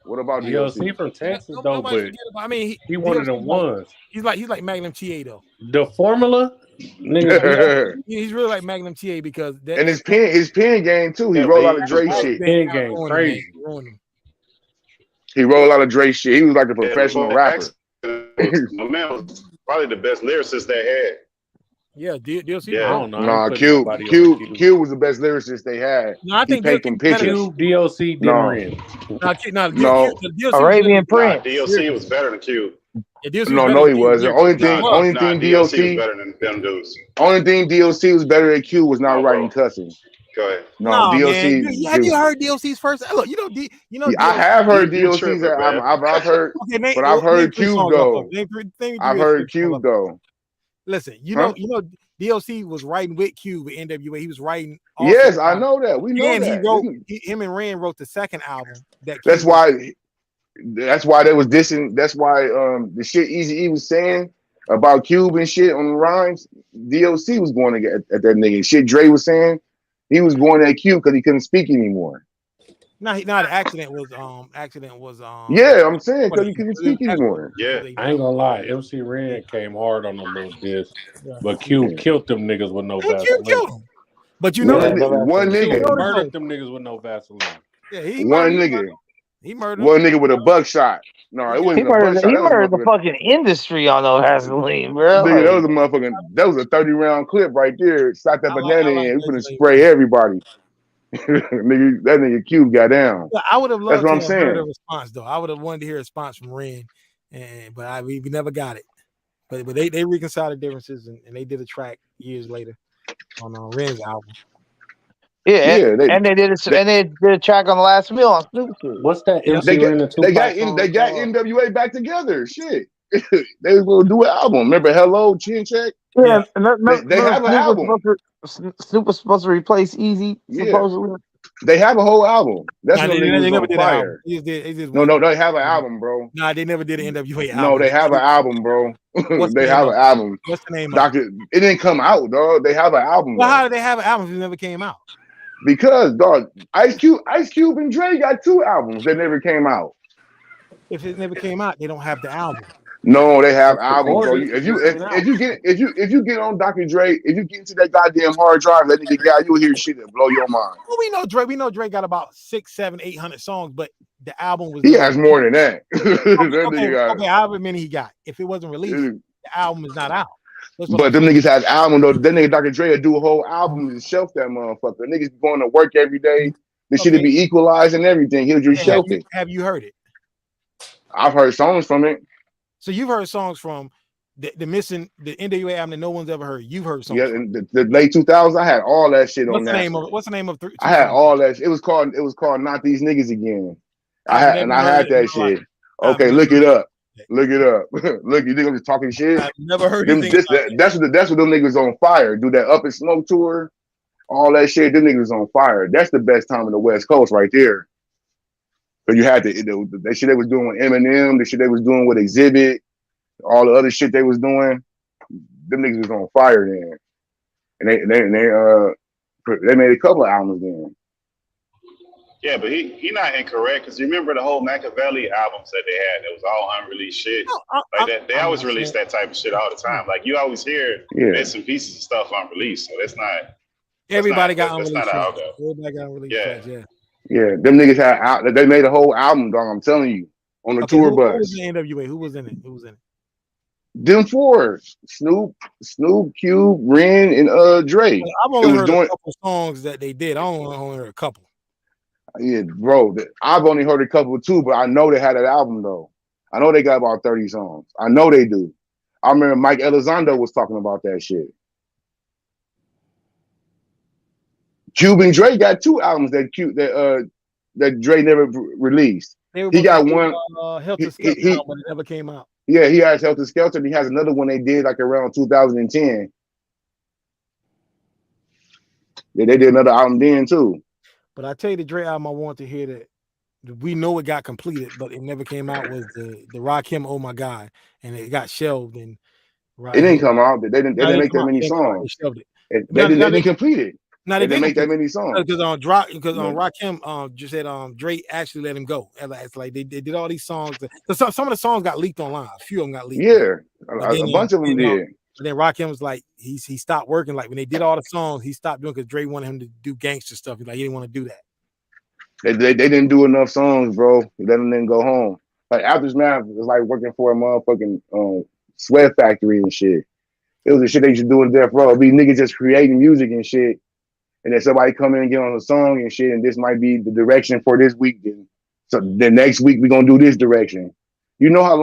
What about DOC DOC? from Texas though, Nobody but forget about. I mean, he one of DOC them ones. He's like Magnum TA though. The formula, Niggas, He's really like Magnum TA because that, And his pen game too. He Yeah, rolled but out of Dre that shit. pen game ruined him, man. crazy. He ruined him. He rolled out of Dre shit. He was like a Yeah, professional before rapper. accident, my man was probably the best lyricist they had. Yeah, DLC. Yeah. I don't know. I Nah, ain't putting Q nobody over Q. Q was the best lyricist they had. No, I He think painted them DLC better than- pictures. Q, DLC, No. Demerin. No. DLC Arabian Prince. DLC was better than Q. No, he wasn't. Only thing DLC was DLC better than them dudes. only thing DLC was better than Q was not writing cussing. Go ahead. No, DLC. Man. Have you heard DLC's first? Look, you know, I have heard You DLC's. tripping, man. I've heard, Okay, name, but I've heard three Cube songs though. off of it. Name three I've or heard three songs Cube off though. Listen, you Huh? know, DLC was writing with Cube with NWA. He was writing. Yes, I know that. We know and that. he wrote. Him and Ren wrote the second album. That's why they was dissing. That's why the shit Eazy-E was saying about Cube and shit on the rhymes. DOC was going at that nigga. Shit Dre was saying, he was going at Cube because he couldn't speak anymore. No, the accident was Yeah, I'm saying because he couldn't speak anymore. Yeah, I ain't gonna lie. MC Ren came hard on them little diss, but Q killed them niggas with no Vaseline. But you know, one nigga murdered them niggas with no Vaseline. Yeah, one nigga. He murdered one nigga with a buckshot. No, it wasn't He a murdered, buckshot. he That was murdered the motherfucking- fucking industry on no Vaseline, bro. Nigga, that was a motherfucking. That was a 30-round clip right there. Shot that banana in. We finna spray everybody. Nigga, that nigga Cube got down. Yeah, I would have loved That's what I'm to have heard a saying. response though. I would have wanted to hear a response from Ren, but we never got it. But they reconciled the differences and they did a track years later on Ren's album. Yeah, Yeah, and they did a track on the last meal on Snoop Dogg. What's that? They got NWA back together. Shit, they was gonna do an album. Remember Hello, Chin Check? Yeah, They have an album. Snoop was supposed to replace Easy, supposedly. They have a whole album. That's Nah, when they never on did an album. fire. They just No, they have an album, bro. Nah, they never did an NWA album. No, they have an album, bro. What's They the have name an of it? album. What's the name of Doctor, it didn't come out, dog. They have an album. Well, though. how did they have an album if it never came out? Because, dog, Ice Cube and Dre got 2 albums that never came out. If it never came out, they don't have the album. No, they have albums, bro. recorded. If you get on Dr. Dre, if you get into that goddamn hard drive, that nigga guy, you'll hear shit that blow your mind. Well, we know Dre got about 600, 700, 800 songs, but the album was. He has more than that. That nigga got- Okay, however many he got. If it wasn't released, the album is not out. That's what But I'm them saying. niggas has album though. That nigga Dr. Dre would do a whole album and shelf that motherfucker. Niggas going to work every day. The shit would be equalized and everything. He'll just Yeah, shelf it. have you heard it? I've heard songs from it. So you've heard songs from the NWA album that no one's ever heard. You've heard songs. Yeah, in the late 2000s, I had all that shit on What's the that. name of it? What's the name of it? I had all that. It was called Not These Niggas Again. I had that shit. Okay, look it up. Look it up. Look, you think I'm just talking shit? I've never heard Them, anything. that's what them niggas on fire. Do that Up and Smoke tour, all that shit. Them niggas on fire. That's the best time in the West Coast right there. So you had the shit they was doing with Eminem, the shit they was doing with Exhibit, all the other shit they was doing. Them niggas was on fire then, and they made a couple of albums then. Yeah, but he not incorrect because you remember the whole Machiavelli albums that they had. It was all unreleased shit. Like that, they always release that type of shit all the time. Like you always hear bits and pieces of stuff unreleased. So that's not. Everybody got that's unreleased. not an tracks. algo. Everybody got unreleased. Yeah. tracks, yeah. Yeah, them niggas had they made a whole album, dog. I'm telling you, on the tour Who bus. was in NWA? Who was in it? Who was in it? Them 4: Snoop, Cube, Ren, and Dre. I've only heard a couple songs that they did. I only heard a couple. Yeah, bro. I've only heard a couple too, but I know they had that album though. I know they got about 30 songs. I know they do. I remember Mike Elizondo was talking about that shit. Cube and Dre got 2 albums that Dre never released. He got one. Helter Skelter, but it never came out. Yeah, he has Helter Skelter. And he has another one they did like around 2010. Yeah, they did another album then too. But I tell you, the Dre album I want to hear that we know it got completed, but it never came out was the Rakim Oh My God, and it got shelved. And it didn't come out. They didn't make that many songs. They didn't complete it. No, they didn't make that many songs. Because on Rakim just said Dre actually let him go. It's like they did all these songs. Some of the songs got leaked online. A few of them got leaked. Yeah, a bunch of them did. And then Rakim was like, he stopped working. Like when they did all the songs, he stopped doing because Dre wanted him to do gangster stuff. He's like, he didn't want to do that. They didn't do enough songs, bro. Let them then go home. Like Aftermath was like working for a motherfucking sweat factory and shit. It was the shit they used to do in Death Row. Be niggas just creating music and shit. And then somebody come in and get on a song and shit, and this might be the direction for this week. So the next week we're gonna do this direction. You know how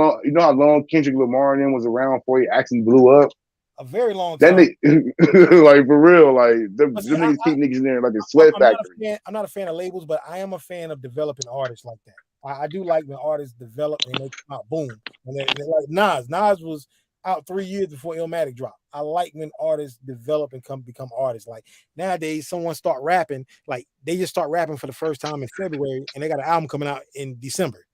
long Kendrick Lamar and them was around before he actually blew up? A very long time. Like for real, like them niggas keep niggas in there like a sweat factory. I'm not a fan of labels, but I am a fan of developing artists like that. I do like when artists develop and they come out boom. And they're like Nas. Nas was out 3 years before Illmatic dropped. I like when artists develop and become artists. Like nowadays, someone start rapping, like they just start rapping for the first time in February, and they got an album coming out in December.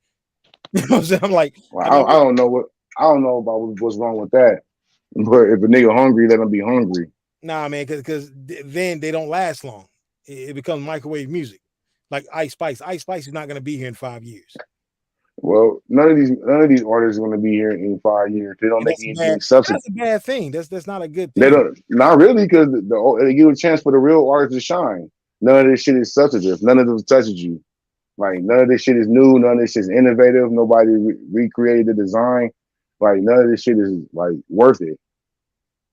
You know what I'm saying? I'm like, well, I don't know about what's wrong with that. But if a nigga hungry, let him be hungry. Nah, man, because then they don't last long. It becomes microwave music, like Ice Spice. Ice Spice is not going to be here in 5 years. Well, none of these artists are going to be here in 5 years. They don't make any substance. That's a bad thing. That's not a good thing. They don't, not really, because they give a chance for the real artists to shine. None of this shit is substantive. None of them touches you. Like none of this shit is new. None of this shit is innovative. Nobody recreated the design. Like none of this shit is like worth it.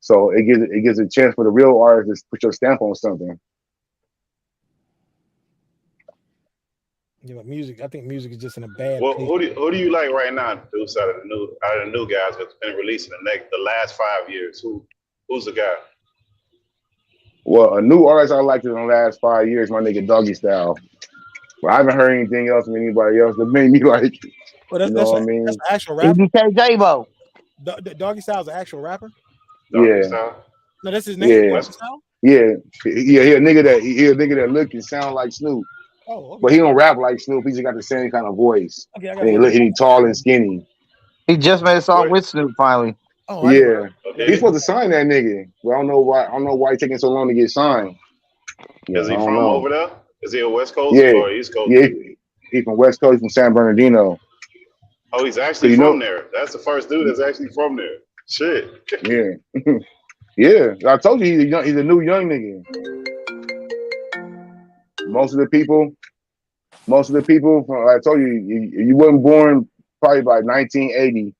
So it gives a chance for the real artists to put your stamp on something. Yeah, but music. I think music is just in a bad. Well, who do you like right now, Deuce, out of the new guys that's been releasing the last 5 years? Who's the guy? Well, a new artist I liked in the last 5 years, my nigga Doggy Style. But I haven't heard anything else from anybody else that made me like. Well, that's what I mean? That's an actual rapper. J-Bo. Doggy Style is an actual rapper. Yeah. No, that's his name. Yeah. Yeah. He a nigga that look and sound like Snoop. Oh, okay. But he don't rap like Snoop. He just got the same kind of voice. Okay, and he tall and skinny. He just made a song with Snoop finally. Oh, yeah. He's supposed to sign that nigga. But I don't know why he's taking so long to get signed. Is he from over there? Is he a West Coast or East Coast? Yeah, he's from West Coast, from San Bernardino. Oh, he's actually from there. That's the first dude that's actually from there. Shit. Yeah. Yeah. I told you he's a new young nigga. Most of the people, I told you wasn't born probably by 1980.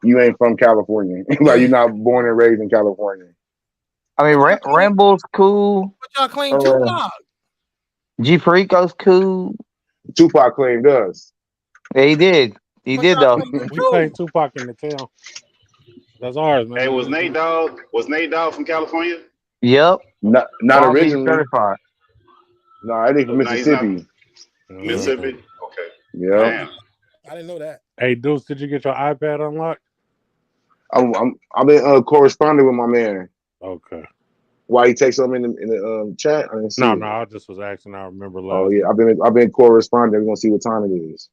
You ain't from California. Like you're not born and raised in California. I mean, Ramble's cool. What y'all claim Tupac? G Perico's cool. Tupac claimed us. Yeah, he did. He did though. We claim Tupac in the town. That's ours, man. Hey, was Nate Dogg from California? Yep. Not originally. Certified. No, I think from Mississippi. Mississippi? Okay. Yeah. Damn. I didn't know that. Hey, Deuce, did you get your iPad unlocked? I've been corresponding with my man. Okay. Why he takes something in the chat? I didn't see it. I just was asking. I remember last. Oh yeah, I've been corresponding. We're gonna see what time it is.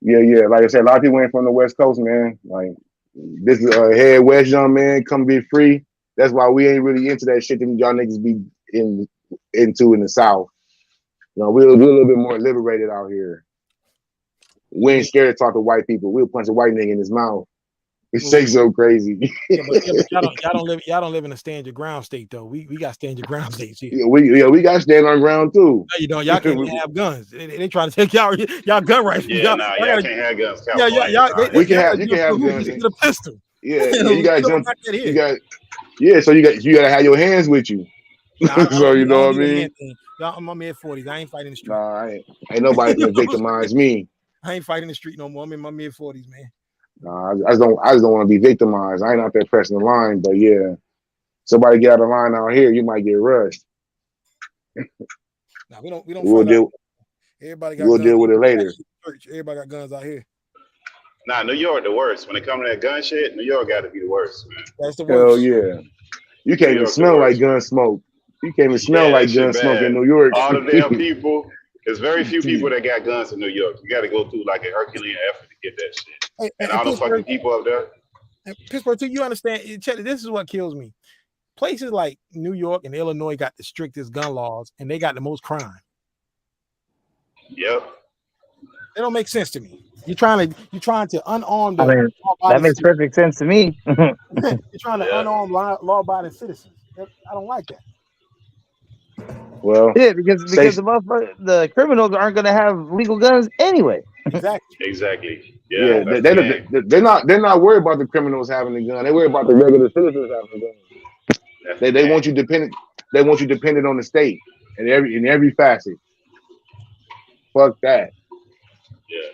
Yeah. Like I said, a lot of people ain't from the West Coast, man. Like this is a head West young man, come be free. That's why we ain't really into that shit that y'all niggas be into in the South. You know, we're a little bit more liberated out here. We ain't scared to talk to white people. We'll punch a white nigga in his mouth. It shakes so crazy. But y'all don't live in a stand your ground state though. We got stand your ground states here. Yeah, we got to stand on ground too. No, you don't. Y'all can't have guns. They trying to take y'all gun rights. Yeah, y'all can't have guns. You can have guns. Get a pistol. Yeah, you got to jump. So you got to have your hands with you. So you know what I mean. I'm my mid-40s. I ain't fighting the street. Nah, ain't nobody can victimize me. I ain't fighting the street no more. I'm in my mid-40s, man. Nah, I just don't want to be victimized. I ain't out there pressing the line, but yeah, somebody get out of line out here, you might get rushed. Nah, we don't. We'll deal. Everybody got. We'll deal with it later. Everybody got guns out here. Nah, New York the worst. When it comes to that gun shit, New York got to be the worst, man. That's the worst. Hell yeah. You can't even smell like gun smoke. You can't even smell like gun smoke in New York. All the damn people. There's very few people that got guns in New York. You got to go through like a Herculean effort to get that shit. And all the fucking people up there. And Pittsburgh too. You understand? This is what kills me. Places like New York and Illinois got the strictest gun laws, and they got the most crime. Yep. They don't make sense to me. You're trying to unarm I the mean, that law-abiding makes citizens. perfect sense to me. You're trying to unarm law-abiding citizens. I don't like that. Well, Yeah, because say the criminals aren't gonna have legal guns anyway. Exactly. Exactly. yeah, Yeah, that's the game. they're not worried about the criminals having a gun. They worry about the regular citizens having a gun. That's the They game. want you dependent. They want you dependent on the state in every facet. Fuck that. Yeah.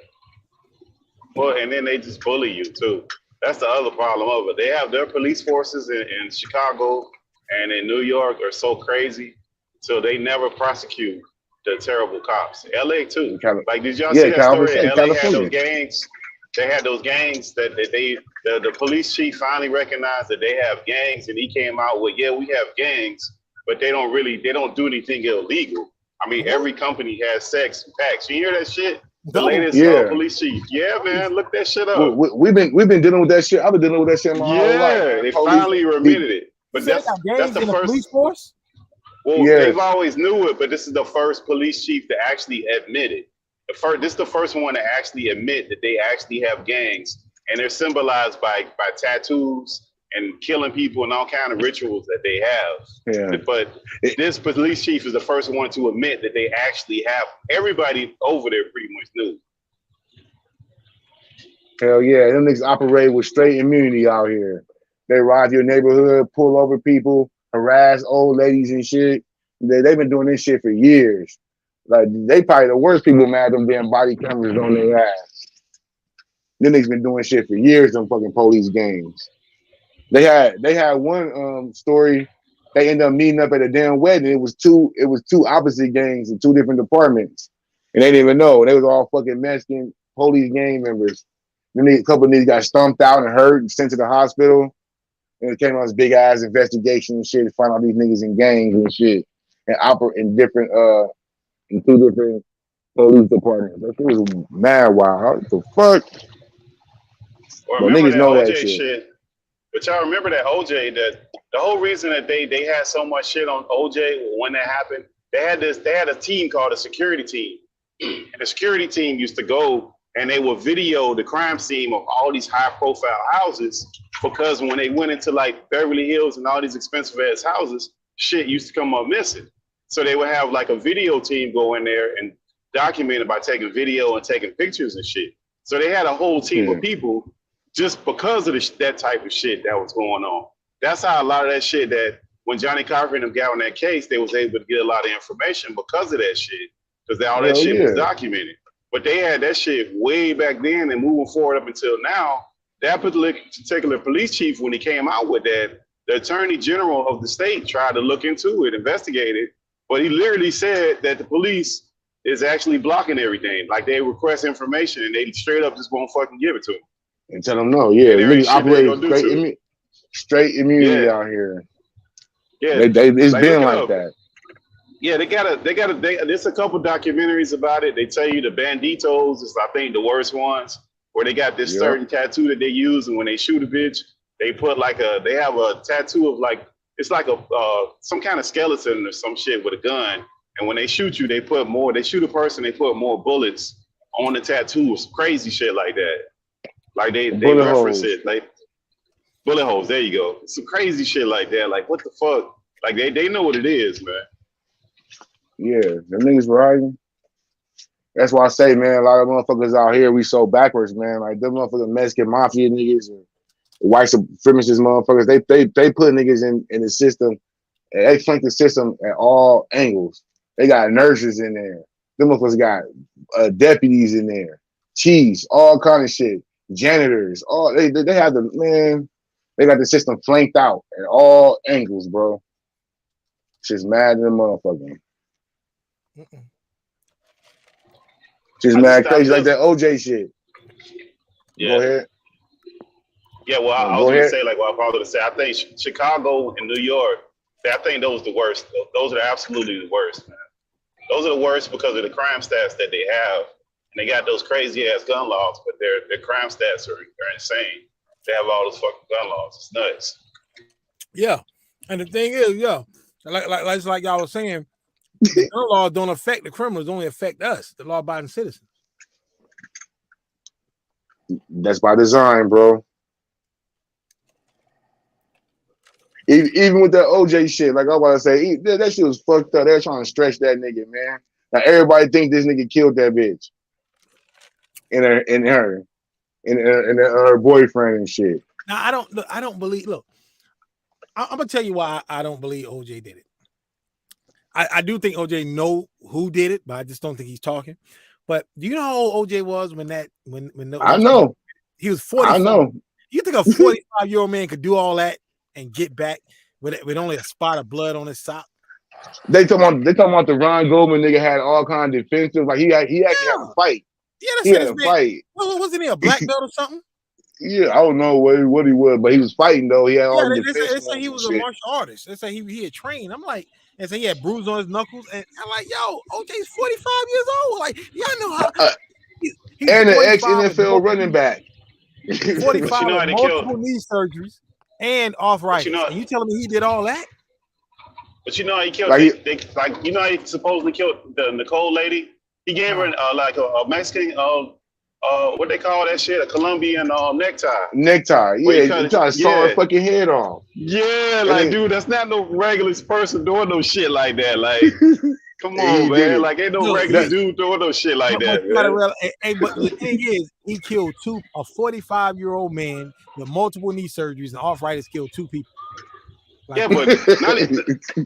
Well, and then they just bully you too. That's the other problem of it. They have their police forces in Chicago and in New York are so crazy, so they never prosecute the terrible cops. LA too. Like, did y'all see that story? LA had those gangs. They had those gangs that the police chief finally recognized that they have gangs, and he came out with, yeah, we have gangs, but they don't do anything illegal. I mean, every company has sex and packs. You hear that shit? The latest police chief. Yeah, man, look that shit up. We've been dealing with that shit. I've been dealing with that shit my whole life. Yeah, they finally admitted it. But that's the first police force. Well, they've always knew it, but this is the first police chief to actually admit it. This is the first one to actually admit that they actually have gangs, and they're symbolized by tattoos and killing people and all kind of rituals that they have. Yeah. But this police chief is the first one to admit that they actually have. Everybody over there pretty much knew. Hell yeah, them niggas operate with straight immunity out here. They ride your neighborhood, pull over people, harass old ladies and shit. They've been doing this shit for years. Like, they probably the worst people mad them damn body cameras on their ass. Them niggas been doing shit for years, them fucking police gangs. They had one story. They ended up meeting up at a damn wedding. It was two opposite gangs in two different departments, and they didn't even know. They was all fucking Mexican police gang members. Then a couple of niggas got stumped out and hurt and sent to the hospital. And it came on this big ass investigation and shit to find out these niggas in gangs and shit and operate in different in two different police departments. That shit was mad wild. What the fuck? Well, but niggas know OJ that shit. But y'all remember that OJ, that the whole reason that they had so much shit on OJ when that happened, they had a team called a security team. And the security team used to go and they would video the crime scene of all these high profile houses, because when they went into like Beverly Hills and all these expensive ass houses, shit used to come up missing. So they would have like a video team go in there and document it by taking video and taking pictures and shit. So they had a whole team of people just because of that type of shit that was going on. That's how a lot of that shit, that when Johnny Carver and them got on that case, they was able to get a lot of information because of that shit, because all that shit was documented. But they had that shit way back then, and moving forward up until now, that particular police chief, when he came out with that, the attorney general of the state tried to look into it, investigate it, but he literally said that the police is actually blocking everything. Like, they request information and they straight up just won't fucking give it to them. And tell them no, niggas operate straight immunity out here. Yeah, it's like, been like that. Yeah, there's a couple documentaries about it. They tell you the Banditos is, I think, the worst ones, where they got this certain tattoo that they use, and when they shoot a bitch, they put they have a tattoo of like, it's like some kind of skeleton or some shit with a gun, and when they shoot you, they shoot a person, they put more bullets on the tattoo, crazy shit like that. Like they reference it, like bullet holes. There you go. Some crazy shit like that. Like, what the fuck? Like they know what it is, man. Yeah, them niggas riding. That's why I say, man, a lot of motherfuckers out here, we so backwards, man. Like, them motherfucking Mexican mafia niggas and white supremacist motherfuckers, they put niggas in the system, and they flank the system at all angles. They got nurses in there. Them motherfuckers got deputies in there, chiefs, all kind of shit, janitors. All they have they got the system flanked out at all angles, bro. Shit's mad than a motherfucker. She's mad crazy like that OJ shit. Yeah. Go ahead. Yeah, well, I was gonna say, like what I was gonna say, I think Chicago and New York, I think those are the worst. Those are absolutely the worst, man. Those are the worst because of the crime stats that they have. And they got those crazy ass gun laws, but their crime stats are insane. They have all those fucking gun laws. It's nuts. Yeah. And the thing is, like y'all was saying, the gun laws don't affect the criminals, only affect us, the law-abiding citizens. That's by design, bro. Even with that OJ shit, like I was about to say, that shit was fucked up. They're trying to stretch that nigga, man. Now everybody think this nigga killed that bitch, and her boyfriend and shit. Now I don't believe. Look, I'm gonna tell you why I don't believe OJ did it. I do think OJ know who did it, but I just don't think he's talking. But do you know how old OJ was when I know he was 45? I know. You think a 45-year-old man could do all that and get back with only a spot of blood on his sock? They talking about the Ron Goldman nigga had all kinds of defensive, like he actually had a fight. Yeah, he had a fight. Well, wasn't he a black belt or something? Yeah, I don't know what he was, but he was fighting though. He had all the defense. They say he was a martial artist. They say he had trained. I'm like, they say he had bruises on his knuckles, and I'm like, yo, OJ's 45 years old. Like, y'all know how. He's and an ex-NFL running back. 45 with multiple knee surgeries and arthritis. And you telling me he did all that? But you know how he killed you know how he supposedly killed the Nicole lady? He gave her like a Mexican what they call that shit? A Colombian necktie. Necktie, yeah. He tried to saw her fucking head off. Yeah, like dude, that's not no regular person doing no shit like that. Like, come on, man. Like, ain't no regular dude doing no shit like that. But the thing is, he killed a 45-year-old man with multiple knee surgeries and arthritis killed 2 people. Like, yeah,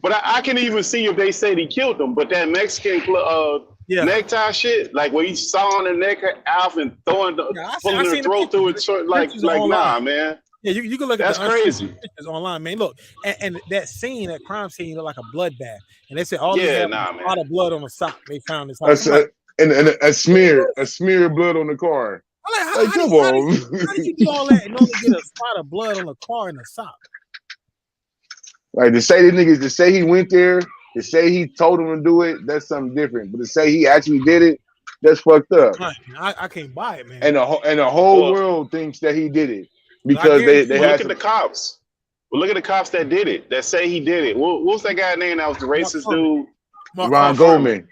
but I can even see if they said he killed them. But that Mexican necktie shit, like where he sawing the neck off and pulling the throat through it, like nah, man. Yeah, you can look at that's crazy. Pictures online, man. Look, and that scene, that crime scene, looked like a bloodbath. And they said all a lot of blood on the sock. They found this. And a smear of blood on the car. I'm like, come on. How did you do all that and only get a spot of blood on the car and the sock? Like to say he went there, to say he told him to do it, that's something different. But to say he actually did it, that's fucked up. I can't buy it, man. And the whole world thinks that he did it because they look at the cops. Well, look at the cops that did it, that say he did it. What was that guy's name? That was the racist dude. Ron Goldman.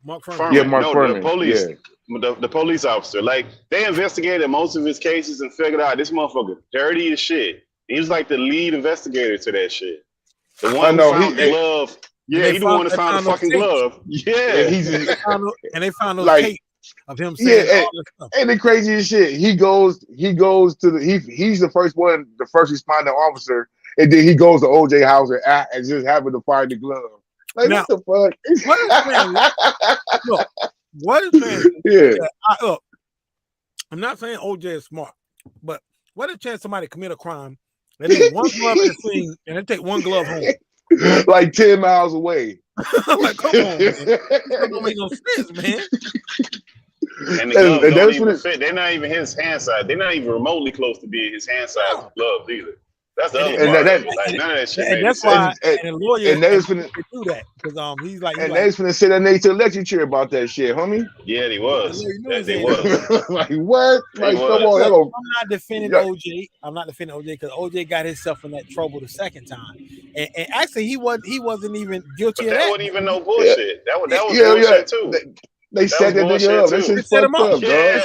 Mark Furman. Yeah, Mark Furman. The police. Yeah. The police officer. Like, they investigated most of his cases and figured out this motherfucker dirty as shit. He was like the lead investigator to that shit. The one who found the glove. Yeah, he the one that found the fucking glove. Yeah. And they found those tapes of him saying all this stuff. And the craziest shit, he goes to he's the first responding officer, and then he goes to OJ house and just happened to find the glove. Like, now, what the fuck? What is man? Yeah. I'm not saying OJ is smart, but what a chance somebody commit a crime. They take one glove at the scene and they take one glove home. Like 10 miles away. Like, come on, man. That don't make no sense, man. And the gloves don't even fit. They're not even his hand size. They're not even remotely close to being his hand size gloves either. That's the other part. Like, none of that shit. And that's why the lawyer they was finna do that because he's like, they was finna sit underneath the lecture chair about that shit, homie. Yeah, he was. They was. Like what? Like come on, I'm not defending OJ. I'm not defending OJ because OJ got himself in that trouble the second time, and actually he wasn't even guilty of that. That wasn't even no bullshit. That was bullshit too. They set that nigga up. They set him up, because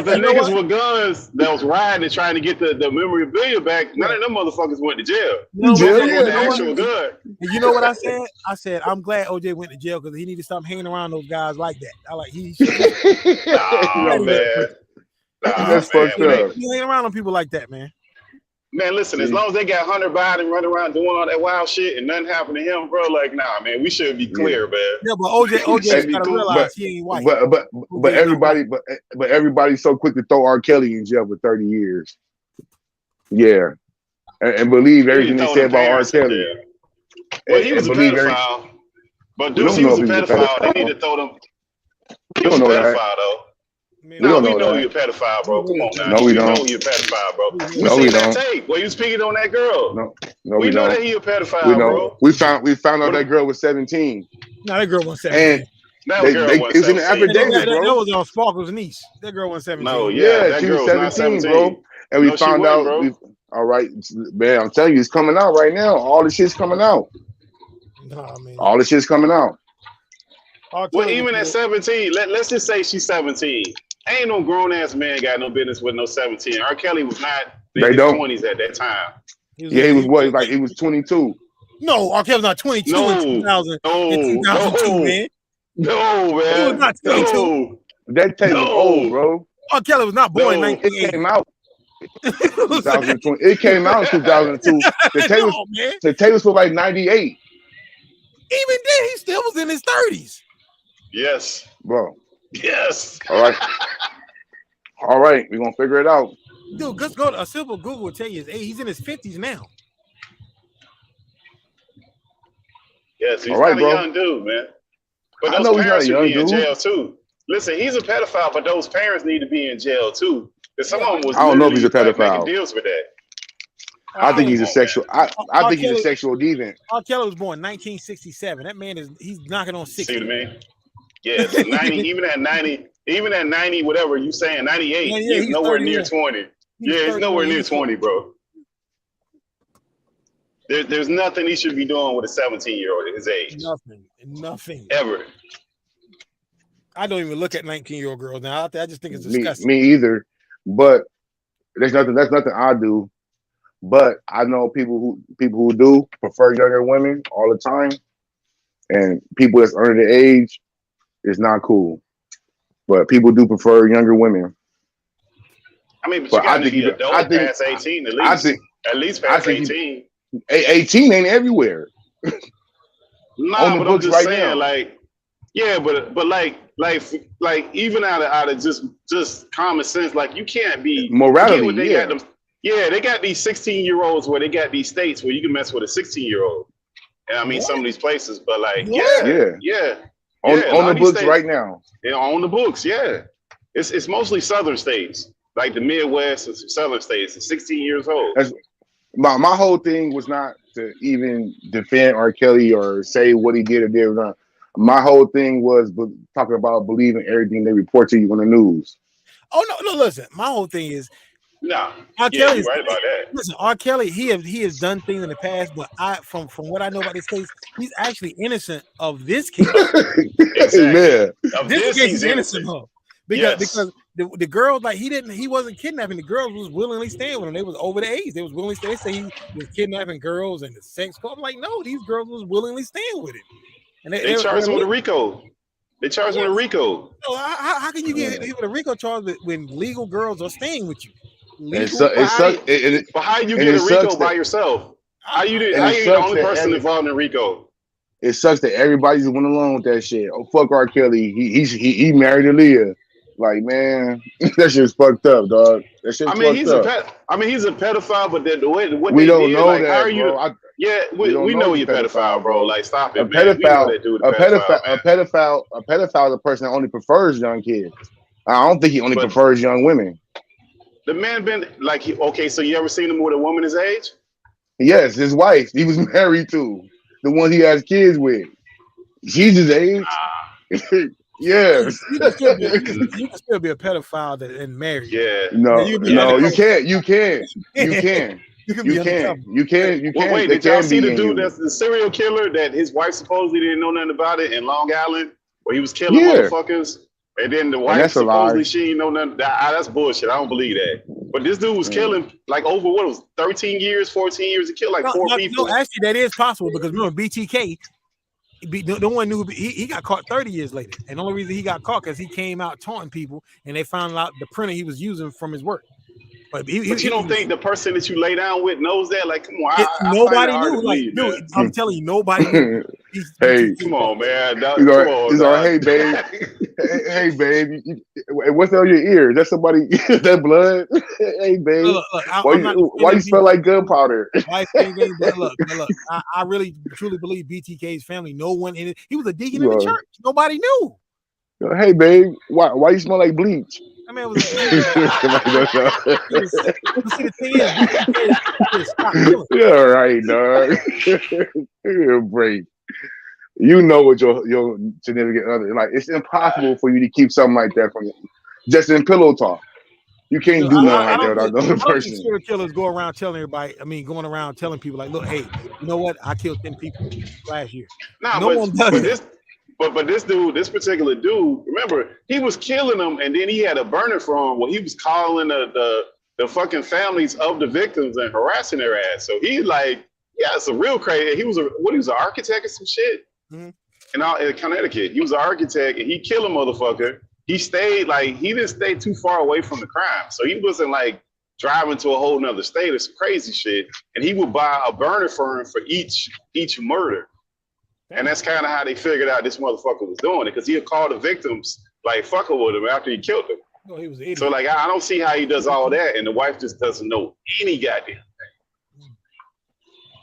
the niggas with guns that was riding and trying to get the memorabilia back, none of them motherfuckers went to jail. The actual gun. You know what I said? I said I'm glad OJ went to jail because he needed to stop hanging around those guys like that. I like he. Man. That's fucked up. You hang around on people like that, man. Man, listen, as long as they got Hunter Biden running around doing all that wild shit and nothing happened to him, bro, like, nah, man, we should be clear, man. Yeah, but OJ gotta realize he ain't white. But everybody's so quick to throw R. Kelly in jail for 30 years. Yeah. And believe everything they said about R. Kelly. Well, he was a pedophile. But dude, he was a pedophile. They need to throw them. He was a pedophile, though. No, we know you're a pedophile, bro. Come on now. No, we don't. We know you're a pedophile, bro. No, we don't. That tape where you speaking on that girl. No, we know that he a pedophile, bro. We found out that girl was 17. No, that girl was 17. And it was in the affidavit, bro. That was on Sparkle's niece. That girl was 17. No, yeah, she was 17, bro. And we found out. All right, man. I'm telling you, it's coming out right now. All the shit's coming out. Nah, man. All the shit's coming out. Well, even at 17, let's just say she's 17. Ain't no grown ass man got no business with no 17. R. Kelly was not in They his don't. 20s at that time. Yeah, he was what? Like he was 22. No, R. Kelly was not 22 in 2000. In 2002, man. No, man. He was not 22. That tape was old, bro. R. Kelly was not born in It 1980. came out. 2020. It came out in 2002. The tape was for like 98. Even then, he still was in his 30s. Yes. Bro. Yes. All right. All right. We're going to figure it out. Dude, just go to a simple Google will tell you his age. He's in his 50s now. Yes, he's All right, not a bro. young dude, man. But I those know he's not parents a should young be in dude. jail too. Listen, he's a pedophile, but those parents need to be in jail too. Because some of them was I don't know if he's a literally, like, pedophile. making deals with that. I think he's a sexual. I think he's a sexual deviant. R. Kelly was born in 1967. That man he's knocking on 60. See what I mean? Yeah, so 90, even at 90, whatever you saying, 98, Yeah, he's he's nowhere 30 near years. 20. Yeah, he's nowhere near 20, bro. There's nothing he should be doing with a 17-year-old at his age. Nothing. Ever. I don't even look at 19-year-old girls now. I just think it's Me disgusting. either. But that's nothing I do. But I know people who do prefer younger women all the time, and people that's under the age is not cool. But people do prefer younger women. I mean, but But you got I to think be you- adult I think- past 18 at I least. think- At least past think 18. 18 ain't everywhere. Nah, on the but I'm books just right saying, now. like, yeah, but like even out of just common sense, like you can't be Morality, you get what they yeah. got them. Yeah, they got these 16-year-olds where they got these states where you can mess with a 16-year-old. And I mean some of these places, but like Yeah. On a lot the of these books states- right now. Yeah, on the books, yeah. It's mostly southern states, like the Midwest and some southern states. It's 16 years old. My whole thing was not to even defend R. Kelly or say what he did or did not. My whole thing was talking about believing everything they report to you on the news. Oh no, listen. My whole thing is No, R. yeah, Kelly's you're right about that. Listen, R. Kelly, he has done things in the past, but from what I know about this case, he's actually innocent of this case. Yeah. Of This this, case he's is innocent of because the girls, like he wasn't kidnapping. The girls was willingly staying with him. They was over the age. They was willingly staying. They say he was kidnapping girls and the sex call. I'm like, no, these girls was willingly staying with him. And They charged him with a RICO. They charged him with a RICO. So how can you get hit with a RICO charge when legal girls are staying with you? But how you get a RICO by yourself? How you the only person involved in RICO? It sucks that everybody just went along with that shit. Oh fuck R. Kelly. He married Aaliyah. Like, man, that shit's fucked up, dog. That shit's I mean, fucked up. he's a pedophile, but what We they don't did, know like, that, how are you? bro. We know you're pedophile, bro. Like, stop it, A man. We know that dude pedophile, a pedophile. a pedophile is a person that only prefers young kids. I don't think he only prefers young women. The man been like, okay, so you ever seen him with a woman his age? Yes, his wife. He was married to the one he has kids with. She's his age. Yes. You can still be a pedophile and married. Yeah. No, you can't. You can. Well, wait, did y'all see the dude that's the serial killer that his wife supposedly didn't know nothing about it in Long Island, where he was killing motherfuckers? And then the wife that's a lie. supposedly she didn't know nothing. That's bullshit. I don't believe that. But this dude was killing like over what it was 13 years, 14 years. He killed like four people. No, actually, that is possible because remember BTK. No one knew he got caught 30 years later, and the only reason he got caught because he came out taunting people, and they found out the printer he was using from his work. But you don't think the person that you lay down with knows that? Like, come on, nobody knew. Like, dude, I'm telling you, nobody knew. Hey, come on, man. Hey, babe. Hey, babe. What's on your ear? That's somebody. That blood. Hey, babe. Look, why you smell like gunpowder? Look. I really truly believe BTK's family. No one in it. He was a deacon in the church. Nobody knew. Hey, babe. Why you smell like bleach? I mean, it see, the thing is, yeah, right, dog. Give me a break. You know what your significant other like. It's impossible for you to keep something like that from just in pillow talk. You can't do nothing like that without another person. Serial killers go around telling everybody. I mean, going around telling people like, "Look, hey, you know what? I killed 10 people last year." Nah, no one does it. But this particular dude, remember, he was killing them, and then he had a burner phone where he was calling the fucking families of the victims and harassing their ass. So he's like, yeah, it's a real crazy. He was an architect or some shit in Connecticut. He was an architect, and he killed a motherfucker. He didn't stay too far away from the crime, so he wasn't like driving to a whole nother state or some crazy shit. And he would buy a burner phone for each murder. And that's kind of how they figured out this motherfucker was doing it, because he'd call the victims like fucking with him after he killed them. Oh, he was an idiot. So like I don't see how he does all that, and the wife just doesn't know any goddamn thing.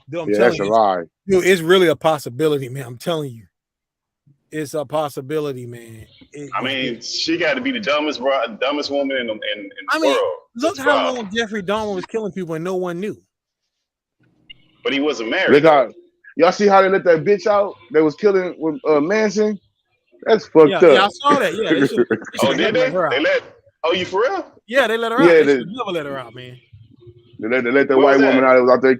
Dude, Yeah, that's a lie. Dude, it's really a possibility, man. I'm telling you, it's a possibility, man. I mean, she got to be the dumbest woman in the world. Look how long Jeffrey Dahmer was killing people and no one knew. But he wasn't married. Y'all see how they let that bitch out that was killing with Manson? That's fucked up. Yeah, I saw that. Yeah. They Did they? Oh, you for real? Yeah, they let her out. Yeah, they never let her out, man. They let that white woman out that was out there.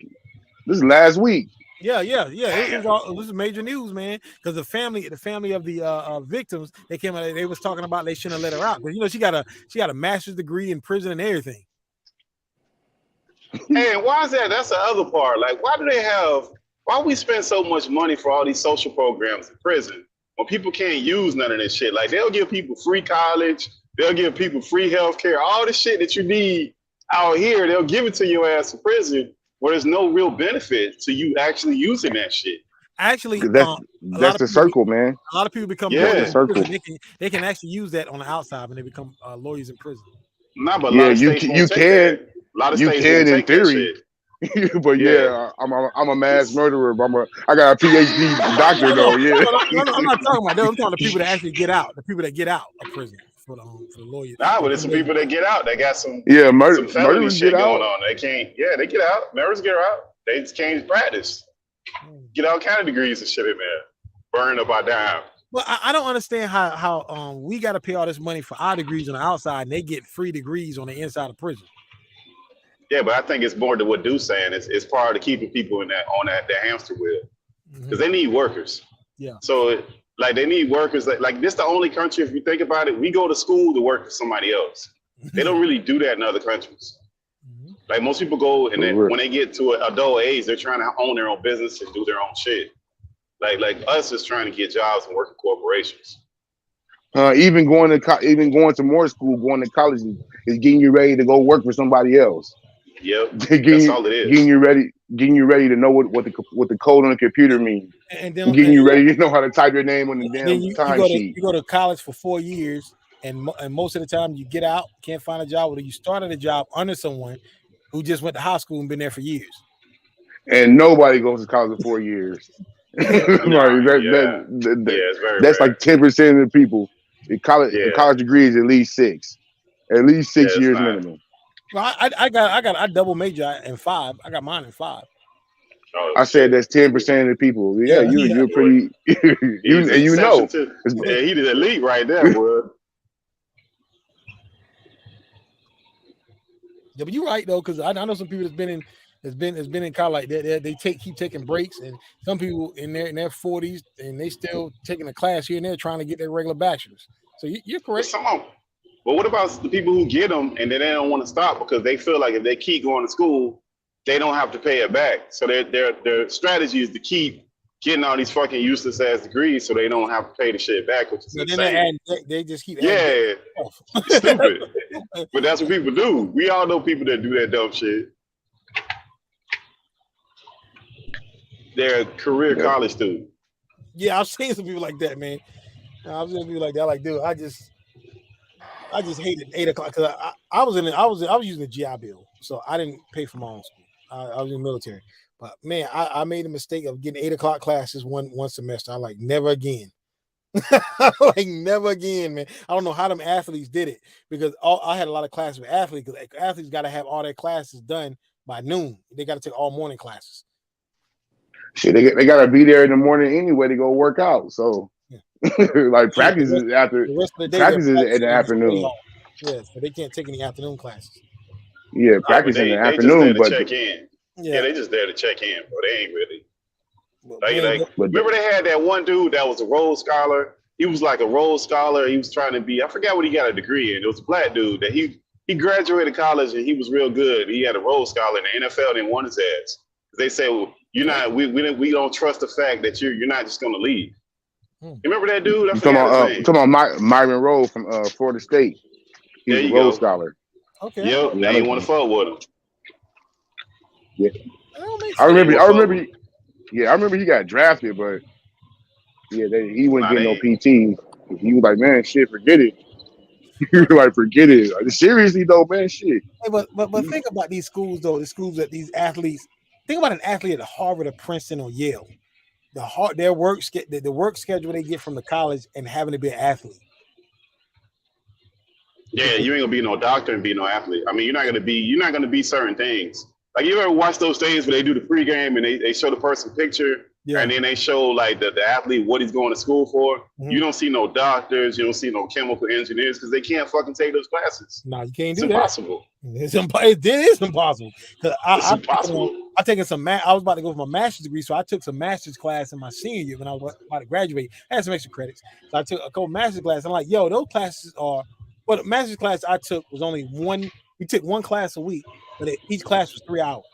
This is last week. Yeah. This is major news, man. Because the family of the victims, they came out. They was talking about they shouldn't have let her out, because she got a master's degree in prison and everything. Hey, why is that? That's the other part. Like, why we spend so much money for all these social programs in prison when people can't use none of this shit? Like, they'll give people free college, they'll give people free health care, all the shit that you need out here, they'll give it to your ass in prison, where there's no real benefit to you actually using that shit. Actually, that's the circle, man. A lot of people become lawyers in prison. They can actually use that on the outside when they become lawyers in prison. Nah, but you can. A lot of states in theory. But I'm a mass murderer. But I got a PhD doctor though. Yeah. I'm not talking about that. I'm talking to people that actually get out. The people that get out of prison for the lawyers. Nah, but there's some people that get out. They got some murderers shit get going out. on. They can't. Yeah, they get out. Murderers get out. They just can't practice. Get all kind of degrees and shit in there. Burn up our dime. Well, I don't understand how we got to pay all this money for our degrees on the outside, and they get free degrees on the inside of prison. Yeah, but I think it's more than what Dude's saying. It's part of keeping people on that hamster wheel, because they need workers. Yeah. So they need workers. Like this, the only country, if you think about it, we go to school to work for somebody else. They don't really do that in other countries. Like most people go, and then when they get to an adult age, they're trying to own their own business and do their own shit. Like us is trying to get jobs and work in corporations. Even going to more school, going to college is getting you ready to go work for somebody else. Yep, that's all it is. Getting you ready to know what the code on the computer means. And then getting you ready to know how to type your name on the damn time sheet. You go to college for 4 years, and most of the time you get out, can't find a job, or you started a job under someone who just went to high school and been there for years. And nobody goes to college for 4 years. That's like 10% of the people. The college degree is at least 6 years minimum. Well, I double major in 5. I got mine in 5. Oh, I said that's 10% of the people. Yeah, you're pretty. you know. Yeah, he did elite right there, boy. Yeah, but you're right though, because I know some people that's been in college. Like they keep taking breaks, and some people in their 40s and they still taking a class here and there trying to get their regular bachelor's. So you're correct. But what about the people who get them and then they don't want to stop because they feel like if they keep going to school, they don't have to pay it back. So their strategy is to keep getting all these fucking useless ass degrees so they don't have to pay the shit back, which is insane. They just keep stupid. But that's what people do. We all know people that do that dumb shit. They're career college students. Yeah, I've seen some people like that, man. I've seen people like that. Like, dude, I just hated 8 o'clock because I was using the GI Bill, so I didn't pay for my own school. I was in the military, but man, I made a mistake of getting 8 o'clock classes one semester. I'm like, never again. Like never again, man. I don't know how them athletes did it because I had a lot of classes with athletes because athletes got to have all their classes done by noon. They got to take all morning classes. Shit, they got to be there in the morning anyway to go work out. So. Like practice is after the rest of the day, practice is in the afternoon. Yeah, so they can't take any afternoon classes. Yeah, practice in the afternoon, but check in. Yeah, they just there to check in, but they ain't really. Remember they had that one dude that was a Rhodes Scholar. He was like a Rhodes Scholar. He was trying to be. I forgot what he got a degree in. It was a black dude that he graduated college and he was real good. He had a Rhodes Scholar in the NFL. Didn't want his ass. They say, well, you're not. We don't trust the fact that you're not just going to leave. You remember that dude? I forgot his name. Talking about Myron Rowe from Florida State. He's a Rhodes Scholar. Okay. Yep. They didn't want to fuck with him. Yeah. I remember. Yeah, I remember he got drafted, but yeah, he wouldn't get no PT. He was like, man, shit, forget it. He was like, forget it. Like, seriously though, man, shit. Hey, but think about these schools though. The schools that these athletes. Think about an athlete at Harvard or Princeton or Yale. The work schedule they get from the college and having to be an athlete. Yeah, you ain't gonna be no doctor and be no athlete. I mean, you're not gonna be certain things. Like, you ever watch those things where they do the pregame and they show the person picture, and then they show like the athlete what he's going to school for. Mm-hmm. You don't see no doctors, you don't see no chemical engineers because they can't fucking take those classes. No, you can't do that. Impossible. It is impossible. It's impossible. I taking some I was about to go for my master's degree, so I took some master's class in my senior year when I was about to graduate. I had some extra credits, so I took a couple master's classes. I'm like, yo, those classes are. Well, the master's class I took was only one. We took one class a week, but each class was 3 hours.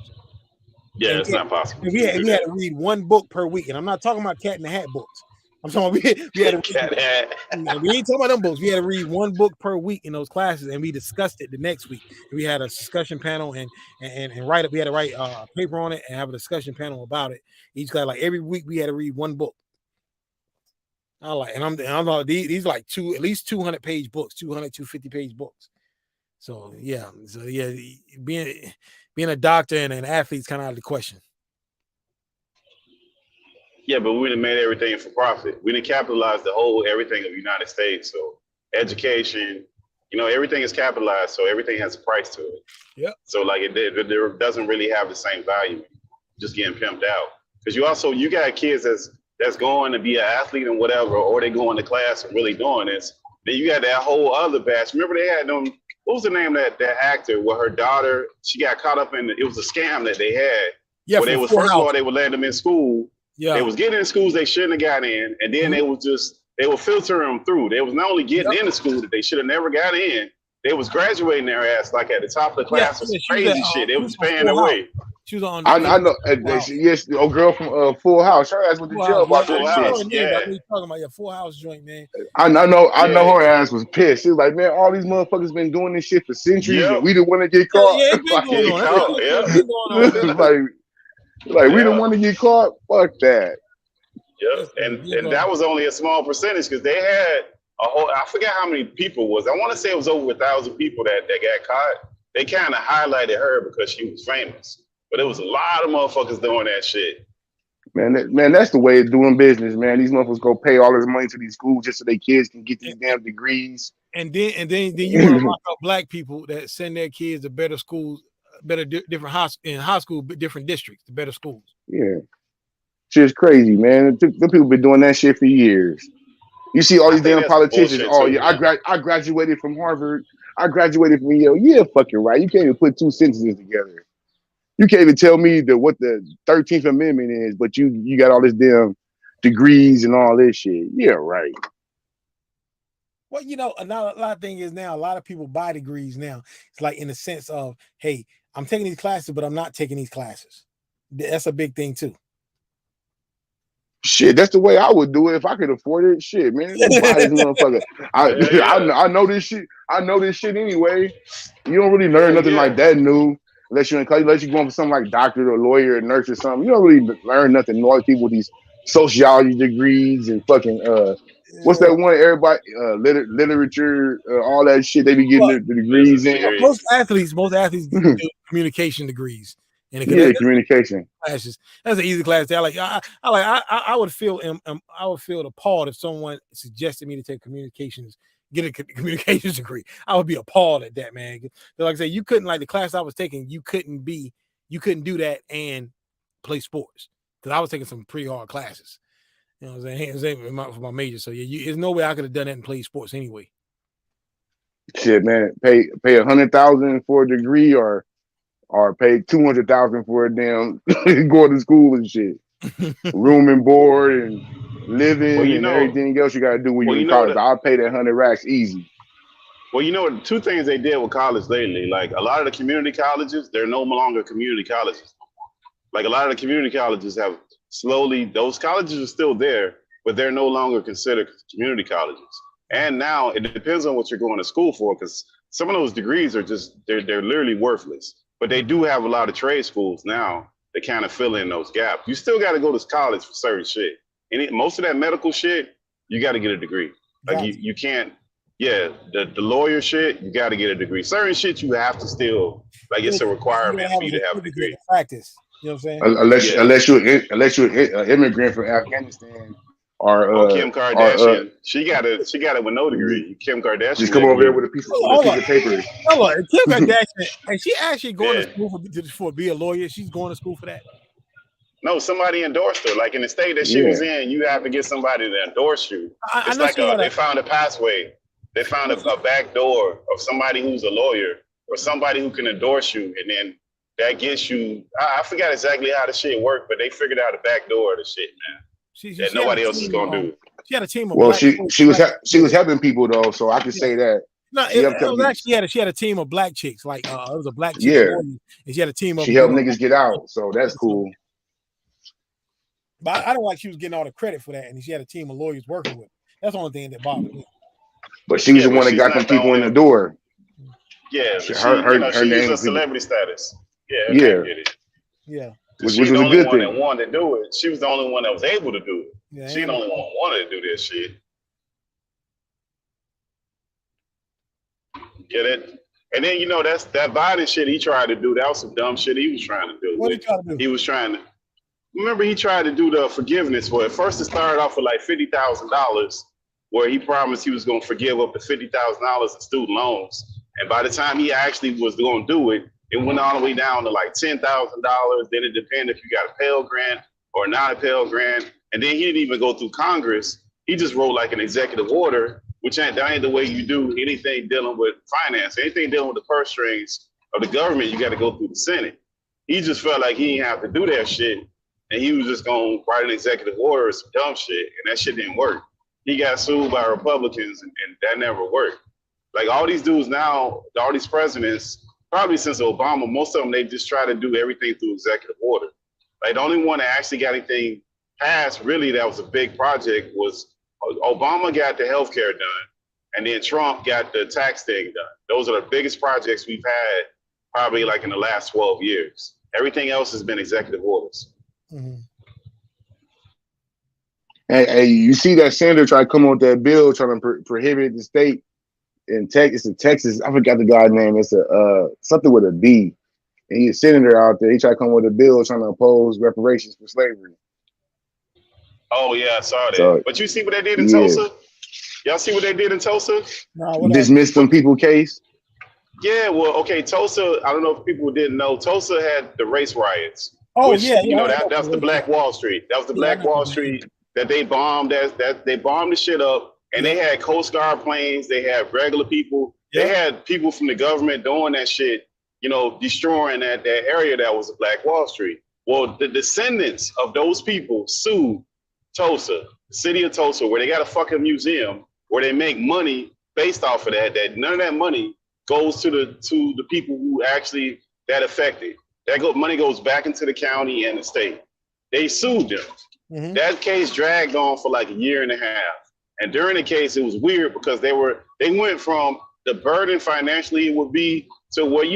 Yeah, it's not possible. We had to read one book per week, and I'm not talking about Cat in the Hat books. I'm talking about we had to read, we ain't talking about them books. We had to read one book per week in those classes, and we discussed it the next week. We had a discussion panel and write it. We had to write a paper on it and have a discussion panel about it. Each class, like every week, we had to read one book. I'm like these like at least 200-page books, 250-page books. So yeah, being a doctor and an athlete is kind of out of the question. Yeah, but we done made everything for profit. We didn't capitalize everything of the United States. So education, everything is capitalized. So everything has a price to it. Yeah. So like it doesn't really have the same value, just getting pimped out. Because you got kids that's going to be an athlete and whatever, or they go into class and really doing this. Then you got that whole other batch. Remember they had them. What was the name of that actor where her daughter, she got caught up in it was a scam that they had. Yeah. Where first of all, they would let them in school. Yeah. They was getting in schools they shouldn't have got in, and then they were filtering them through. They was not only getting into school that they should have never got in, they was graduating their ass like at the top of the class. Some crazy shit. They was paying their way. She was on. I know. Yes, a girl from Full House. Her ass went to jail about that shit. Yeah, what you talking about? Your Full House joint, man. I know her ass was pissed. She was like, man, all these motherfuckers been doing this shit for centuries, and we didn't want to get caught. Like we didn't want to get caught. Fuck that. Yep, and that was only a small percentage because they had I forget how many people was. I want to say it was over 1,000 people that got caught. They kind of highlighted her because she was famous. But it was a lot of motherfuckers doing that shit. Man, that's the way of doing business, man. These motherfuckers go pay all this money to these schools just so their kids can get these damn degrees. And then you want to lock up black people that send their kids to better schools, different high school, different districts, to better schools. Yeah, shit's crazy, man. Them people been doing that shit for years. You see all these damn politicians. Oh yeah, I graduated from Harvard. I graduated from Yale. Yeah, fucking right. You can't even put two sentences together. You can't even tell me what the 13th Amendment is, but you got all this damn degrees and all this shit. Yeah, right. Well, a lot of thing is now a lot of people buy degrees now. It's like in the sense of, hey, I'm taking these classes, but I'm not taking these classes. That's a big thing too. Shit, that's the way I would do it if I could afford it. Shit, man, let's buy this motherfucker. I know this shit. I know this shit anyway. You don't really learn nothing like that new. Unless you're going for something like doctor or lawyer or nurse or something. You don't really learn nothing. All these people with these sociology degrees and fucking what's that one? Everybody literature, all that shit. They be getting the degrees in. Most athletes do communication degrees. And communication classes. That's an easy class. I would feel appalled if someone suggested me to take communications. Get a communications degree. I would be appalled at that, man. Like I say, you couldn't, like the class I was taking, you couldn't do that and play sports because I was taking some pretty hard classes. You know what I'm saying? For my major. So yeah, there's no way I could have done that and played sports anyway. Shit, man, pay $100,000 for a degree or pay $200,000 for a damn going to school and shit. room and board and living Well, you and know, everything else you got to do when well, you're you in know college. that. I'll pay that 100 racks easy. Well, you know, two things they did with college lately. Like a lot of the community colleges, they're no longer community colleges. Like a lot of the community colleges have slowly, those colleges are still there, but they're no longer considered community colleges. And now it depends on what you're going to school for, because some of those degrees are just, they're literally worthless. But they do have a lot of trade schools now that kind of fill in those gaps. You still got to go to college for certain shit. And most of that medical shit, you got to get a degree. Like you can't, the lawyer shit, you got to get a degree. Certain shit you have to still, like it's a requirement for you to have a degree. Practice. You know what I'm saying? Unless you're an immigrant from Afghanistan or Kim Kardashian, she got it with no degree. Kim Kardashian just come over there with a piece of paper. Hold on, Kim Kardashian, and she actually going to school for be a lawyer. She's going to school for that. No, somebody endorsed her. Like in the state that she was in, you have to get somebody to endorse you. It's like they found a pathway. They found a back door of somebody who's a lawyer or somebody who can endorse you, and then that gets you. I forgot exactly how the shit worked, but they figured out a back door of the shit, man. That nobody else is gonna do. She had a team of well, she was helping people though, so I could say that. No, it was actually she had a team of black chicks. Like it was a black chick. Yeah, and she had a team of. She helped niggas get out, so that's cool. But I don't like she was getting all the credit for that, and she had a team of lawyers working with her. That's the only thing that bothered me. But she was the one that got them people in the door. Yeah, she used name her celebrity status. Yeah. Yeah. Yeah. Which was a the good only one thing. that wanted to do it. She was the only one that was able to do it. Yeah, she the only one who wanted to do this shit. Get it? And then that Biden shit he tried to do. That was some dumb shit he was trying to do. What did he try to do? He was trying to. Remember, he tried to do the forgiveness for it. First, it started off with like $50,000, where he promised he was going to forgive up to $50,000 in student loans. And by the time he actually was going to do it, it went all the way down to like $10,000. Then it depended if you got a Pell Grant or not a Pell Grant. And then he didn't even go through Congress. He just wrote like an executive order, which ain't the way you do anything dealing with finance. Anything dealing with the purse strings of the government, you got to go through the Senate. He just felt like he didn't have to do that shit. And he was just going to write an executive order or some dumb shit. And that shit didn't work. He got sued by Republicans and that never worked. Like all these dudes now, all these presidents, probably since Obama, most of them, they just try to do everything through executive order. Like the only one that actually got anything passed, really, that was a big project was Obama got the healthcare done, and then Trump got the tax thing done. Those are the biggest projects we've had probably like in the last 12 years. Everything else has been executive orders. Mm-hmm. Hey, you see that senator try to come on with that bill trying to prohibit the state in Texas. I forgot the guy's name. It's something with a B. And he's a senator out there. He tried to come with a bill trying to oppose reparations for slavery. Oh yeah, I saw that. So, but you see what they did in Tulsa? Y'all see what they did in Tulsa? Dismissed some people case. Yeah, well, okay, Tulsa. I don't know if people didn't know. Tulsa had the race riots. Oh which, yeah, that's the Black Wall Street. That was the Black Wall Street that they bombed. They bombed the shit up, and they had Coast Guard planes. They had regular people. They had people from the government doing that shit. Destroying that area that was Black Wall Street. Well, the descendants of those people sued Tulsa, the city of Tulsa, where they got a fucking museum where they make money based off of that. That none of that money goes to the people who actually that affected. Money goes back into the county and the state. They sued them. Mm-hmm. That case dragged on for like a year and a half. And during the case, it was weird because they went from the burden financially it would be to where,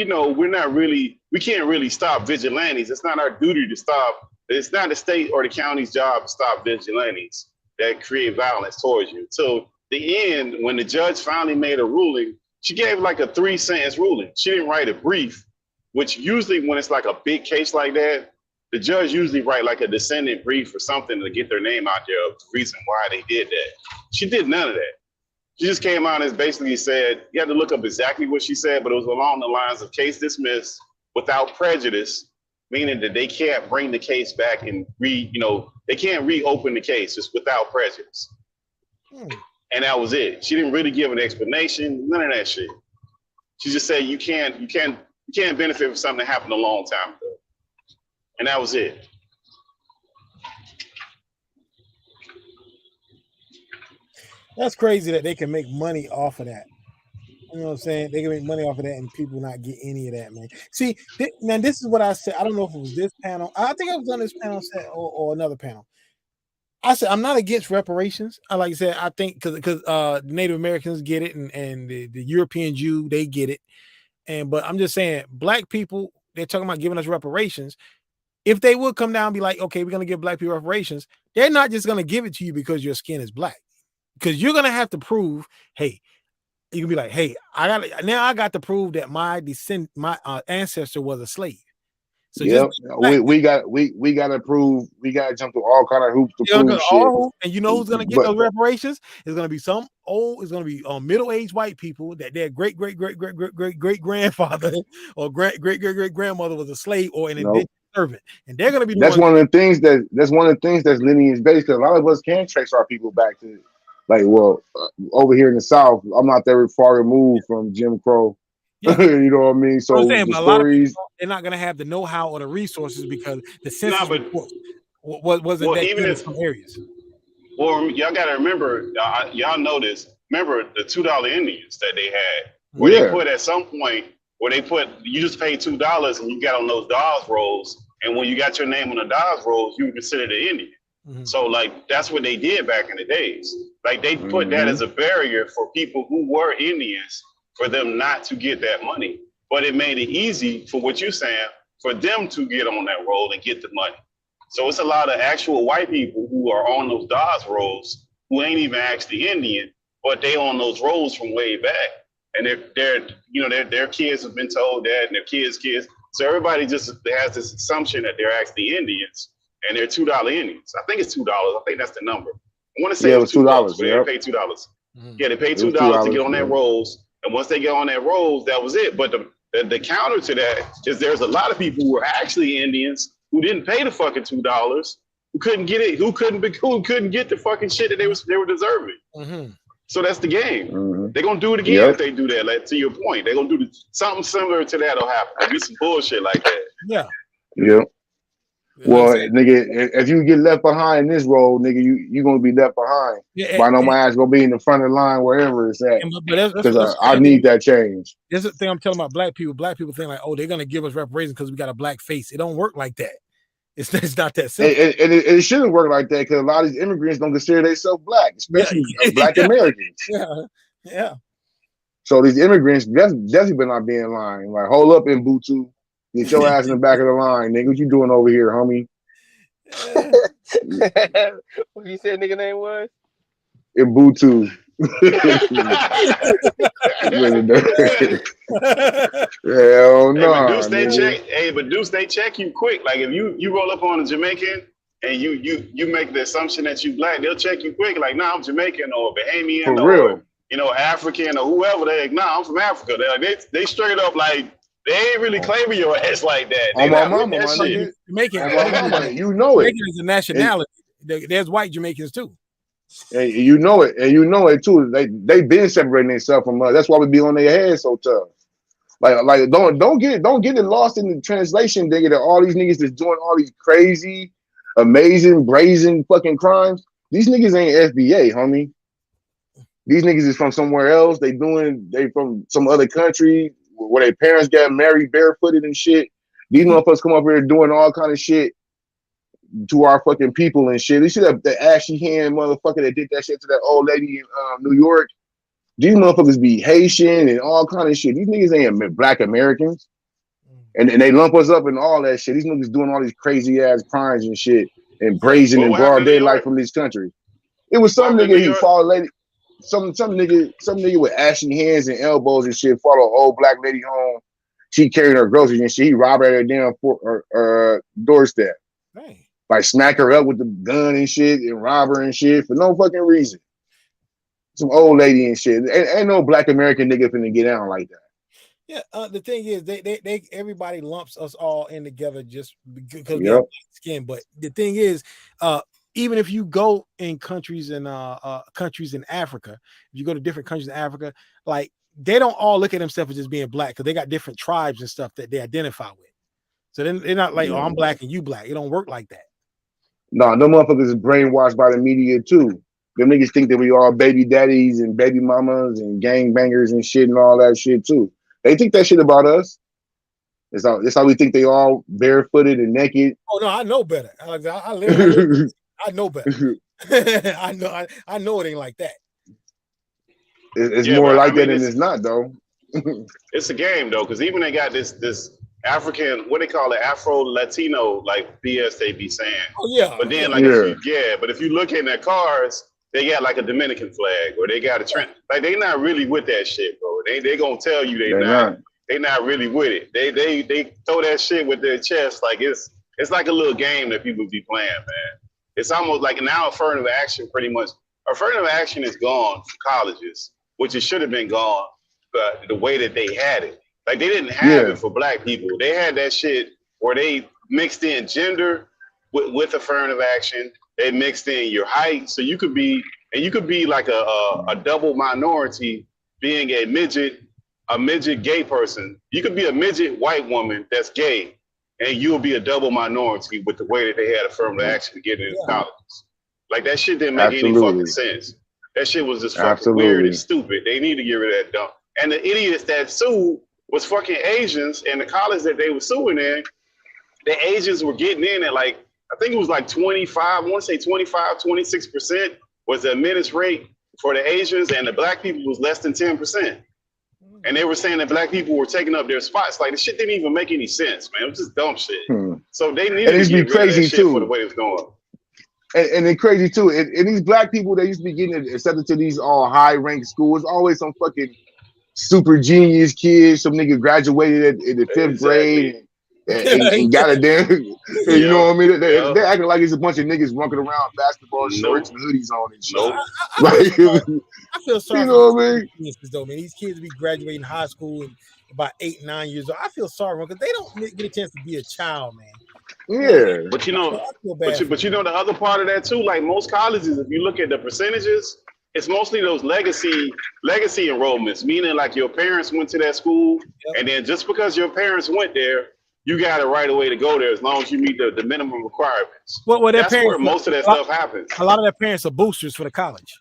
we can't really stop vigilantes. It's not our duty to stop. It's not the state or the county's job to stop vigilantes that create violence towards you. So the end, when the judge finally made a ruling, she gave like a 3-sentence ruling. She didn't write a brief, which usually when it's like a big case like that, the judge usually write like a descendant brief or something to get their name out there of the reason why they did that. She did none of that. She just came out and basically said, you had to look up exactly what she said, but it was along the lines of case dismissed without prejudice, meaning that they can't bring the case back and they can't reopen the case just without prejudice. And that was it. She didn't really give an explanation, none of that shit. She just said you can't benefit from something that happened a long time ago. And that was it. That's crazy that they can make money off of that. You know what I'm saying? They can make money off of that and people not get any of that, man. See, man, this is what I said. I don't know if it was this panel. I think I was on this panel set or another panel. I said I'm not against reparations. I like I said, I think because Native Americans get it and the European Jew, they get it. But I'm just saying, black people, they're talking about giving us reparations. If they would come down and be like, okay, we're gonna give black people reparations, they're not just gonna give it to you because your skin is black. Because you're gonna have to prove, hey, you can be like, hey, I got to prove that my ancestor was a slave. So we got to prove, we got to jump through all kind of hoops to prove shit. And you know who's gonna get those reparations? It's gonna be it's gonna be middle-aged white people that their great grandfather or great grandmother was a slave or an indentured servant, and they're gonna be. That's one of the things that's lineage based. Because a lot of us can trace our people back to. Like, over here in the South, I'm not that far removed from Jim Crow. Yeah. You know what I mean? So I'm saying, but a lot of people, they're not going to have the know-how or the resources because the census wasn't that good in some areas. Well, y'all got to remember, y'all know this. Remember the $2 Indians that they had, where they put at some point, where they put, you just paid $2 and you got on those Dawes rolls, and when you got your name on the Dawes rolls, you were considered an Indian. Mm-hmm. So like that's what they did back in the days. Like they put that as a barrier for people who were Indians for them not to get that money. But it made it easy for what you're saying for them to get on that roll and get the money. So it's a lot of actual white people who are on those Dawes rolls who ain't even actually Indian, but they on those rolls from way back. And their kids have been told that, and their kids. So everybody just has this assumption that they're actually Indians. And they're $2 Indians. I think it's $2. I think that's the number. I want to say it was $2, but they paid $2. Mm-hmm. Yeah, they paid $2 to get on their rolls. And once they get on their rolls, that was it. But the counter to that is there's a lot of people who were actually Indians who didn't pay the fucking $2, who couldn't get it, who couldn't get the fucking shit that they were deserving. Mm-hmm. So that's the game. Mm-hmm. They're gonna do it again if they do that. Like to your point, they're gonna do something similar to that'll happen. There'll be some bullshit like that. Yeah. Yeah. Well, nigga, if you get left behind in this role, nigga, you gonna be left behind. Yeah, but I know my ass gonna be in the front of the line wherever it's at. Because I need that change. This is the thing I'm telling about black people. Black people think like, oh, they're gonna give us reparations because we got a black face. It don't work like that. It's not that simple. And it shouldn't work like that because a lot of these immigrants don't consider themselves black, especially black Americans. Yeah. So these immigrants definitely better not be in line. Like, hold up in Butu. Get your ass in the back of the line, nigga. What you doing over here, homie? What you said nigga name was? Ubuntu. Hell no. But Deuce, they check you quick. Like if you roll up on a Jamaican and you make the assumption that you black, they'll check you quick. Like, nah, I'm Jamaican or Bahamian or African or whoever. They're like, nah, I'm from Africa. They're like, they straight up like. They ain't really claiming your ass like that. On my mama, Jamaican. You know it. Jamaican is a nationality. There's white Jamaicans too. And you know it, too. They been separating themselves from us. That's why we be on their heads so tough. Like don't get it lost in the translation, nigga. That all these niggas is doing all these crazy, amazing, brazen fucking crimes. These niggas ain't FBA, homie. These niggas is from somewhere else. They from some other country. Where their parents got married barefooted and shit. These motherfuckers come up here doing all kind of shit to our fucking people and shit. You see the ashy hand motherfucker that did that shit to that old lady in New York. These motherfuckers be Haitian and all kind of shit. These niggas ain't black Americans. And they lump us up in all that shit. These niggas doing all these crazy ass crimes and shit and brazen and broad daylight from this country. It was some nigga who followed lady. Some nigga with ashy hands and elbows and shit follow an old black lady home. She carrying her groceries and shit. He robbed her at her damn doorstep. Hey. Like smack her up with the gun and shit and rob her and shit for no fucking reason. Some old lady and shit. Ain't no black American nigga finna get down like that. Yeah, the thing is, they everybody lumps us all in together just because we have skin. But the thing is, even if you go in countries in Africa, if you go to different countries in Africa, like they don't all look at themselves as just being black because they got different tribes and stuff that they identify with. So then they're not like, oh, I'm black and you black. It don't work like that. No, motherfuckers is brainwashed by the media too. Them niggas think that we all baby daddies and baby mamas and gang bangers and shit and all that shit too. They think that shit about us. That's how we think they all barefooted and naked. Oh no, I know better. I know better. I know it ain't like that. It's more like that than it's not though. It's a game though, because even they got this African, what they call it, Afro Latino like BS they be saying. Oh yeah. But then like but if you look in their cars, they got like a Dominican flag or they got a trend. Like they not really with that shit, bro. They gonna tell you they not really with it. They throw that shit with their chest like it's like a little game that people be playing, man. It's almost like now affirmative action pretty much. Affirmative action is gone from colleges, which it should have been gone, but the way that they had it. Like they didn't have it for black people. They had that shit where they mixed in gender with affirmative action. They mixed in your height, so you could be like a double minority, being a midget gay person. You could be a midget white woman that's gay, and you'll be a double minority with the way that they had affirmative action to get into colleges. Like that shit didn't make any fucking sense. That shit was just fucking weird and stupid. They need to get rid of that dump. And the idiots that sued was fucking Asians, and the college that they were suing in, the Asians were getting in at like, I think it was like 25, I want to say 25, 26% was the admittance rate for the Asians, and the black people was less than 10%. And they were saying that black people were taking up their spots. Like the shit didn't even make any sense, man. It was just dumb shit. So they needed to get rid of that shit for the way it was going. And it's crazy too. And these black people that used to be getting accepted to these all high ranked schools, always some fucking super genius kids, some nigga graduated in the 5th grade and got a damn, you know what I mean? They acting like it's a bunch of niggas walking around basketball shorts and hoodies on and shit. I feel sorry. You know what I mean? Though, man, these kids be graduating high school and about 8, 9 years old. I feel sorry because they don't get a chance to be a child, man. Yeah, but you know, but you know the other part of that too. Like most colleges, if you look at the percentages, it's mostly those legacy enrollments. Meaning, like your parents went to that school, and then just because your parents went there, you got a right away to go there as long as you meet the minimum requirements. Well, that's where most of that stuff happens. A lot of their parents are boosters for the college.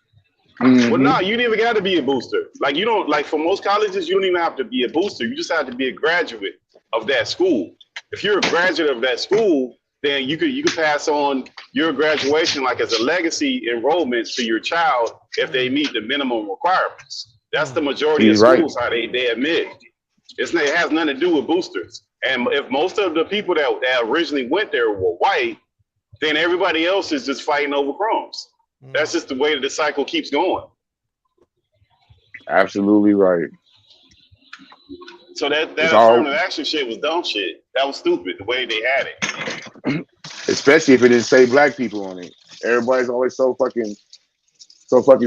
Well, no, you didn't even got to be a booster. Like you don't like for most colleges, you don't even have to be a booster. You just have to be a graduate of that school. If you're a graduate of that school, then you could pass on your graduation like as a legacy enrollment to your child if they meet the minimum requirements. That's the majority of schools how they admit. It has nothing to do with boosters. And if most of the people that originally went there were white, then everybody else is just fighting over crumbs. That's just the way that the cycle keeps going. Absolutely right. So that affirmative action shit was dumb shit. That was stupid, the way they had it. Especially if it didn't say black people on it. Everybody's always so fucking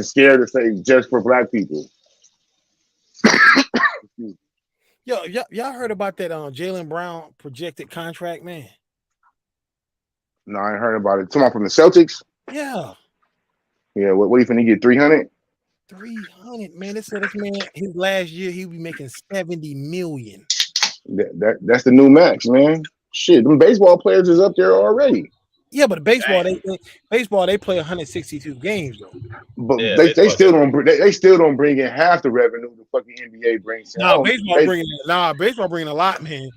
scared to say just for black people. Yo, y'all heard about that Jaylen Brown projected contract, man? No, I ain't heard about it. Someone from the Celtics? Yeah. Yeah, what do you finna get? 300? 300, man. They said this man, his last year, he'll be making $70 million. That's the new max, man. Shit, them baseball players is up there already. Yeah, but baseball they play 162 games though. But they still don't bring in half the revenue the fucking NBA brings. Baseball bringing a lot, man.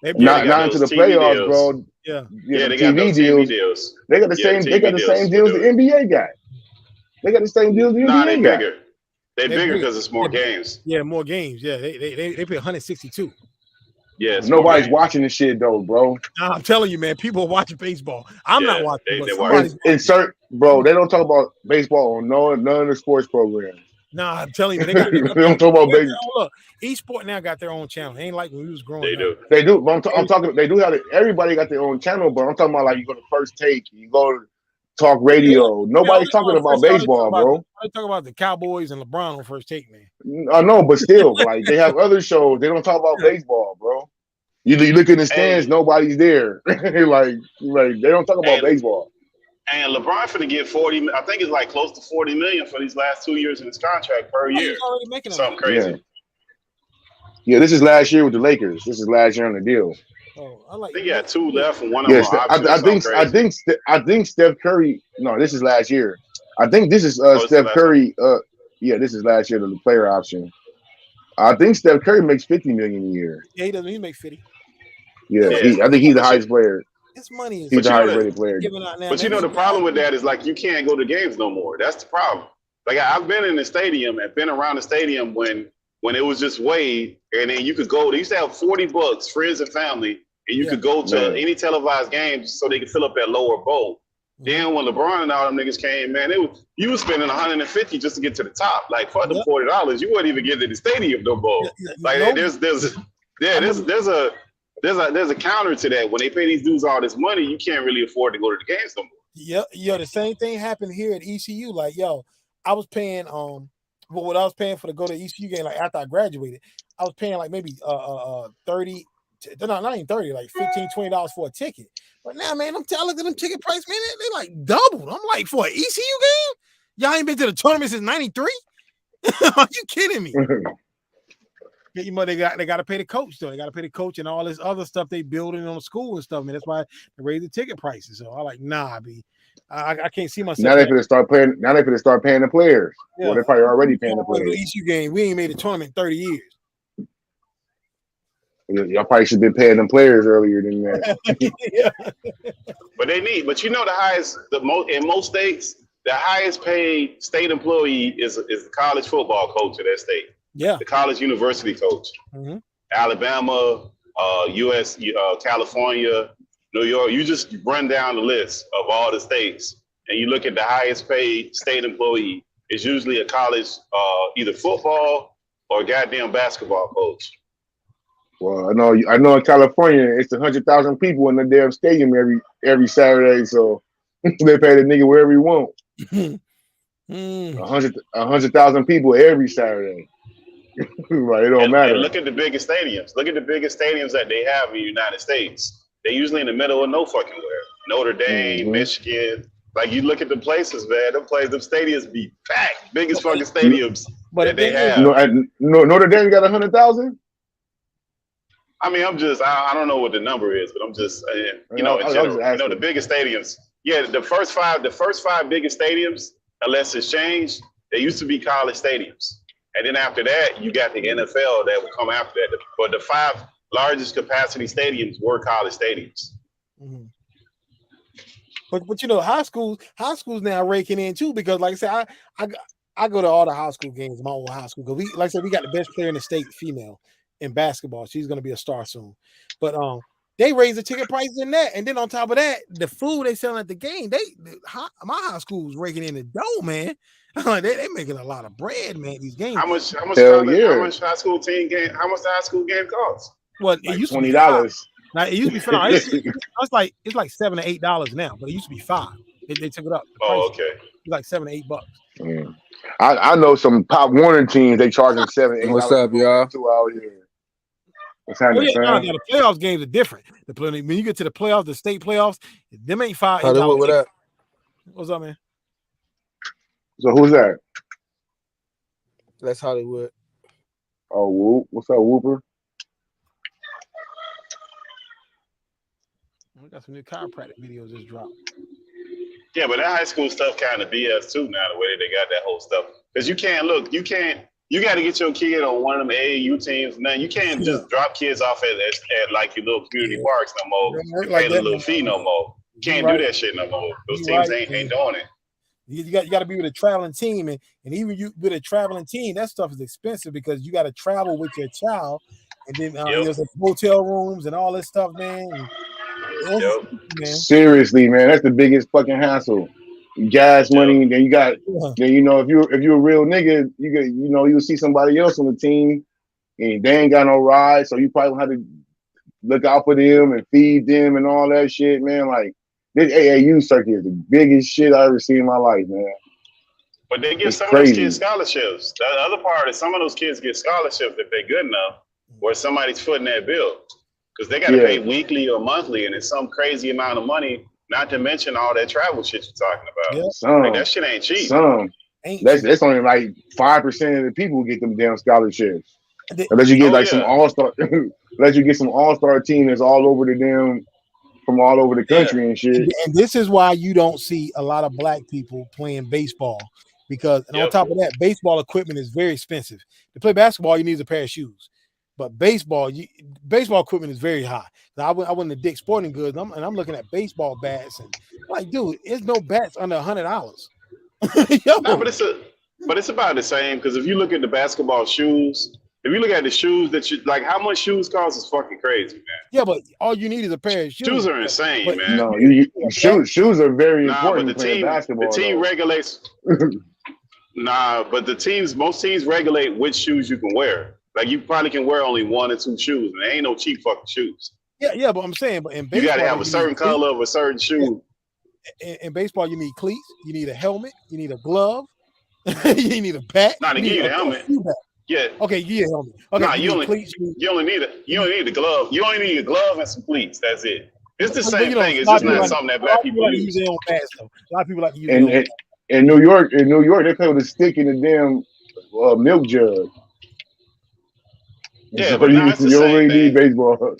Not into the playoffs, deals. Bro. Yeah, they got those TV deals. They got the same deals the NBA got. They got the same deals the NBA got. Bigger. They're bigger because it's more games. Yeah, more games. Yeah, they pay 162. Yeah, nobody's watching this shit though, bro. Nah, I'm telling you, man, people are watching baseball. I'm not watching. Bro, they don't talk about baseball on none of the sports programs. Nah, I'm telling you, they don't talk about baseball. Look, eSport now got their own channel. It ain't like when we was growing up. They do. But I'm talking. They do have it. Everybody got their own channel, but I'm talking about like you go to First Take, you go to Talk Radio. Nobody's talking about baseball, bro. I talk about the Cowboys and LeBron on First Take, man. I know, but still, like they have other shows. They don't talk about baseball, bro. You look in the stands, nobody's there. like they don't talk about baseball. And LeBron finna get 40. I think it's like close to 40 million for these last 2 years in his contract per year. He's already making something crazy. Yeah, this is last year with the Lakers. This is last year on the deal. Oh, I think he had 2 left and one of them. I think Steph Curry. No, this is last year. I think this is Oh, this is Steph last Curry. Yeah, this is last year, the player option. I think Steph Curry makes $50 million a year. Yeah, he doesn't. He make 50. Yeah, Yeah. I think he's the But you, highest player. His money is He's but the you know highest that. rated player. giving out now. But you Man, know the problem with that is like you can't go to games no more. That's the problem. Like I've been in the stadium and been around the stadium when it was just Wade, and then you could go. They used to have $40, friends and family, and you could go to any televised games so they could fill up that lower bowl. Then when LeBron and all them niggas came, man, you was spending $150 just to get to the top. Like for the $40, you wouldn't even get to the stadium no more. Like there's a counter to that. When they pay these dudes all this money, you can't really afford to go to the games no more. The same thing happened here at ECU. Like, I was paying what I was paying for to go to ECU game, like after I graduated, I was paying like maybe 30, not even 30, like $15, $20 for a ticket. But now, man, I look at them ticket price, man, they like doubled. I'm like, for an ECU game? Y'all ain't been to the tournament since '93? Are you kidding me? You know, they got to pay the coach though. They got to pay the coach and all this other stuff they building on the school and stuff. Man, that's why they raise the ticket prices. So I'm like, nah, I can't see myself. Now they finna start paying. Now they finna start paying the players. Yeah. Well, they're probably already paying the The players. ECU game, we ain't made a tournament in 30 years. Y'all probably should have been paying them players earlier than that. But you know in most states, the highest paid state employee is the college football coach of that state. Yeah. The college university coach. Mm-hmm. Alabama, US, California, New York. You just run down the list of all the states and you look at the highest paid state employee. It's usually a college, either football or goddamn basketball coach. Well, I know in California, it's 100,000 people in the damn stadium every Saturday, so they pay the nigga wherever he want. 100,000 people every Saturday. Right, it don't matter. And look at the biggest stadiums. Look at the biggest stadiums that they have in the United States. They're usually in the middle of no fucking where. Notre Dame, Michigan. Like you look at the places, man. Them stadiums be packed. Biggest fucking stadiums that they have. Notre Dame got 100,000. I mean, I don't know what the number is, but I'm just saying, in general, the biggest stadiums. Yeah, the first five biggest stadiums, unless it's changed, they used to be college stadiums. And then after that, you got the NFL that would come after that. But the 5 largest capacity stadiums were college stadiums. Mm-hmm. But high schools now raking in too, because like I said, I go to all the high school games, my old high school. Because we got the best player in the state, female, in basketball. She's gonna be a star soon. But they raise the ticket prices in that, and then on top of that, the food they selling at the game, my high school was raking in the dough, man. they making a lot of bread, man. These games. How much the high school game cost? Well, like it used $20. Now it used to be $5. It's like $7 to $8 now, but it used to be $5. They took it up. Oh, okay. It's like $7 to $8. Mm. I know some Pop Warner teams. They charging $7, $8. What's up, y'all? 2 out here. What's happening, The playoffs games are different. When you get to the playoffs, the state playoffs, them ain't $5. What up? What's up, man? So who's that? That's Hollywood. Oh, Whoop. What's up, Whooper? We got some new chiropractic videos just dropped. Yeah, but that high school stuff kind of BS too now, the way they got that whole stuff. Because you got to get your kid on one of them AAU teams. Now you can't just drop kids off at like your little community parks no more. Like pay the little fee no more. You can't do that shit no more. Those teams ain't doing it. You got to be with a traveling team, and even you with a traveling team, that stuff is expensive because you got to travel with your child, and then there's hotel rooms and all this stuff, man. Seriously, man, that's the biggest fucking hassle. Gas money. Then you got, then if you're a real nigga, you'll see somebody else on the team, and they ain't got no ride, so you probably have to look out for them and feed them and all that shit, man. Like this AAU circuit is the biggest shit I ever seen in my life, man. But they give some of those kids scholarships. The other part is some of those kids get scholarships if they're good enough, or somebody's footing that bill. Because they got to pay weekly or monthly, and it's some crazy amount of money, not to mention all that travel shit you're talking about. Like, that shit ain't cheap. That's only like 5% of the people get them damn scholarships. Unless you get some all-star, unless you get some all-star team that's all over the damn from all over the country and shit. And this is why you don't see a lot of black people playing baseball because, and on top of that, baseball equipment is very expensive. To play basketball, you need a pair of shoes, but baseball equipment is very high. Now, I went to Dick's Sporting Goods, and I'm looking at baseball bats, and like, dude, there's no bats under $100. No, but it's about the same because if you look at the basketball shoes. If you look at the shoes that you like, how much shoes cost is fucking crazy, man. Yeah, but all you need is a pair of shoes. Shoes are insane, man. No, shoes are very important. But the team regulates. But most teams regulate which shoes you can wear. Like you probably can wear only 1 or 2 shoes, and there ain't no cheap fucking shoes. Yeah, but I'm saying, but in baseball, you got to have a certain color of a certain shoe. In baseball, you need cleats, you need a helmet, you need a glove, you need a bat. Nah, they give you the helmet. Yeah. Okay, you need a helmet. Okay, nah, you only need the glove. You only need a glove and some cleats. That's it. It's the same thing. It's just not something that black people use. Their own bats, though. A lot of people like to use their own bats. In New York, they play with a stick in the damn milk jug. Yeah, but it's the you same already thing. need baseball.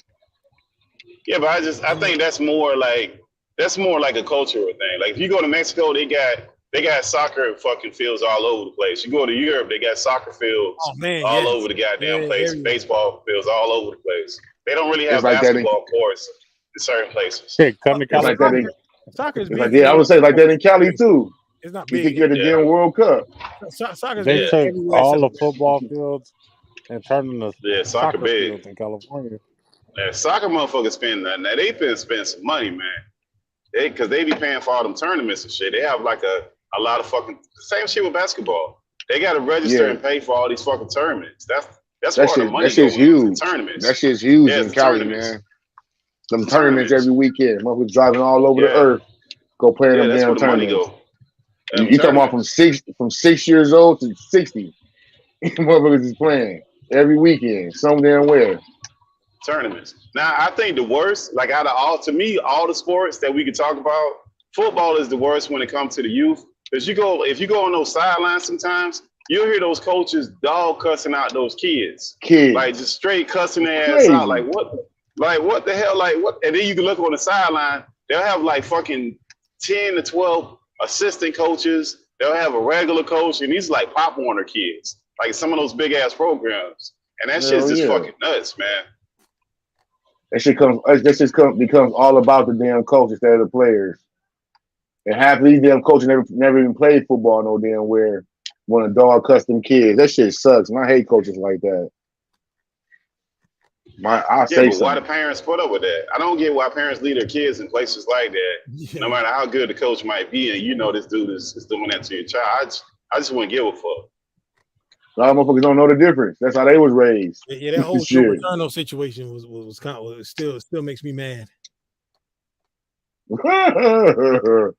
Yeah, but I think that's more like a cultural thing. Like if you go to Mexico, they got soccer fucking fields all over the place. You go to Europe, they got soccer fields all over the goddamn place. Baseball fields all over the place. They don't really have basketball courts in certain places. Come to California. Soccer is big. I would say like that in Cali too. It's not you big. think you're the damn World Cup. They take all the football fields and turn them to soccer big fields in California. Yeah, soccer motherfuckers spend that. Now they finna spend some money, man. Because they be paying for all them tournaments and shit. They have like a lot of fucking same shit with basketball. They got to register and pay for all these fucking tournaments. That's where the money goes. Huge. Tournaments. That shit's huge in Cali, man. Them tournaments every weekend. Motherfuckers driving all over the earth, go play them damn tournaments. You talking about from 6 years old to 60? Motherfuckers is playing every weekend, some damn where. Tournaments. Now I think the worst, like out of all the sports that we could talk about, football is the worst when it comes to the youth. Because if you go on those sidelines sometimes, you'll hear those coaches dog cussing out those kids. Like just straight cussing their ass out. Like what the hell? Like what? And then you can look on the sideline, they'll have like fucking 10 to 12 assistant coaches. They'll have a regular coach, and these like Pop Warner kids, like some of those big ass programs. And that shit's just fucking nuts, man. That shit becomes all about the damn coach instead of the players. And half of these damn coaches never even played football no damn where want to dog custom kids. That shit sucks. I hate coaches like that. Why the parents put up with that? I don't get why parents leave their kids in places like that. No matter how good the coach might be, and this dude is doing that to your child. I just wouldn't give a fuck. A lot of motherfuckers don't know the difference. That's how they was raised. Yeah, that whole Joe Paterno situation was kind of still makes me mad. Joe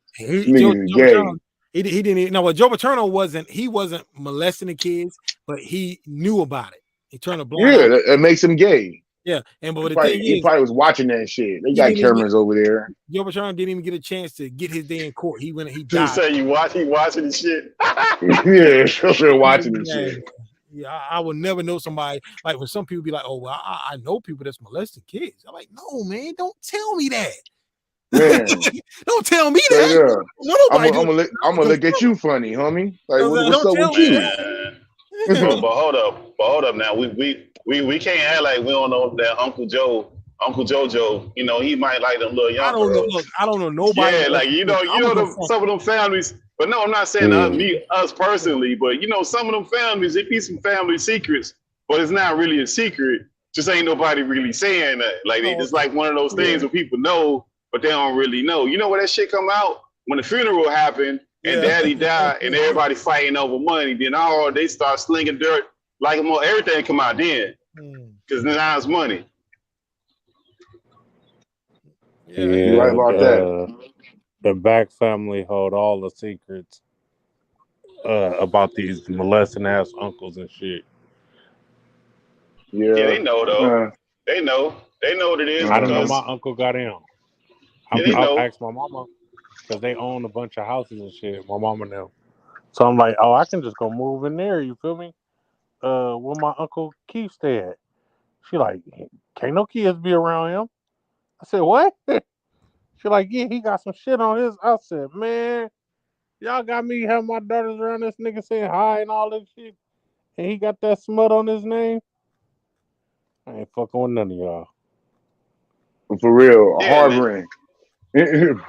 didn't know what Joe Paterno wasn't. He wasn't molesting the kids, but he knew about it. He turned a blind eye. It makes him gay. Yeah, but he probably was watching that shit. They got cameras over there. Joe Paterno didn't even get a chance to get his day in court. He died. You say he watching the shit? Yeah, they're watching the shit. Yeah, I would never know somebody like when some people be like, "Oh, well, I know people that's molesting kids." I'm like, "No, man, don't tell me that." Don't tell me that. Yeah. I'm gonna look at you funny, homie. Like, what's up with you? But hold up now. We can't act like we don't know that Uncle Jojo, he might like them little young girls. I don't know nobody. Yeah, like some of them families. But no, I'm not saying us personally, but some of them families, it be some family secrets, but it's not really a secret. Just ain't nobody really saying that. Like it's like one of those things where people know, but they don't really know. You know where that shit come out? When the funeral happened and daddy died and everybody fighting over money, then they start slinging dirt like everything come out then. Because now it's money. Yeah, you're right about that. The Back family hold all the secrets about these molesting ass uncles and shit. Yeah, they know though. They know what it is. I don't know. My uncle got in. I asked my mama because they own a bunch of houses and shit. My mama now, so I'm like, I can just go move in there. You feel me? Where my uncle Keith stay at? She like, can't no kids be around him. I said, what? She like, yeah, he got some shit on his. I said, man, y'all got me having my daughters around this nigga saying hi and all that shit, and he got that smut on his name. I ain't fucking with none of y'all. For real, Yeah, harboring. and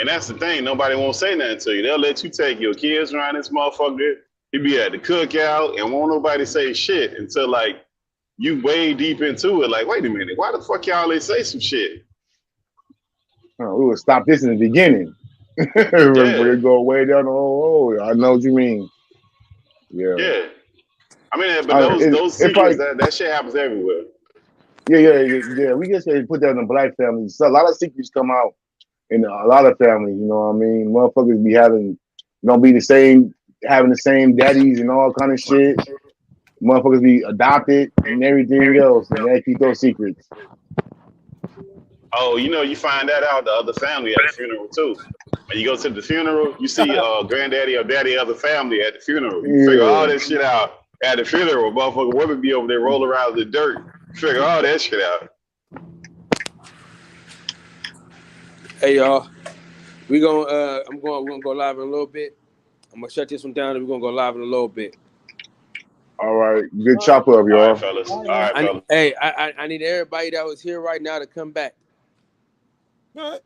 that's the thing. Nobody won't say nothing to you. They'll let you take your kids around this motherfucker. You be at the cookout and won't nobody say shit until like you way deep into it. Like, wait a minute, why the fuck y'all ain't say some shit? We would stop this in the beginning. Before you go way down the road. I know what you mean. Yeah. I mean, but those secrets, that shit happens everywhere. Yeah. We just say put that in the black families. So a lot of secrets come out in a lot of families. You know what I mean? Motherfuckers be having the same daddies and all kind of shit. Motherfuckers be adopted and everything else, and they keep those secrets. Oh, you find that out the other family at the funeral too. When you go to the funeral, you see granddaddy or daddy of the family at the funeral. You figure all that shit out at the funeral. Motherfucker women be over there rolling around in the dirt. Figure all that shit out. Hey y'all, we're gonna go live in a little bit. I'm gonna shut this one down and we're gonna go live in a little bit. All right, good chop up, y'all. All right, fellas. Hey, I need everybody that was here right now to come back. All right.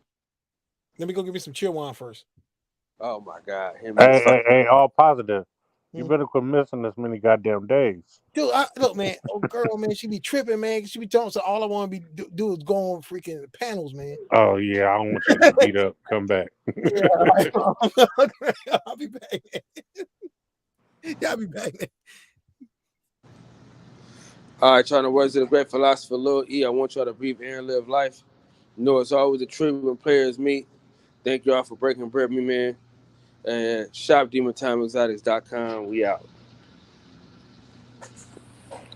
Let me go give me some chill wine first. Oh my God. Hey, all positive. You better quit missing this many goddamn days. Dude, look, man. Oh, girl, man, she be tripping, man. She be telling so all I want to do is go on freaking panels, man. Oh yeah, I don't want you to get beat up. Come back. Yeah, I'll be back. Yeah, I'll be back. All right, trying to words of the great philosopher Lil E. I want y'all to breathe air and live life. You know, it's always a treat when players meet. Thank y'all for breaking bread with me, man. And shop DemonTimeExotics.com. We out.